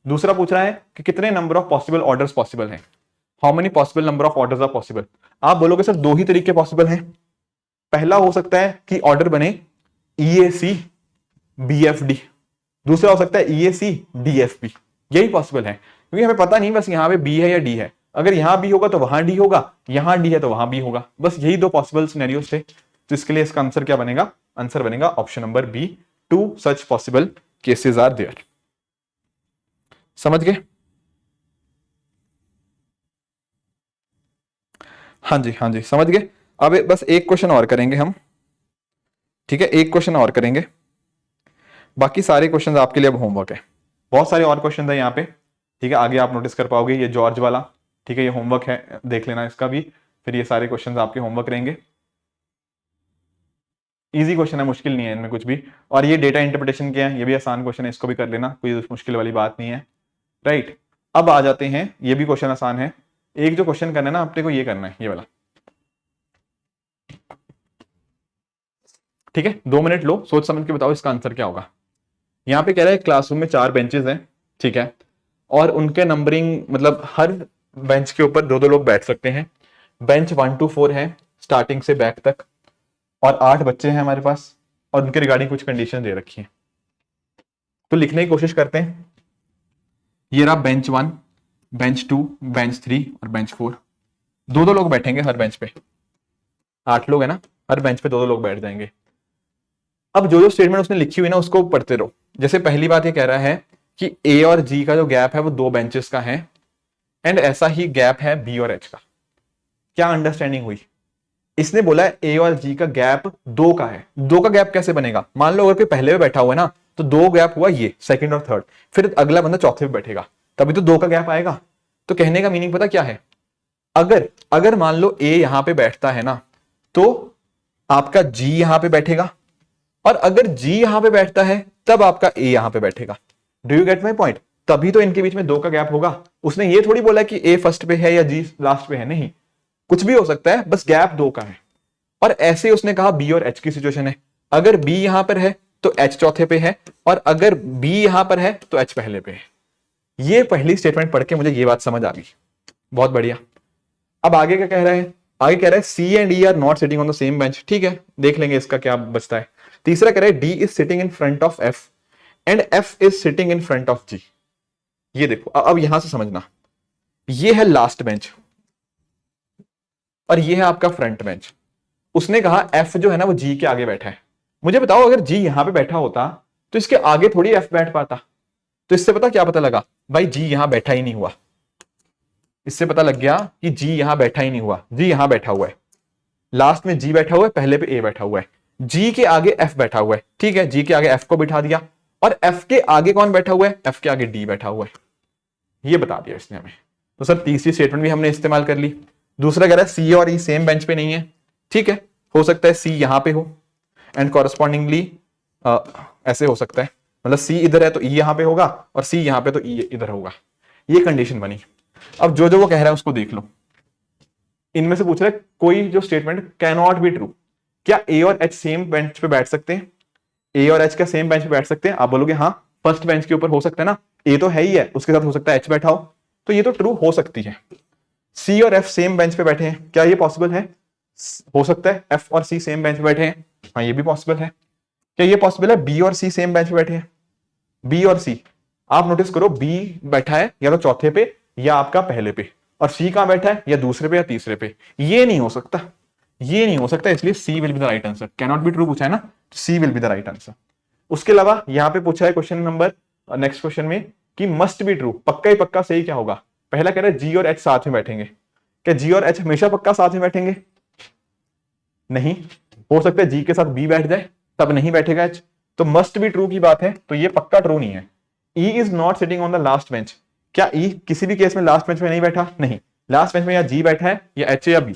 दूसरा पूछ रहा है कि कितने number of possible orders possible हैं, how many possible number of orders are possible. आप बोलोगे सर 2 ही तरीके पॉसिबल हैं। पहला हो सकता है कि ऑर्डर बने EAC BFD, दूसरा हो सकता है EAC DFB, यही पॉसिबल है। क्योंकि हमें पता नहीं बस यहाँ पे बी है या डी है, अगर यहां बी होगा तो वहां डी होगा, यहां डी है तो वहां बी होगा, बस यही 2 पॉसिबल सिनेरियोस थे। तो इसके लिए इसका आंसर क्या बनेगा? आंसर बनेगा option number B, 2 such possible cases are there. समझ गए? हाँ जी, हाँ जी, समझ गए। अब बस एक क्वेश्चन और करेंगे हम, ठीक है, एक क्वेश्चन और करेंगे, बाकी सारे क्वेश्चन आपके लिए अब होमवर्क है। बहुत सारे और क्वेश्चन है यहाँ पे, ठीक है, आगे आप नोटिस कर पाओगे। ये जॉर्ज वाला, ठीक है, ये होमवर्क है, देख लेना इसका भी। फिर ये सारे क्वेश्चन आपके होमवर्क रहेंगे। इजी क्वेश्चन है, मुश्किल नहीं है इनमें कुछ भी। और ये डेटा इंटरप्रिटेशन के हैं, ये भी आसान क्वेश्चन है, इसको भी कर लेना, कोई मुश्किल वाली बात नहीं है, राइट। अब आ जाते हैं, ये भी क्वेश्चन आसान है। एक जो क्वेश्चन करना है ना आपने को, ये करना है ये वाला, ठीक है। 2 मिनट लो, सोच समझ के बताओ इसका आंसर क्या होगा। यहाँ पे कह रहा है क्लासरूम में 4 बेंचेस हैं, ठीक है, और उनके नंबरिंग, मतलब हर बेंच के ऊपर 2-2 लोग बैठ सकते हैं। बेंच 1 to 4 है स्टार्टिंग से बैक तक, और 8 बच्चे हैं हमारे पास, और उनके रिगार्डिंग कुछ कंडीशन दे रखी है। तो लिखने की कोशिश करते हैं। ये रहा बेंच 1, बेंच 2, बेंच 3 और बेंच 4। 2-2 लोग बैठेंगे हर बेंच पे, 8 लोग है ना, हर बेंच पे 2-2 लोग बैठ जाएंगे। अब जो जो स्टेटमेंट उसने लिखी हुई ना उसको पढ़ते रहो। जैसे पहली बात ये कह रहा है कि ए और जी का जो गैप है वो 2 बेंचेस का है, एंड ऐसा ही गैप है बी और एच का। क्या अंडरस्टैंडिंग हुई? इसने बोला है ए और जी का गैप 2 का है। 2 का गैप कैसे बनेगा? मान लो अगर कोई पहले में बैठा हुआ है ना, तो 2 गैप हुआ ये सेकंड और थर्ड, फिर अगला बंदा चौथे पे बैठेगा, तभी तो 2 का गैप आएगा। तो कहने का मीनिंग पता क्या है? अगर अगर मान लो ए यहां पे बैठता है ना, तो आपका जी यहां पे बैठेगा, और अगर जी यहां पे बैठता है तब आपका ए यहां पे बैठेगा। Do you get my point? तभी तो इनके बीच में 2 का गैप होगा। उसने ये थोड़ी बोला कि ए फर्स्ट पे है या जी लास्ट पे है, नहीं, कुछ भी हो सकता है, बस गैप 2 का है। और ऐसे उसने कहा बी और एच की सिचुएशन है, अगर बी यहां पर है तो एच चौथे पे है, और अगर बी यहां पर है तो एच पहले पे है। ये पहली स्टेटमेंट पढ़ के मुझे ये बात समझ आ गई। बहुत बढ़िया। अब आगे क्या कह रहा है? आगे कह रहा है C and E are not sitting on the same bench. ठीक है, देख लेंगे इसका क्या बचता है। तीसरा कह रहा है D is sitting in front of F and F is sitting in front of G. ये देखो, अब यहां से समझना, ये है लास्ट बेंच और ये है आपका फ्रंट बेंच। उसने कहा एफ जो है ना वो जी के आगे बैठा है। मुझे बताओ, अगर जी यहां पे बैठा होता तो इसके आगे थोड़ी एफ बैठ पाता। तो इससे पता क्या पता लगा? भाई जी यहां बैठा ही नहीं हुआ। इससे पता लग गया कि जी यहां बैठा ही नहीं हुआ, जी यहां बैठा हुआ है। लास्ट में जी बैठा हुआ है, पहले पे ए बैठा हुआ है, जी के आगे एफ बैठा हुआ है। ठीक है, जी के आगे एफ को बिठा दिया, और एफ के आगे कौन बैठा हुआ है? एफ के आगे डी बैठा हुआ है। ये बता दिया इसने हमें। तो सर तीसरी स्टेटमेंट भी हमने इस्तेमाल कर ली। दूसरा कह रहा है सी और ई सेम बेंच पे नहीं है। ठीक है, हो सकता है सी यहां पे हो एंड कॉरस्पॉन्डिंगली ऐसे हो सकता है, मतलब सी इधर है तो ई यहां पे होगा, और सी यहां पे तो ई इधर होगा। ये कंडीशन बनी। अब जो जो वो कह रहा है उसको देख लो। इनमें से पूछ रहा है कोई जो statement can not be true. क्या ए और एच सेम बेंच पे बैठ सकते हैं? ए और एच क्या सेम बेंच पे बैठ सकते हैं? आप बोलोगे हाँ, फर्स्ट बेंच के ऊपर हो सकता है ना, ए तो है ही है, उसके साथ हो सकता है एच बैठा हो, तो ये तो ट्रू हो सकती है। सी और एफ सेम बेंच पे बैठे हैं, क्या ये पॉसिबल है? हो सकता है एफ और सी सेम बेंच पे बैठे हैं, हाँ ये भी पॉसिबल है। क्या ये पॉसिबल है बी और सी सेम बेंच पे बैठे हैं? बी और सी, आप नोटिस करो, बी बैठा है या तो चौथे पे या आपका पहले पे, और सी कहां बैठा है? या दूसरे पे या तीसरे पे। ये नहीं हो सकता, ये नहीं हो सकता, इसलिए C will be the right answer. Can not be true पूछा है ना, C will be the right answer. उसके अलावा यहां पे पूछा है क्वेश्चन नंबर नेक्स्ट क्वेश्चन में कि मस्ट बी ट्रू, पक्का ही पक्का सही क्या होगा? पहला कह रहा है जी और एच साथ में बैठेंगे। क्या जी और एच हमेशा पक्का साथ में बैठेंगे? नहीं, हो सकता है जी के साथ बी बैठ जाए, तब नहीं बैठेगा एच। तो मस्ट बी ट्रू की बात है, तो ये पक्का ट्रू नहीं है। E is not sitting on the last bench. क्या ई किसी भी केस में लास्ट बेंच में नहीं बैठा? नहीं, लास्ट बेंच में या जी बैठा है या एच या बी।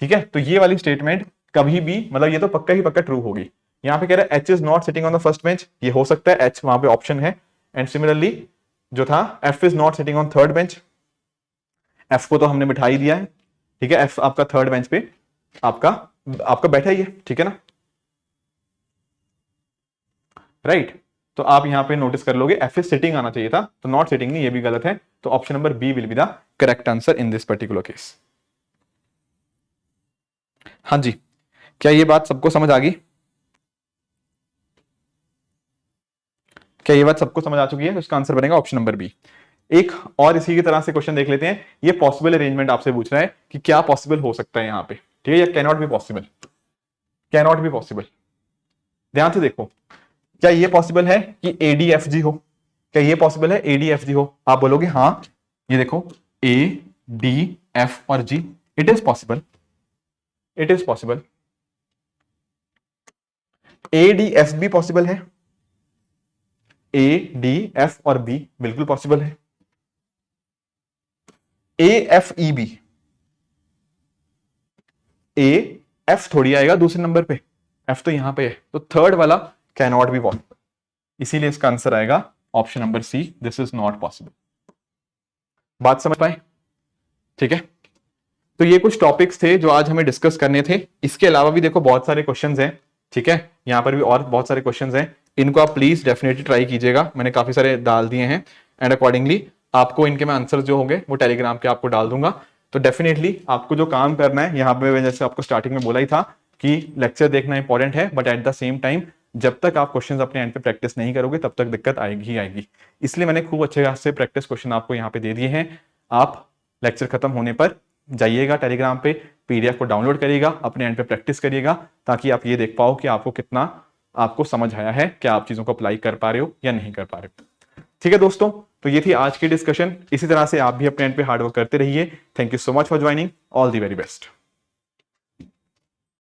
ठीक है, तो ये वाली स्टेटमेंट कभी भी, मतलब ये तो पक्का ही पक्का ट्रू होगी। यहां पे कह रहा है H is not sitting on the first bench, ये हो सकता है, एच वहां पे ऑप्शन है। एंड सिमिलरली जो था F is not sitting on third bench, F को तो हमने बिठा ही दिया है। ठीक है, एफ आपका थर्ड बेंच पे आपका आपका बैठा ही है। ठीक है ना, राइट। तो आप यहां पे नोटिस कर लोगे एफ इज सिटिंग आना चाहिए था, तो नॉट सिटिंग नहीं, ये भी गलत है। तो option number B will be the correct answer in this particular case. हाँ जी, क्या ये बात सबको समझ आ गई? क्या ये बात सबको समझ आ चुकी है? तो इसका आंसर बनेगा ऑप्शन नंबर बी। एक और इसी की तरह से क्वेश्चन देख लेते हैं। ये पॉसिबल अरेंजमेंट आपसे पूछ रहा है कि क्या पॉसिबल हो सकता है यहाँ पे, ठीक है, या can not be possible, can not be possible. ध्यान से देखो, क्या ये पॉसिबल है कि एडीएफजी हो? क्या ये पॉसिबल है एडीएफजी हो? आप बोलोगे हाँ, ये देखो ए डी एफ और G, it is possible, it is possible. A D F भी पॉसिबल है, ए डी एफ और बी बिल्कुल पॉसिबल है। A F E B, A F थोड़ी आएगा दूसरे नंबर पे, एफ तो यहां पे है, तो थर्ड वाला कैन नॉट बी पॉसिबल, इसीलिए इसका आंसर आएगा option number C, this is not possible. बात समझ पाए? ठीक है, तो ये कुछ टॉपिक्स थे जो आज हमें डिस्कस करने थे। इसके अलावा भी देखो बहुत सारे क्वेश्चंस हैं। ठीक है, यहां पर भी और बहुत सारे क्वेश्चंस हैं, इनको आप प्लीज डेफिनेटली ट्राई कीजिएगा। मैंने काफी सारे डाल दिए हैं, एंड अकॉर्डिंगली आपको इनके मैं आंसर जो होंगे वो टेलीग्राम पे आपको डाल दूंगा। तो डेफिनेटली आपको जो काम करना है, यहाँ पे जैसे आपको स्टार्टिंग में बोला ही था कि लेक्चर देखना इंपॉर्टेंट है, but at the same time जब तक आप क्वेश्चंस अपने एंड पे प्रैक्टिस नहीं करोगे तब तक दिक्कत आएगी ही आएगी। इसलिए मैंने खूब अच्छे से प्रैक्टिस क्वेश्चन आपको यहाँ पे दे दिए हैं। आप लेक्चर खत्म होने पर जाइएगा टेलीग्राम पे, पीडीएफ को डाउनलोड करिएगा, अपने एंड पे प्रैक्टिस करिएगा, ताकि आप ये देख पाओ कि आपको कितना आपको समझ आया है, क्या आप चीजों को अप्लाई कर पा रहे हो या नहीं कर पा रहे हो। ठीक है दोस्तों, तो ये थी आज की डिस्कशन। इसी तरह से आप भी अपने एंड पे हार्डवर्क करते रहिए। Thank you so much for joining. All the very best.